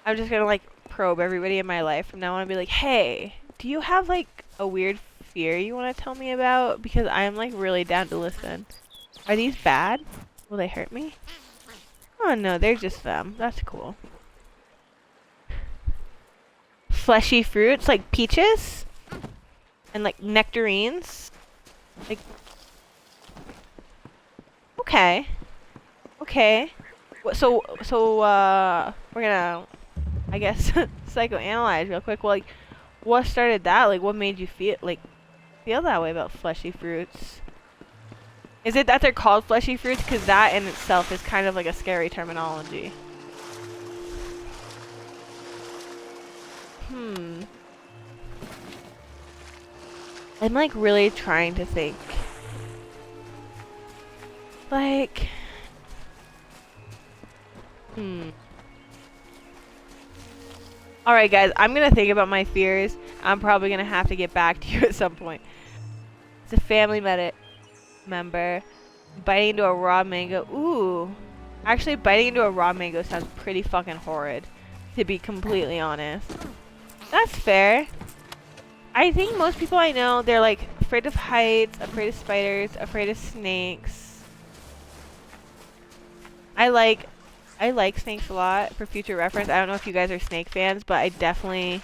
A: I'm just gonna like probe everybody in my life from now on and be like, hey, do you have like a weird fear you want to tell me about? Because I'm like really down to listen. Are these bad? Will they hurt me? Oh no, they're just them. That's cool. Fleshy fruits like peaches and like nectarines. Like, okay. So we're gonna, I guess, psychoanalyze real quick. Well, like, what started that? Like, what made you feel that way about fleshy fruits? Is it that they're called fleshy fruits? Because that in itself is kind of like a scary terminology. I'm like really trying to think. Like, Alright guys, I'm gonna think about my fears. I'm probably gonna have to get back to you at some point. It's a family member biting into a raw mango. Ooh. Actually, biting into a raw mango sounds pretty fucking horrid, to be completely honest. That's fair. I think most people I know, they're like afraid of heights, afraid of spiders, afraid of snakes. I like snakes a lot for future reference. I don't know if you guys are snake fans, but I definitely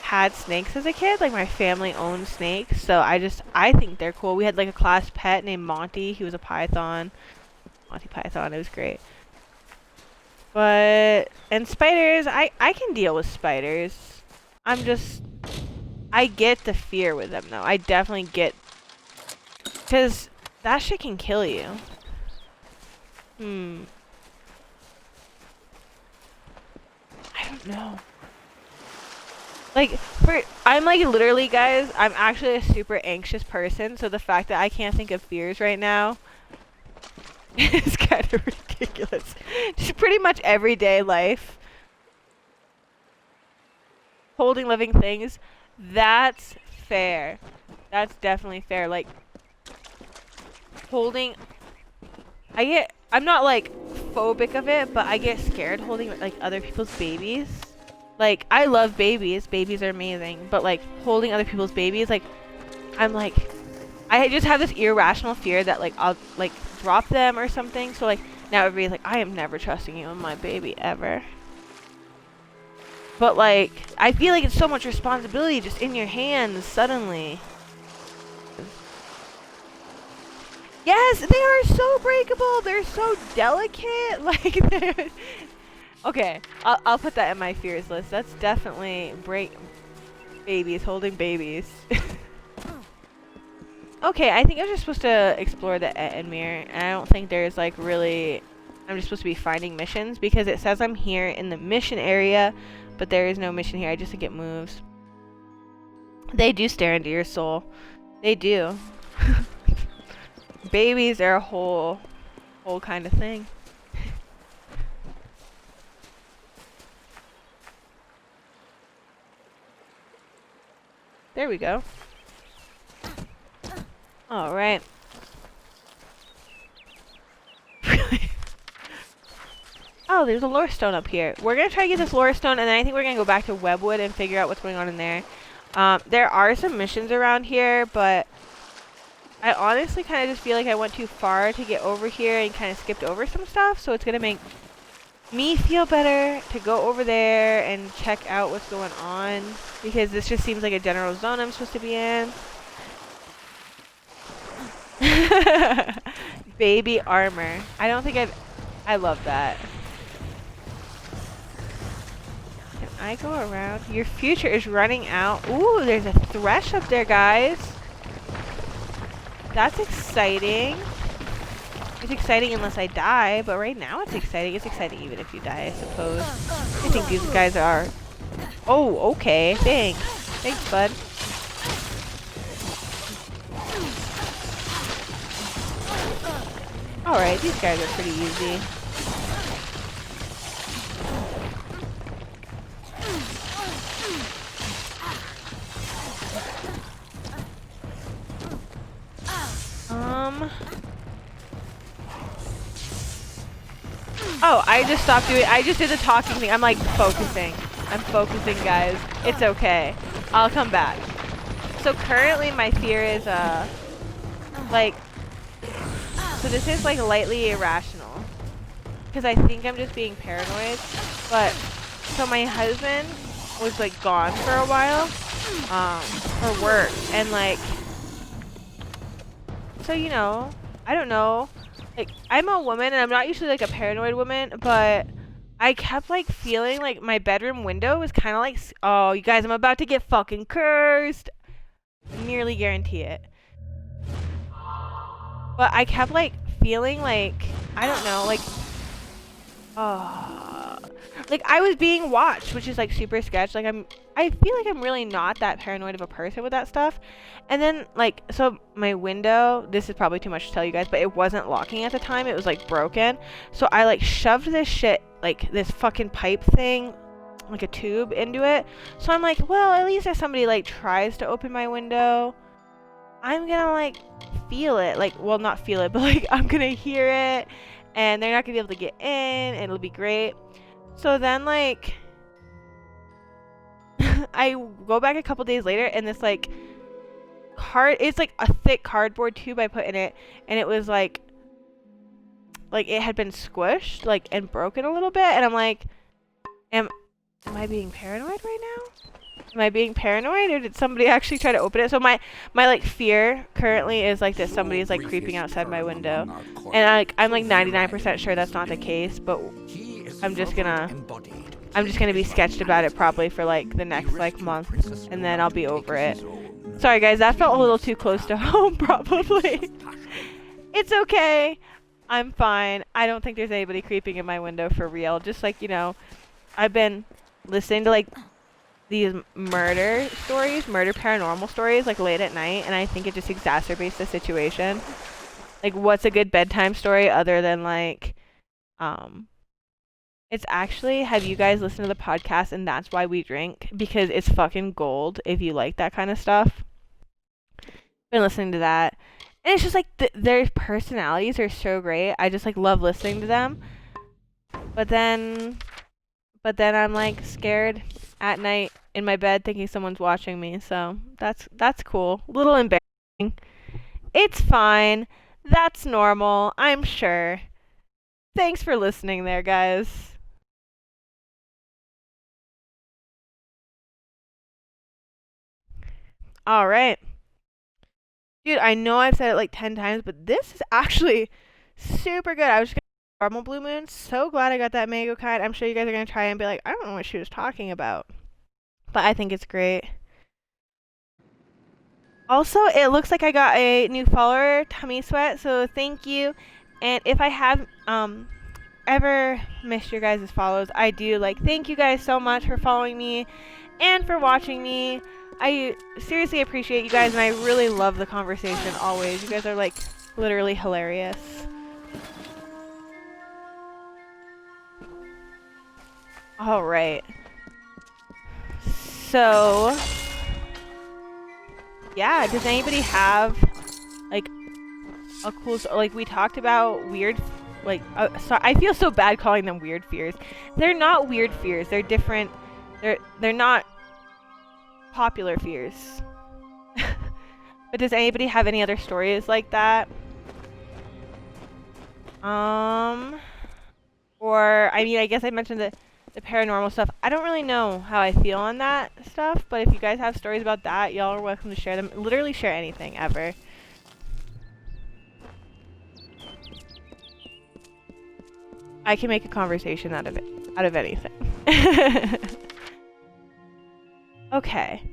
A: had snakes as a kid. Like my family owned snakes, so I think they're cool. We had like a class pet named Monty. He was a python. Monty Python. It was great. But and spiders, I can deal with spiders. I get the fear with them though. I definitely get, because that shit can kill you. I don't know. Like, I'm like literally, guys, I'm actually a super anxious person, so the fact that I can't think of fears right now is kind of ridiculous. Just pretty much everyday life. Holding living things. That's fair. That's definitely fair. Like, holding. I'm not like phobic of it, but I get scared holding like other people's babies. Like, I love babies. Babies are amazing. But like holding other people's babies, like, I'm like, I just have this irrational fear that like I'll like drop them or something. So like now everybody's like, I am never trusting you with my baby ever. But like, I feel like it's so much responsibility just in your hands suddenly. Yes, they are so breakable. They're so delicate. Like, okay, I'll put that in my fears list. That's definitely babies, holding babies. Okay, I think I'm just supposed to explore the Edmir, and I don't think there's like really. I'm just supposed to be finding missions because it says I'm here in the mission area, but there is no mission here. I just think it moves. They do stare into your soul. They do. Babies are a whole kind of thing. There we go. All right. Oh, there's a lore stone up here. We're gonna try to get this lore stone, and then I think we're gonna go back to Webwood and figure out what's going on in there. There are some missions around here, but I honestly kind of just feel like I went too far to get over here and kind of skipped over some stuff, so it's gonna make me feel better to go over there and check out what's going on, because this just seems like a general zone I'm supposed to be in. Baby armor. I don't think I love that. Can I go around? Your future is running out. Ooh, there's a thresh up there, guys. That's exciting. It's exciting unless I die, but right now it's exciting. It's exciting even if you die, I suppose. I think these guys are... Oh, okay. Thanks. Thanks, bud. Alright, these guys are pretty easy. Oh, I just stopped doing... I just did the talking thing. I'm like focusing. I'm focusing, guys. It's okay. I'll come back. So currently my fear is, like... So this is like lightly irrational. Because I think I'm just being paranoid. But, so my husband was like gone for a while. For work. And like... So, you know, I don't know. Like, I'm a woman, and I'm not usually, like, a paranoid woman, but I kept, like, feeling like my bedroom window was kind of like, oh, you guys, I'm about to get fucking cursed. Nearly guarantee it. But I kept, like, feeling like, I don't know, like, like, I was being watched, which is, like, super sketch. Like, I feel like I'm really not that paranoid of a person with that stuff. And then, like, so my window, this is probably too much to tell you guys, but it wasn't locking at the time. It was, like, broken. So I, like, shoved this shit, like, this fucking pipe thing, like a tube into it. So I'm like, well, at least if somebody, like, tries to open my window, I'm gonna, like, feel it. Like, well, not feel it, but, like, I'm gonna hear it. And they're not gonna be able to get in, and it'll be great. So then, like, I go back a couple days later, and this, like, it's like a thick cardboard tube I put in it, and it was, like it had been squished, like, and broken a little bit, and I'm like, am I being paranoid right now? Am I being paranoid, or did somebody actually try to open it? So my like, fear currently is, like, that somebody's, like, creeping outside my window. And I'm like 99% sure that's not the case, but I'm just gonna be sketched about it probably for, like, the next, like, month, and then I'll be over it. Sorry, guys, that felt a little too close to home, probably. It's okay. I'm fine. I don't think there's anybody creeping in my window for real. Just, like, you know, I've been listening to, like, these murder paranormal stories, like, late at night, and I think it just exacerbates the situation. Like, what's a good bedtime story other than, like, it's actually, have you guys listened to the podcast And That's Why We Drink? Because it's fucking gold if you like that kind of stuff. Been listening to that. And it's just like their personalities are so great. I just like love listening to them. But then I'm like scared at night in my bed thinking someone's watching me. So that's cool. A little embarrassing. It's fine. That's normal, I'm sure. Thanks for listening there, guys. All right. Dude, I know I've said it like 10 times, but this is actually super good. I was just gonna normal blue moon. So glad I got that mango kite. I'm sure you guys are gonna try and be like, I don't know what she was talking about. But I think it's great. Also, it looks like I got a new follower, Tummy Sweat, so thank you. And if I have ever missed your guys' follows, I do like thank you guys so much for following me and for watching me. I seriously appreciate you guys, and I really love the conversation always. You guys are like literally hilarious. All right. So, yeah, does anybody have like a cool, like we talked about weird, like, so I feel so bad calling them weird fears. They're not weird fears. They're different. They're not popular fears. But does anybody have any other stories like that? Or I mean, I guess I mentioned the paranormal stuff. I don't really know how I feel on that stuff, but if you guys have stories about that, y'all are welcome to share them. Literally share anything ever. I can make a conversation out of it, out of anything. Okay.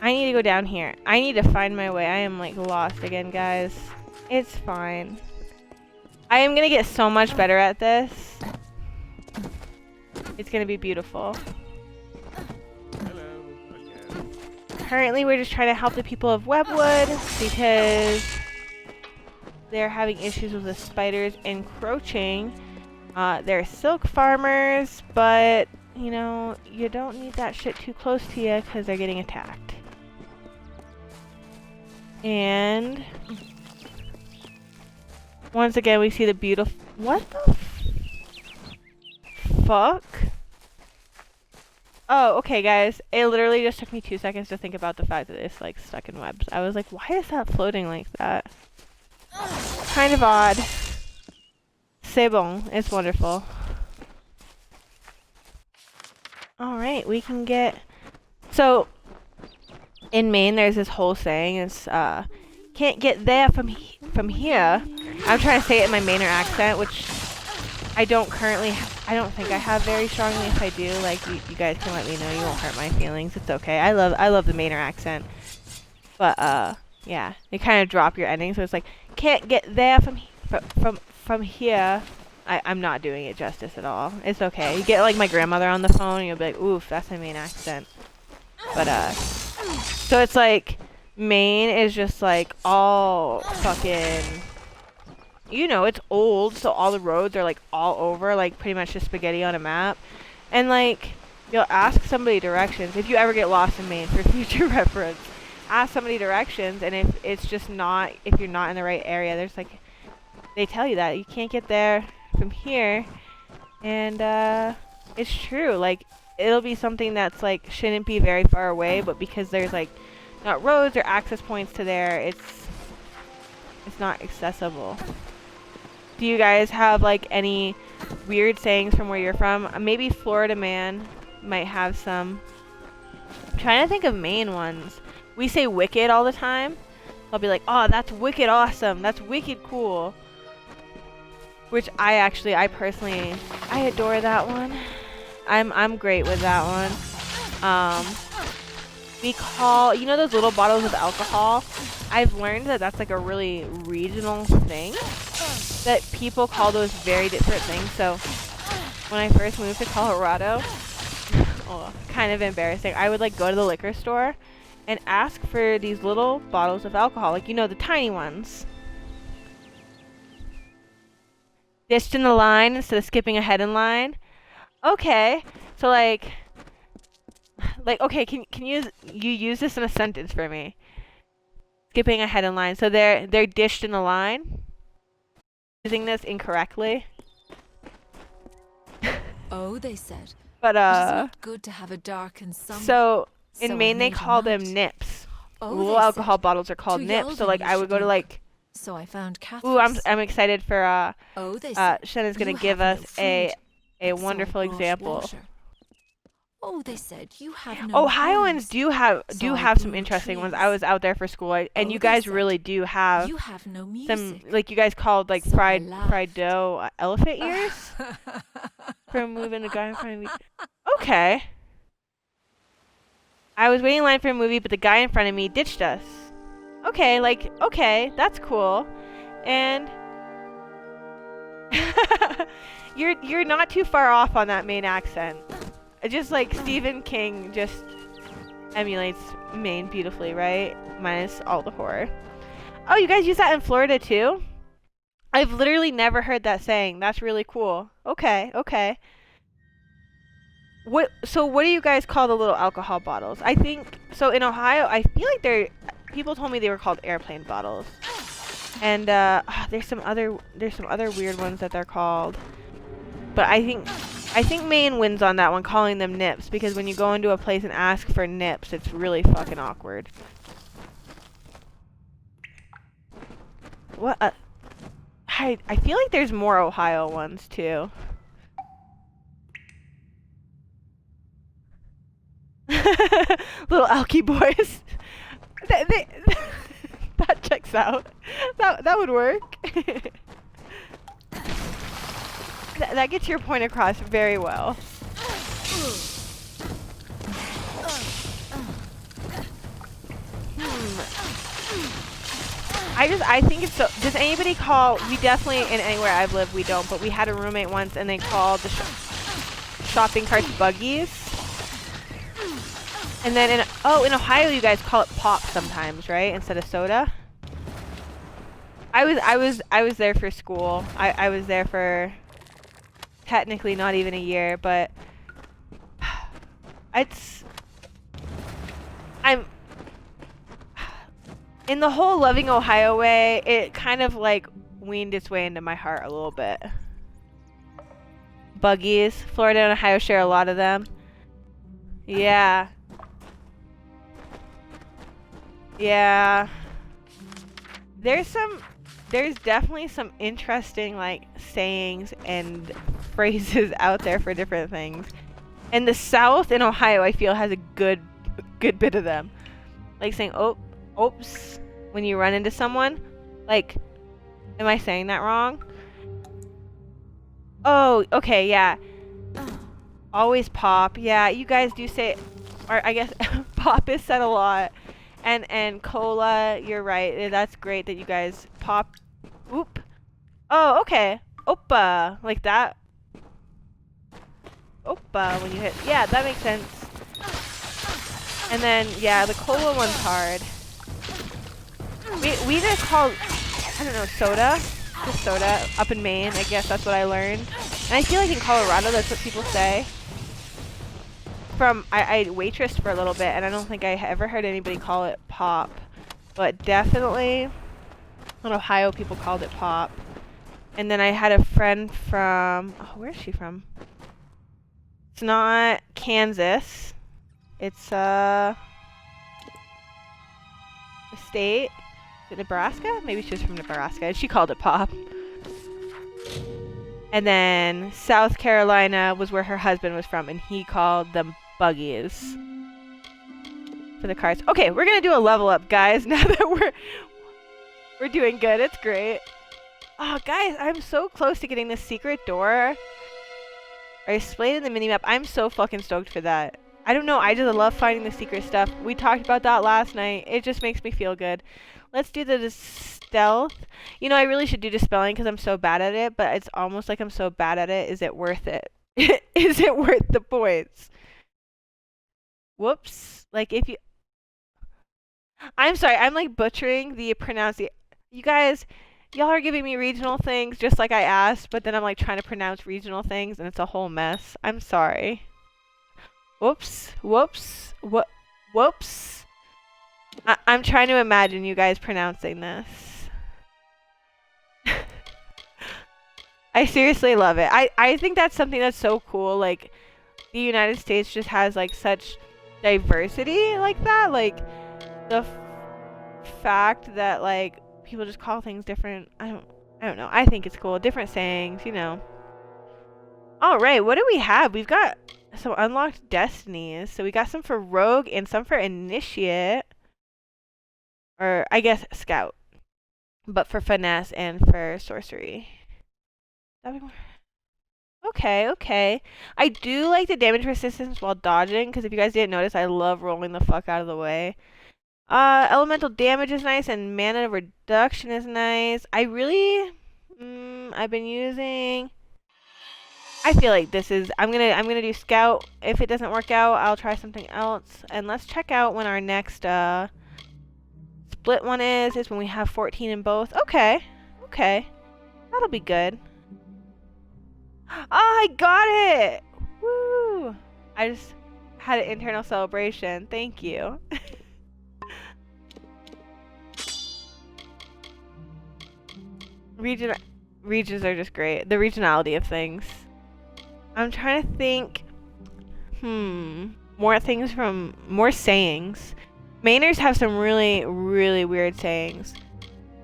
A: I need to go down here. I need to find my way. I am like lost again, guys. It's fine. I am gonna get so much better at this. It's gonna be beautiful. Currently, we're just trying to help the people of Webwood because they're having issues with the spiders encroaching. They're silk farmers, but you know, you don't need that shit too close to you because they're getting attacked. And once again, we see the beautiful. What the fuck? Oh, okay, guys. It literally just took me 2 seconds to think about the fact that it's like stuck in webs. I was like, why is that floating like that? Kind of odd. C'est bon. It's wonderful. Alright, we can get... So, in Maine, there's this whole saying. It's, can't get there from here. I'm trying to say it in my Mainer accent, which I don't currently... I don't think I have very strongly. If I do, like, you guys can let me know. You won't hurt my feelings. It's okay. I love the Mainer accent. But, yeah. You kind of drop your ending, so it's like, can't get there from here. I'm not doing it justice at all. It's okay. You get like my grandmother on the phone and you'll be like, oof, that's my Maine accent. But so it's like Maine is just like all fucking, you know, it's old, so all the roads are like all over, like pretty much just spaghetti on a map. And like you'll ask somebody directions if you ever get lost in Maine for future reference. Ask somebody directions, and if it's just not, if you're not in the right area, there's like, they tell you that you can't get there from here. And it's true. Like, it'll be something that's like shouldn't be very far away, but because there's like not roads or access points to there, it's not accessible. Do you guys have like any weird sayings from where you're from? Maybe Florida man might have some. I'm trying to think of Maine ones. We say wicked all the time. I'll be like, oh, that's wicked awesome. That's wicked cool. Which I personally, I adore that one. I'm great with that one. We call, you know those little bottles of alcohol? I've learned that that's like a really regional thing. That people call those very different things. So when I first moved to Colorado, oh, kind of embarrassing. I would like go to the liquor store and ask for these little bottles of alcohol. Like, you know, the tiny ones. Ditched in the line instead of skipping ahead in line. Okay. So like okay, can you use this in a sentence for me? skipping ahead in line. So they're dished in the line. Using this incorrectly.
O: Oh, they said.
A: But
O: It is not good to have a dark and summer.
A: So in
O: So I
A: Maine they
O: made a
A: call them
O: note.
A: nips.
O: Oh,
A: Little
O: they
A: alcohol
O: said.
A: bottles are called
O: To
A: nips. So
O: Yelvin
A: like
O: you
A: I would
O: should
A: go to
O: look.
A: like.
O: So I found
A: Ooh,
O: Catherine's.
A: I'm excited for
O: Oh, they said.
A: Shannon's gonna
O: You
A: give
O: have
A: us
O: no
A: a
O: food, so I
A: wonderful
O: brought
A: example.
O: water. Oh, they said you have no
A: Ohioans
O: hands,
A: do have
O: so I
A: some
O: grew
A: interesting ones.
O: trees.
A: I was out there for school, and
O: Oh,
A: you
O: they
A: guys
O: said,
A: really do have
O: You have no music.
A: some, like you guys called like
O: So I
A: fried dough elephant ears for moving the guy in front of me. Okay. I was waiting in line for a movie, but the guy in front of me ditched us. Okay, like okay, that's cool, and you're not too far off on that Maine accent. Just like Stephen King just emulates Maine beautifully, right? Minus all the horror. Oh, you guys use that in Florida too? I've literally never heard that saying. That's really cool. Okay, okay. So what do you guys call the little alcohol bottles? I think so in Ohio, I feel like people told me they were called airplane bottles. And there's some other weird ones that they're called. But I think Maine wins on that one, calling them nips, because when you go into a place and ask for nips, it's really fucking awkward. What? I feel like there's more Ohio ones too. Little Alky boys. That checks out. That would work. That gets your point across very well. I think it's so. Does anybody call? We definitely, in anywhere I've lived, we don't. But we had a roommate once, and they called the shopping carts buggies. And then in Ohio, you guys call it pop sometimes, right? Instead of soda. I was there for school. I was there for technically not even a year, but I'm in the whole loving Ohio way. It kind of like weaned its way into my heart a little bit. Buggies, Florida and Ohio share a lot of them. Yeah. Yeah. There's definitely some interesting like sayings and phrases out there for different things. And the South in Ohio, I feel, has a good bit of them. Like saying oops when you run into someone. Like, am I saying that wrong? Oh, okay, yeah. Always pop. Yeah, you guys do say, or I guess pop is said a lot. And KoA, you're right. That's great that you guys pop. Oop. Oh, okay. Oppa. Like that. Oppa when you hit. Yeah, that makes sense. And then, yeah, the KoA one's hard. We just call, I don't know, soda. Just soda up in Maine. I guess that's what I learned. And I feel like in Colorado, that's what people say. I waitressed for a little bit, and I don't think I ever heard anybody call it pop. But definitely in Ohio, people called it pop. And then I had a friend from, oh, where's she from? It's not Kansas. It's a state. Is it Nebraska? Maybe she was from Nebraska, and she called it pop. And then South Carolina was where her husband was from, and he called them buggies for the cars. Okay, we're gonna do a level up, guys. Now that we're doing good, it's great. Oh, guys, I'm so close to getting this secret door. I displayed in the minimap. I'm so fucking stoked for that. I don't know. I just love finding the secret stuff. We talked about that last night. It just makes me feel good. Let's do the stealth. You know, I really should do dispelling because I'm so bad at it, but it's almost like I'm so bad at it. Is it worth it? Is it worth the points? Whoops. Like if you... I'm sorry. I'm like butchering the pronunciation. You guys, y'all are giving me regional things just like I asked, but then I'm like trying to pronounce regional things and it's a whole mess. I'm sorry. Whoops. Whoops. Whoops. I'm trying to imagine you guys pronouncing this. I seriously love it. I think that's something that's so cool. Like, the United States just has like such diversity like that. Like, the fact that like people just call things different. I don't know. I think it's cool. Different sayings, you know. All right, what do we have? We've got some unlocked destinies. So we got some for rogue and some for initiate. Or I guess scout. But for finesse and for sorcery. Okay, okay. I do like the damage resistance while dodging, because if you guys didn't notice, I love rolling the fuck out of the way. Elemental damage is nice, and mana reduction is nice. I really, I've been using. I feel like this is. I'm gonna do scout. If it doesn't work out, I'll try something else. And let's check out when our next split one is. Is when we have 14 in both. Okay, okay, that'll be good. Oh, I got it! Woo! I just had an internal celebration. Thank you. Regions are just great. The regionality of things. I'm trying to think. More things from more sayings. Mainers have some really, really weird sayings.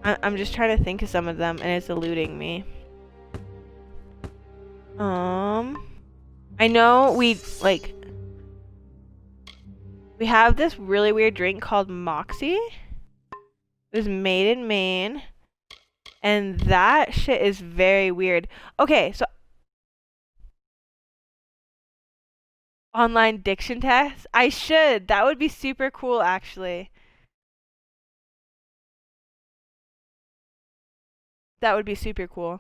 A: I'm just trying to think of some of them, and it's eluding me. I know we have this really weird drink called Moxie. It was made in Maine. And that shit is very weird. Okay, so online diction test? I should. That would be super cool, actually. That would be super cool.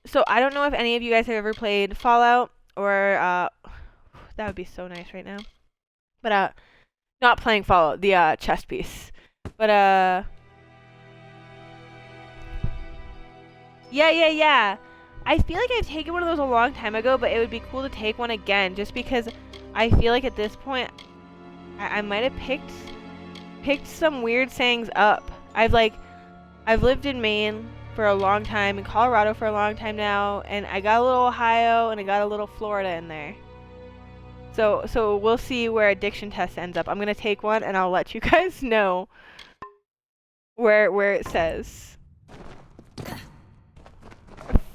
A: So I don't know if any of you guys have ever played Fallout or that would be so nice right now. But not playing Fallout, the chest piece. But yeah. I feel like I've taken one of those a long time ago, but it would be cool to take one again just because I feel like at this point I might have picked some weird sayings up. I've lived in Maine for a long time, in Colorado for a long time now, and I got a little Ohio and I got a little Florida in there. So we'll see where addiction test ends up. I'm gonna take one and I'll let you guys know where it says.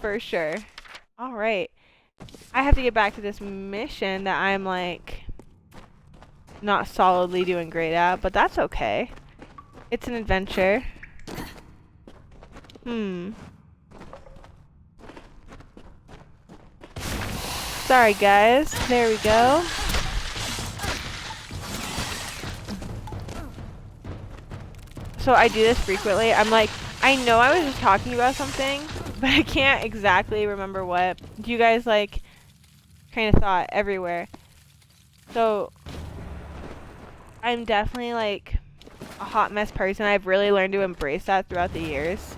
A: For sure. Alright. I have to get back to this mission that I'm like not solidly doing great at, but that's okay. It's an adventure. Sorry guys. There we go. So I do this frequently. I'm like, I know I was just talking about something, but I can't exactly remember what. Do you guys like train of thought everywhere? So I'm definitely like a hot mess person. I've really learned to embrace that throughout the years.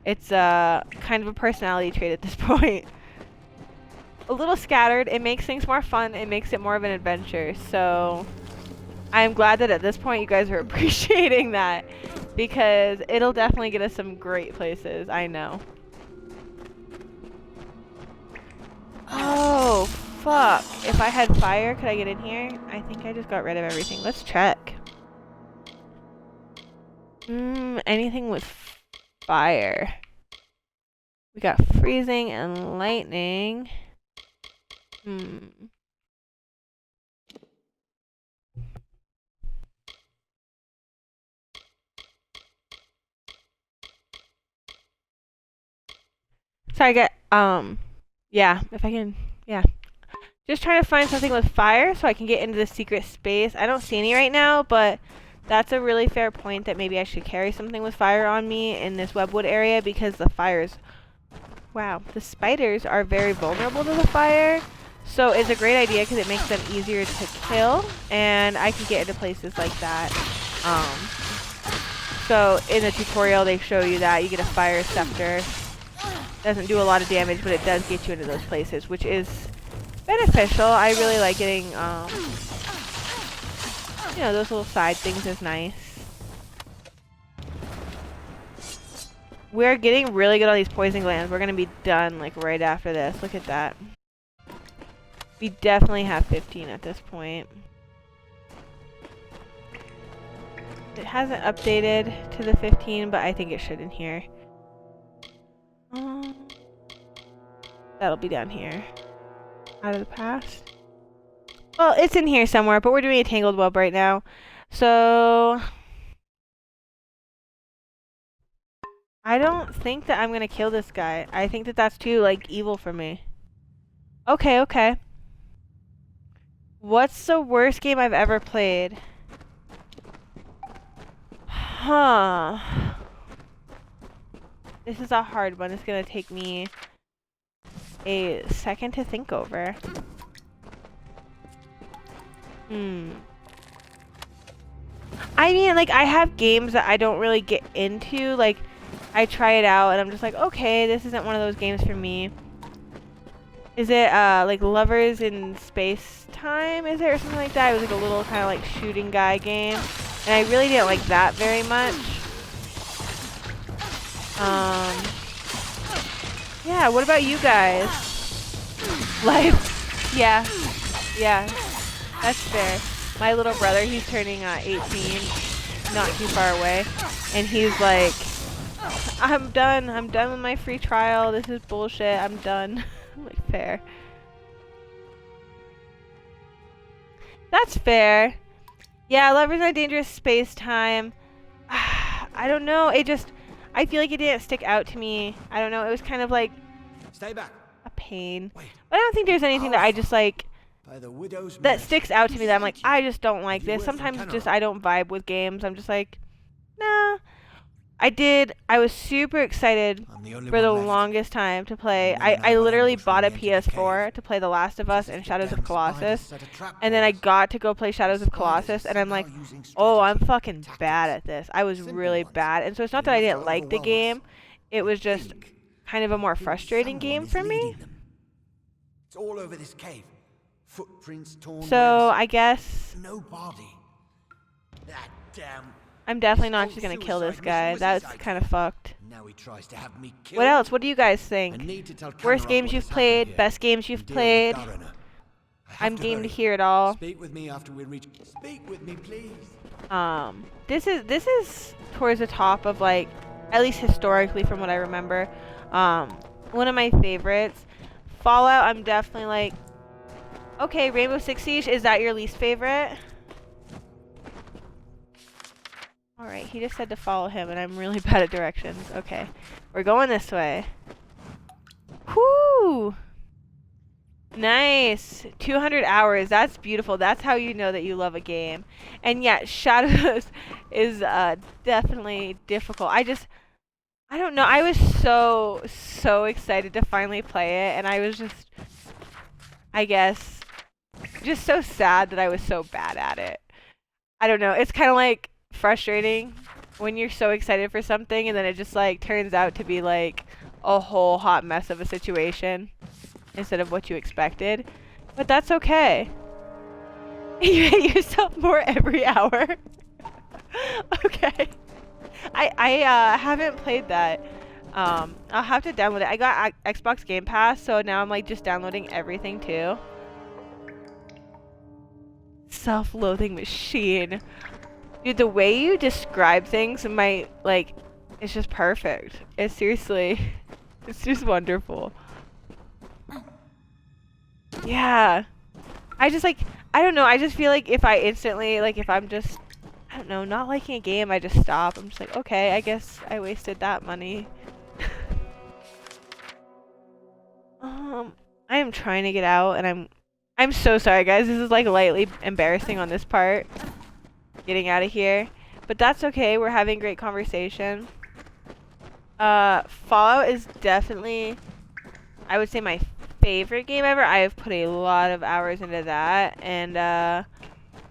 A: It's kind of a personality trait at this point. A little scattered. It makes things more fun. It makes it more of an adventure. So I'm glad that at this point you guys are appreciating that, because it'll definitely get us some great places. I know. Oh, fuck. If I had fire, could I get in here? I think I just got rid of everything. Let's check. Anything with fire. We got freezing and lightning. Sorry, yeah, if I can, yeah. Just trying to find something with fire so I can get into the secret space. I don't see any right now, but that's a really fair point that maybe I should carry something with fire on me in this webwood area, because the fires, wow, the spiders are very vulnerable to the fire. So it's a great idea because it makes them easier to kill, and I can get into places like that. So in the tutorial they show you that you get a fire scepter. Doesn't do a lot of damage, but it does get you into those places, which is beneficial. I really like getting you know, those little side things is nice. We're getting really good on these poison glands. We're gonna be done like right after this. Look at that. We definitely have 15 at this point. It hasn't updated to the 15, but I think it should in here. That'll be down here. Out of the past. Well, it's in here somewhere, but we're doing a tangled web right now. So I don't think that I'm gonna kill this guy. I think that that's too, like, evil for me. Okay, okay. What's the worst game I've ever played? Huh. This is a hard one. It's gonna take me a second to think over. I mean, like, I have games that I don't really get into. Like, I try it out and I'm just like, okay, this isn't one of those games for me. Is it, like, Lovers in Space Time? Is it, or something like that? It was like a little kind of like shooting guy game. And I really didn't like that very much. Yeah, what about you guys? Life. Yeah. Yeah. That's fair. My little brother, he's turning 18, not too far away. And he's like, I'm done. I'm done with my free trial. This is bullshit. I'm done. I'm like, fair. That's fair. Yeah, Lovers in a Dangerous Space Time. I don't know. It just, I feel like it didn't stick out to me. I don't know. It was kind of like
E: Stay back.
A: a pain. But I don't think there's anything that I just like
E: By the widow's
A: that sticks out to me that I'm like, I just don't like this. Sometimes just I don't vibe with games. I'm just like, nah. I was super excited for the longest time to play. I literally bought a PS4 to play The Last of Us and Shadows of Colossus. And then I got to go play Shadows of Colossus and I'm like, oh, I'm fucking bad at this. I was really bad. And so it's not that I didn't like the game. It was just kind of a more frustrating game for me.
E: It's all over this cave. Footprints torn.
A: So I guess
E: no body. That damn.
A: I'm definitely not just gonna kill this guy. That's kind of fucked.
E: Now he tries to have me killed.
A: What else? What do you guys think? Worst games you've played? Best games you've played? I'm game to hear it all.
E: Speak with me after we reach. Speak with me, please.
A: This is towards the top of, like, at least historically from what I remember, one of my favorites. Fallout, I'm definitely like, okay, Rainbow Six Siege, is that your least favorite? Alright, he just said to follow him, and I'm really bad at directions. Okay, we're going this way. Whoo! Nice! 200 hours, that's beautiful. That's how you know that you love a game. And yeah, Shadows is definitely difficult. I don't know, I was so excited to finally play it, and I was just, I guess, just so sad that I was so bad at it. I don't know, it's kind of like frustrating when you're so excited for something and then it just like turns out to be like a whole hot mess of a situation instead of what you expected. But that's okay. You hate yourself more every hour. Okay. I haven't played that. I'll have to download it. I got Xbox Game Pass, so now I'm like just downloading everything too. Self-loathing machine. Dude, the way you describe things might, like, it's just perfect. It's seriously, it's just wonderful. Yeah. I just, like, I don't know, I just feel like if I instantly, like, if I'm just, I don't know, not liking a game, I just stop. I'm just like, okay, I guess I wasted that money. I am trying to get out, and I'm so sorry, guys. This is, like, lightly embarrassing on this part. Getting out of here, but that's okay. We're having great conversation. Fallout is definitely, I would say, my favorite game ever. I have put a lot of hours into that, and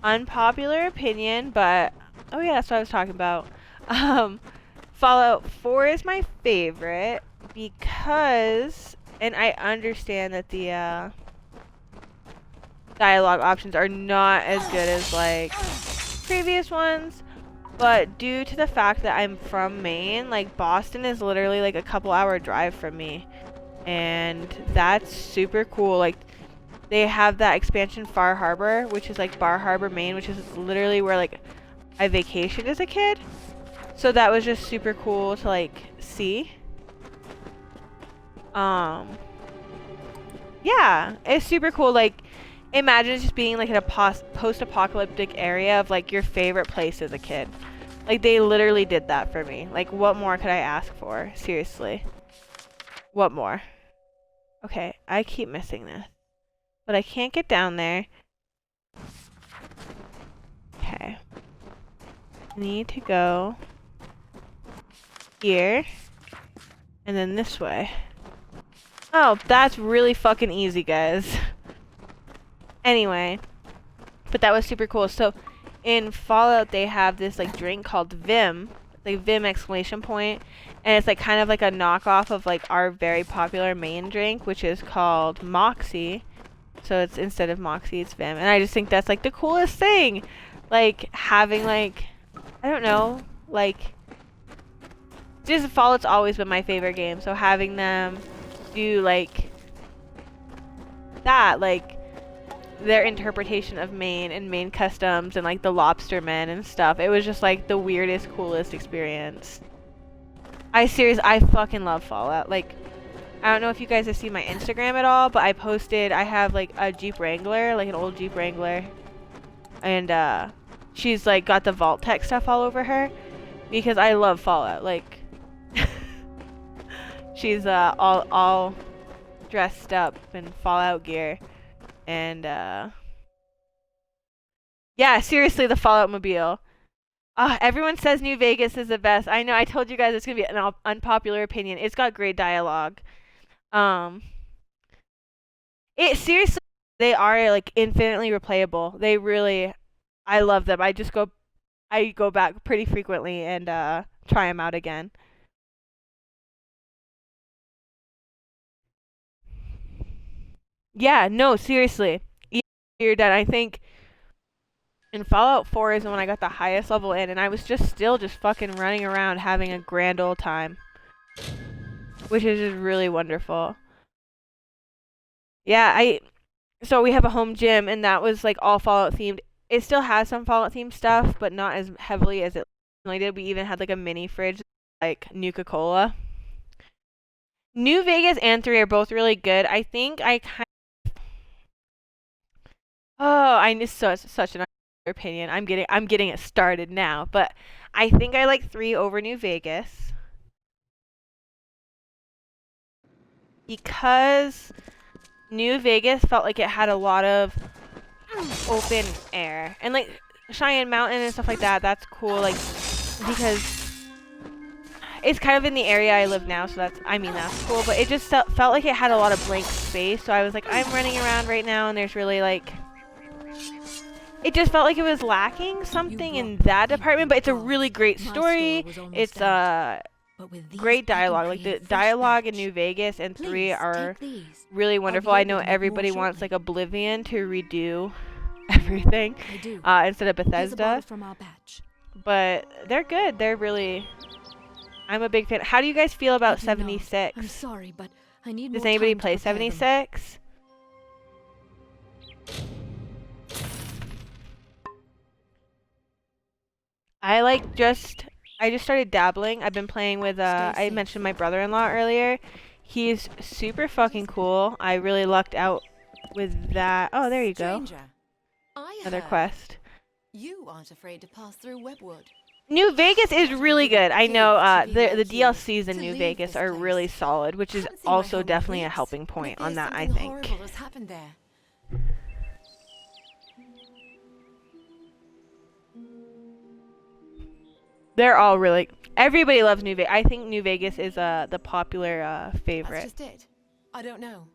A: unpopular opinion, but oh yeah, that's what I was talking about. Fallout 4 is my favorite because, and I understand that the dialogue options are not as good as like previous ones, but due to the fact that I'm from Maine, like Boston is literally like a couple hour drive from me, and that's super cool. Like they have that expansion Far Harbor, which is like Bar Harbor, Maine, which is literally where like I vacationed as a kid. So that was just super cool to like see. Yeah, it's super cool. Like imagine just being like in a post-apocalyptic area of like your favorite place as a kid. Like they literally did that for me. Like what more could I ask for? Seriously. What more? Okay, I keep missing this. But I can't get down there. Okay. Need to go here. And then this way. Oh, that's really fucking easy, guys. Anyway. But that was super cool. So, in Fallout, they have this, like, drink called Vim. Like, Vim exclamation point. And it's, like, kind of like a knockoff of, like, our very popular main drink, which is called Moxie. So it's instead of Moxie, it's Vim. And I just think that's like the coolest thing. Like having like, I don't know, like just Fallout's always been my favorite game. So having them do like that, like their interpretation of Maine and Maine customs and like the lobstermen and stuff. It was just like the weirdest, coolest experience. I fucking love Fallout. Like I don't know if you guys have seen my Instagram at all, but I have like a Jeep Wrangler, like an old Jeep Wrangler. And she's like got the Vault Tech stuff all over her because I love Fallout. Like she's all dressed up in Fallout gear. And yeah, seriously, the Fallout mobile. Everyone says New Vegas is the best. I know, I told you guys it's going to be an unpopular opinion. It's got great dialogue. Seriously, they are like infinitely replayable. They really, I love them. I go back pretty frequently and try them out again. Yeah, no, seriously. You're done. I think in Fallout 4 is when I got the highest level in, and I was just fucking running around having a grand old time. Which is just really wonderful. Yeah, so we have a home gym, and that was like all Fallout themed. It still has some Fallout themed stuff, but not as heavily as it originally did. We even had like a mini fridge, like KoA. New Vegas and 3 are both really good. I think I kind of... Oh, I know such an opinion. I'm getting it started now, but I think I like 3 over New Vegas. Because New Vegas felt like it had a lot of open air. And like Cheyenne Mountain and stuff like that, that's cool, like, because it's kind of in the area I live now, so that's cool, but it just felt like it had a lot of blank space, so I was like, I'm running around right now, and there's really like, it just felt like it was lacking something in that department, but it's a really great story. It's great dialogue. Like the dialogue in New Vegas and 3 are really wonderful. I know everybody wants like Oblivion to redo everything instead of Bethesda, but they're good. They're really, I'm a big fan. How do you guys feel about 76?
I: I'm sorry, but I need
A: Does
I: more
A: anybody
I: time to
A: play
I: prepare them.
A: 76? I just started dabbling. I've been playing with, I mentioned my brother-in-law earlier. He's super fucking cool. I really lucked out with that. Oh, there you go. Another quest.
D: You aren't afraid to pass through Webwood.
A: New Vegas is really good. I know the DLCs in New Vegas are really solid, which is also definitely a helping point on that, I think.
D: Horrible has happened there.
A: They're all really... Everybody loves New Vegas. I think New Vegas is the popular favorite.
D: That's just it. I don't know.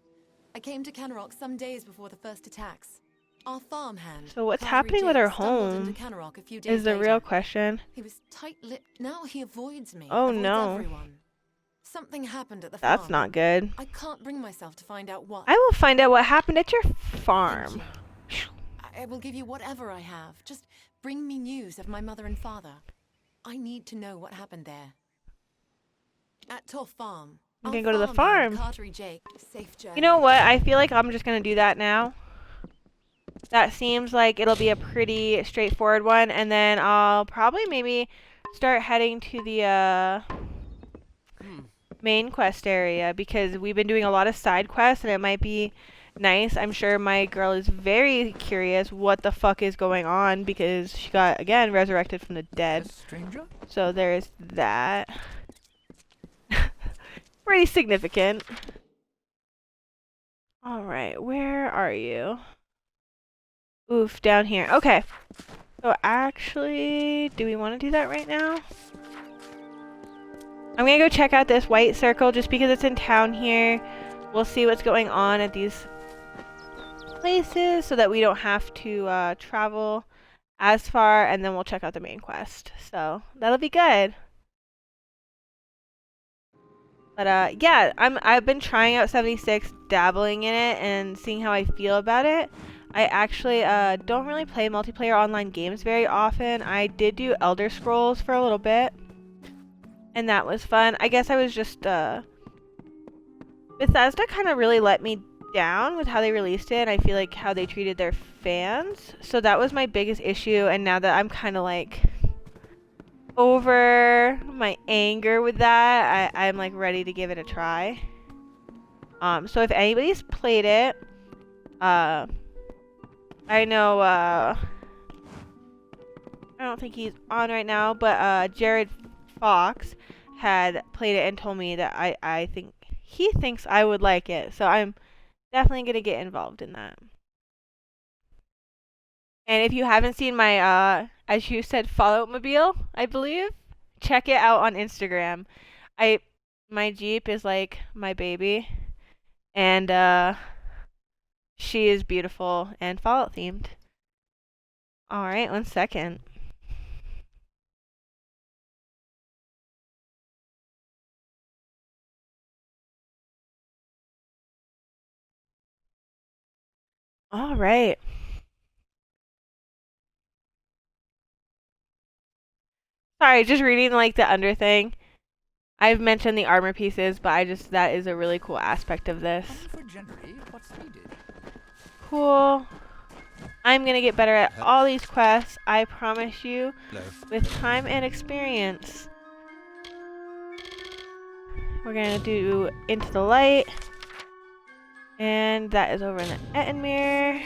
D: I came to Canarok some days before the first attacks. Our farmhand,
A: So what's
D: Padre
A: happening with
D: Jake,
A: our
D: stumbled
A: home
D: into Canarok a few days
A: is the
D: later.
A: real question.
D: He was tight-lipped. Now he avoids me.
A: Oh,
D: avoids
A: no.
D: Everyone. Something happened at the farm.
A: That's not good.
D: I can't bring myself to find out what.
A: I will find out what happened at your farm.
D: I will give you whatever I have. Just Bring me news of my mother and father. I need to know what happened there. At Toff Farm.
A: I'm gonna go to the farm.
D: Jake. Safe journey.
A: You know what? I feel like I'm just gonna do that now. That seems like it'll be a pretty straightforward one, and then I'll probably maybe start heading to the main quest area, because we've been doing a lot of side quests, and it might be nice. I'm sure my girl is very curious what the fuck is going on, because she got, again, resurrected from the dead.
N: Stranger?
A: So there's that. Pretty significant. Alright, where are you? Oof, down here. Okay. So actually, do we want to do that right now? I'm gonna go check out this white circle just because it's in town here. We'll see what's going on at these places so that we don't have to travel as far, and then we'll check out the main quest. So that'll be good. But yeah, I've been trying out 76, dabbling in it and seeing how I feel about it. I actually don't really play multiplayer online games very often. I did do Elder Scrolls for a little bit, and that was fun. I guess I was just Bethesda kind of really let me down with how they released it, and I feel like how they treated their fans. So that was my biggest issue, and now that I'm kind of like over my anger with that, I'm like ready to give it a try. So if anybody's played it, I know I don't think he's on right now, but Jared Fox had played it and told me that I think he thinks I would like it, so I'm definitely gonna get involved in that. And if you haven't seen my as you said, Fallout-mobile, I believe, check it out on Instagram. My Jeep is like my baby, and she is beautiful and Fallout themed. All right, 1 second. All right. Sorry, just reading like the under thing. I've mentioned the armor pieces, but that is a really cool aspect of this. Cool. I'm gonna get better at all these quests, I promise you, with time and experience. We're gonna do Into the Light, and that is over in the Ettenmere.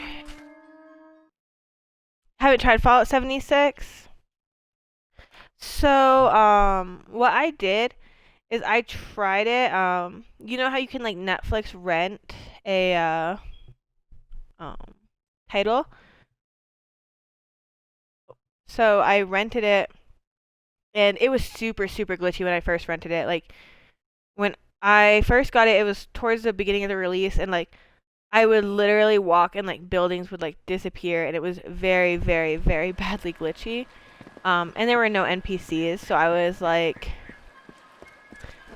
A: Haven't tried Fallout 76. So, what I did is I tried it. You know how you can like Netflix rent a title? So I rented it, and it was super, super glitchy when I first rented it. Like, when I first got it, it was towards the beginning of the release, and like, I would literally walk and like buildings would like disappear, and it was very, very, very badly glitchy. And there were no NPCs, so I was like,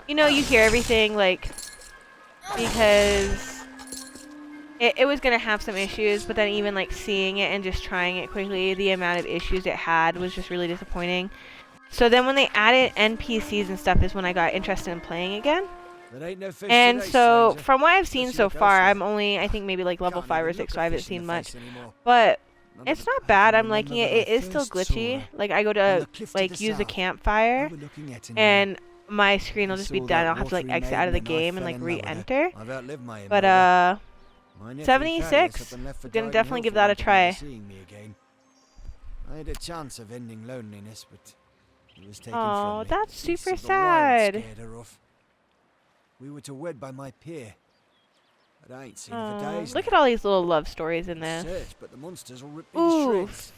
A: you know, you hear everything, like, because it was going to have some issues, but then even, like, seeing it and just trying it quickly, the amount of issues it had was just really disappointing. So then when they added NPCs and stuff is when I got interested in playing again. And so, from what I've seen so far, I'm only, I think, maybe, like, level 5 or 6, so I haven't seen much. But it's not bad. I'm liking it. It is still glitchy. Like, I go to, like, use a campfire, and my screen will just be done. I'll have to, like, exit out of the game and, like, re-enter. But, 76, I'm gonna definitely give that a try.
H: I had a chance of ending loneliness, but it was taken
A: Oh,
H: from me.
A: that's super
H: So the wild
A: sad.
H: scared her off. We were to wed by my pier, but I ain't seen her for days.
A: Look at all these little love stories in this.
H: Search, but the monsters will rip me to
A: Ooh.
H: shreds.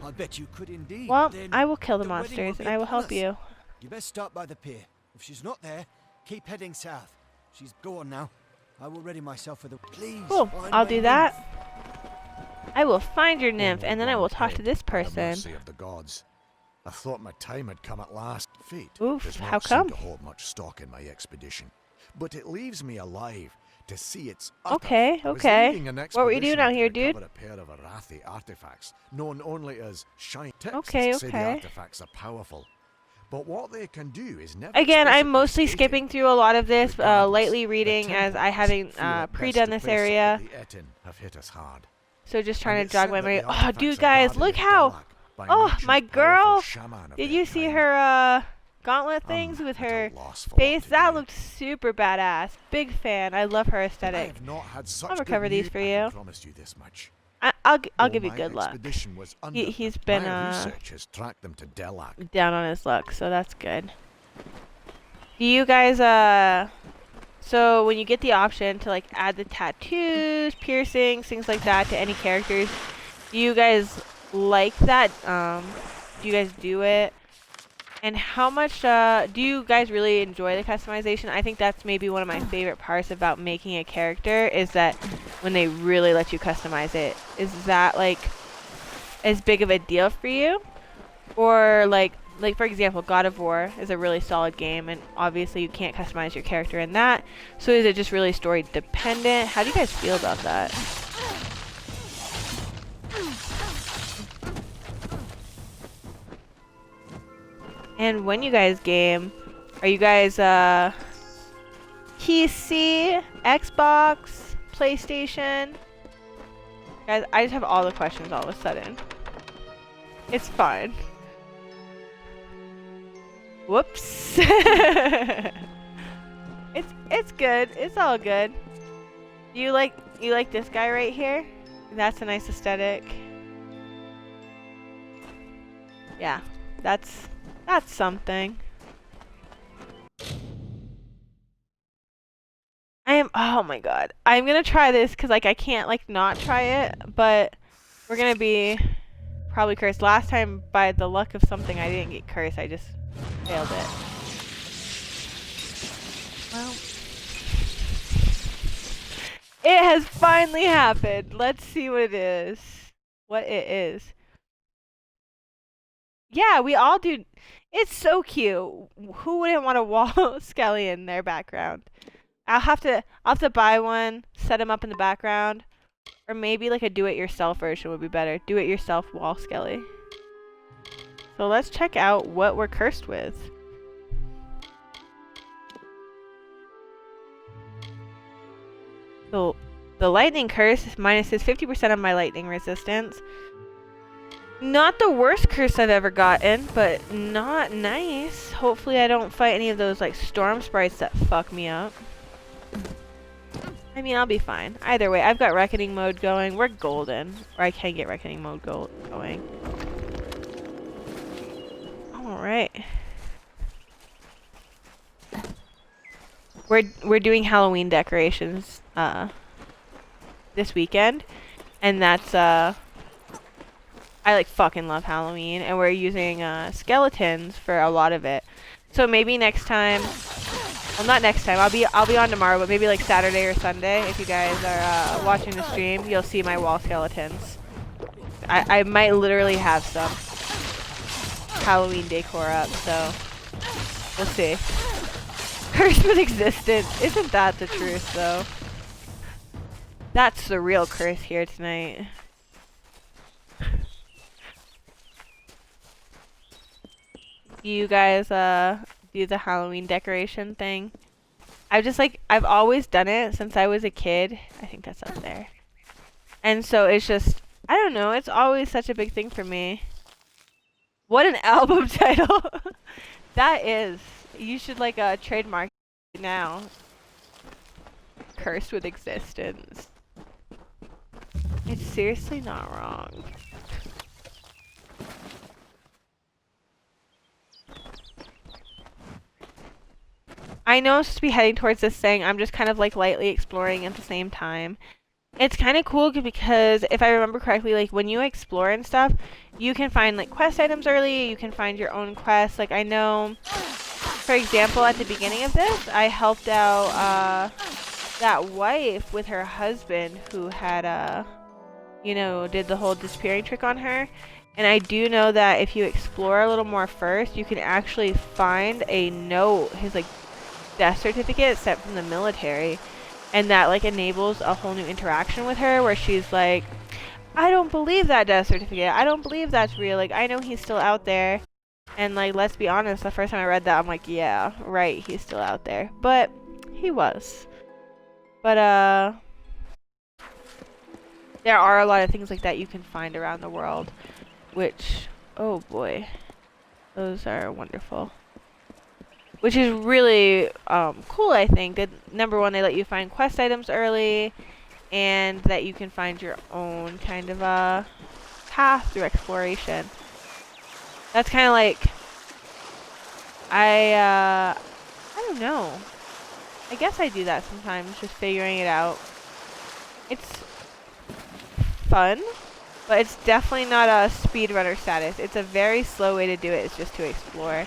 H: I bet you could indeed.
A: Well,
H: Then
A: I will kill the
H: wedding
A: monsters,
H: be
A: and I will
H: upon
A: help
H: us.
A: you.
H: You best start by the pier. If she's not there, keep heading south. She's gone now. I will ready myself for the. Please.
A: Cool.
H: find
A: I'll
H: my
A: do
H: nymph.
A: that. I will find your nymph, and then I will talk to this
G: By the
A: person.
G: mercy of the gods. I thought my time had come at last. Fate
A: Oof,
G: does not
A: how
G: seem
A: come?
G: to hold much stock in my expedition.
B: but it leaves me alive to see its utter.
A: Okay,
B: I was
A: okay.
B: leading an
A: What were you doing
B: expedition
A: out
B: to
A: here, dude?
B: recover a pair of Arathi artifacts, known only as shine.
A: Okay,
B: Texts say the
A: okay.
B: artifacts are powerful, but what they can do is never.
A: Again, I'm
B: explicitly
A: mostly
B: stated.
A: skipping through a lot of this,
B: Regardless,
A: lightly
B: the
A: reading as I
B: temples,
A: haven't
B: fear at best
A: pre-done
B: to
A: this
B: place
A: area.
B: the Etin have hit us hard.
A: So just trying
B: And
A: to
B: it's
A: jog
B: said
A: my
B: that
A: memory.
B: the
A: Oh,
B: artifacts
A: dude,
B: are
A: guys,
B: guarded
A: look
B: in
A: how.
B: Delak by an
A: Oh,
B: ancient,
A: my
B: powerful
A: girl.
B: shaman of
A: Did
B: their
A: you see
B: kind.
A: her gauntlet things with
B: at a
A: her
B: loss for
A: face?
B: what to
A: That
B: do.
A: looked super badass. Big fan. I love her
B: I
A: aesthetic.
B: have not had such
A: I'll
B: good
A: recover these
B: news.
A: for
B: I
A: you.
B: can promise you this much.
A: I'll
B: Though
A: give you
B: my
A: good luck.
B: expedition was
A: He's been
B: my research has tracked them to Delak.
A: down on his luck, so that's good. Do you guys so when you get the option to like add the tattoos, piercings, things like that to any characters, do you guys like that? Do you guys do it? And how much do you guys really enjoy the customization? I think that's maybe one of my favorite parts about making a character is that when they really let you customize it. Is that like as big of a deal for you? Or like for example, God of War is a really solid game, and obviously you can't customize your character in that. So is it just really story dependent? How do you guys feel about that? And when you guys game, are you guys PC, Xbox, PlayStation? Guys, I just have all the questions all of a sudden. It's fine. Whoops. It's good. It's all good. You like this guy right here? That's a nice aesthetic. Yeah, that's something. Oh my god. I'm gonna try this because like I can't like not try it, but we're gonna be probably cursed. Last time by the luck of something I didn't get cursed, I just failed it. Well, it has finally happened. Let's see what it is. What it is. Yeah, we all do. It's so cute. Who wouldn't want a wall skelly in their background? I'll have to buy one, set him up in the background, or maybe like a do-it-yourself version would be better. Do-it-yourself wall skelly. So let's check out what we're cursed with. So the lightning curse minuses 50% of my lightning resistance. Not the worst curse I've ever gotten, but not nice. Hopefully I don't fight any of those like storm sprites that fuck me up. I mean, I'll be fine. Either way, I've got reckoning mode going. We're golden. Or I can get reckoning mode going. Alright. We're doing Halloween decorations this weekend. And that's I like fucking love Halloween, and we're using skeletons for a lot of it. So maybe next time, well, not next time. I'll be on tomorrow, but maybe like Saturday or Sunday, if you guys are watching the stream, you'll see my wall skeletons. I might literally have some Halloween decor up, so we'll see. Cursed with existence. Isn't that the truth, though? That's the real curse here tonight. You guys do the Halloween decoration thing? I've always done it since I was a kid. I think that's up there. And so it's just, I don't know, it's always such a big thing for me. What an album title. That is. You should like trademark it now. Cursed with existence. It's seriously not wrong. I know I'm supposed to be heading towards this thing. I'm just kind of like lightly exploring at the same time. It's kind of cool because if I remember correctly, like when you explore and stuff, you can find like quest items early. You can find your own quests. Like I know, for example, at the beginning of this, I helped out that wife with her husband who had you know, did the whole disappearing trick on her. And I do know that if you explore a little more first, you can actually find a note, his like death certificate sent from the military, and that like enables a whole new interaction with her where she's like, I don't believe that death certificate. I don't believe that's real. Like, I know he's still out there. And like, let's be honest, the first time I read that, I'm like, yeah, right, he's still out there. But he was. But there are a lot of things like that you can find around the world, which, oh boy, those are wonderful. Which is really cool, I think. That number one, they let you find quest items early, and that you can find your own kind of path through exploration. That's kind of like, I don't know. I guess I do that sometimes, just figuring it out. It's fun, but it's definitely not a speedrunner status. It's a very slow way to do it. It's just to explore.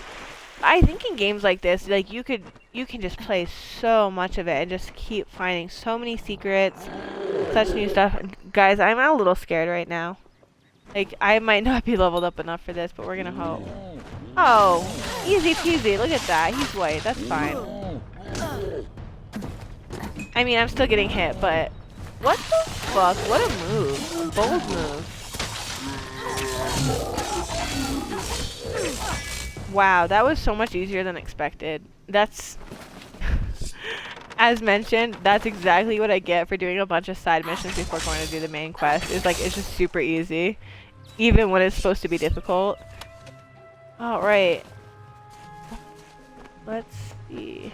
A: I think in games like this, like you can just play so much of it and just keep finding so many secrets, such new stuff. Guys, I'm a little scared right now. Like, I might not be leveled up enough for this, but we're gonna hope. Oh, easy peasy. Look at that. He's white. That's fine. I mean, I'm still getting hit, but what the fuck? What a move. A bold move. Wow, that was so much easier than expected. That's, as mentioned, that's exactly what I get for doing a bunch of side missions before going to do the main quest. It's like, it's just super easy, even when it's supposed to be difficult. Alright. Let's see.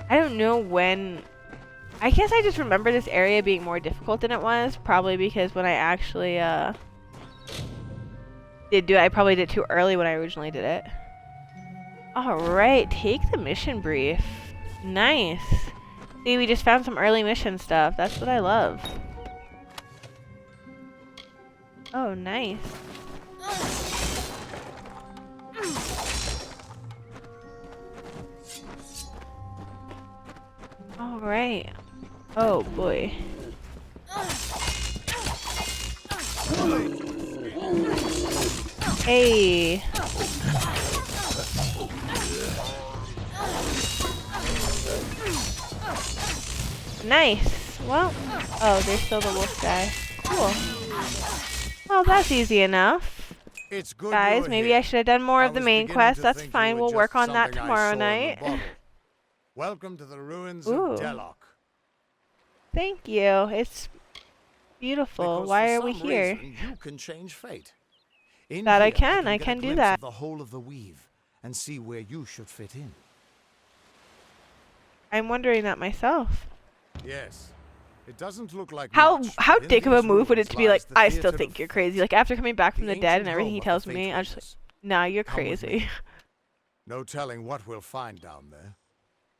A: I don't know when. I guess I just remember this area being more difficult than it was, probably because when I actually, did do it, I probably did it too early when I originally did it. Alright, take the mission brief. Nice. See, we just found some early mission stuff. That's what I love. Oh, nice. Alright. Oh, boy. Hey. Nice. Well, oh, there's still the wolf guy. Cool. Well, that's easy enough.
E: It's good
A: guys, maybe I should have done more of the main quest. That's fine. We'll work on that tomorrow night.
E: Welcome to the ruins
A: Ooh.
E: of Delok.
A: Thank you. It's beautiful.
E: Because
A: why
E: for
A: are we
E: some
A: here?
E: reason, you can change fate. In
A: That I
E: here,
A: can. I
E: get a
A: can do
E: glimpse
A: that.
E: of the whole of the weave and see where you should fit in.
A: I'm wondering that myself.
E: Yes. It doesn't look like
A: How
E: much,
A: how
E: but in
A: dick of a
E: these
A: move would it
E: ruins
A: to be like,
E: lies the
A: I still
E: theatre
A: think
E: of
A: you're crazy. Like, after coming back from
E: the
A: the dead and
E: ancient
A: everything he
E: home of
A: tells
E: the
A: me, I'm just
E: Faithless.
A: like, nah, you're
E: Come with
A: crazy.
E: me. No telling what we'll find down there.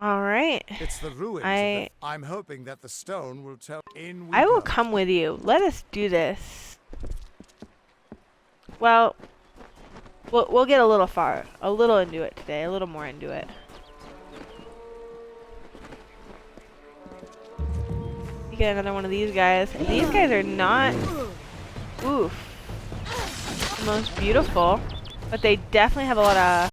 A: Alright.
E: It's the ruins. I'm hoping that the stone will tell. In we
A: I will
E: go.
A: come with you. Let us do this. Well, we'll get a little into it today, a little more into it. You get another one of these guys. These guys are not, oof, the most beautiful, but they definitely have a lot of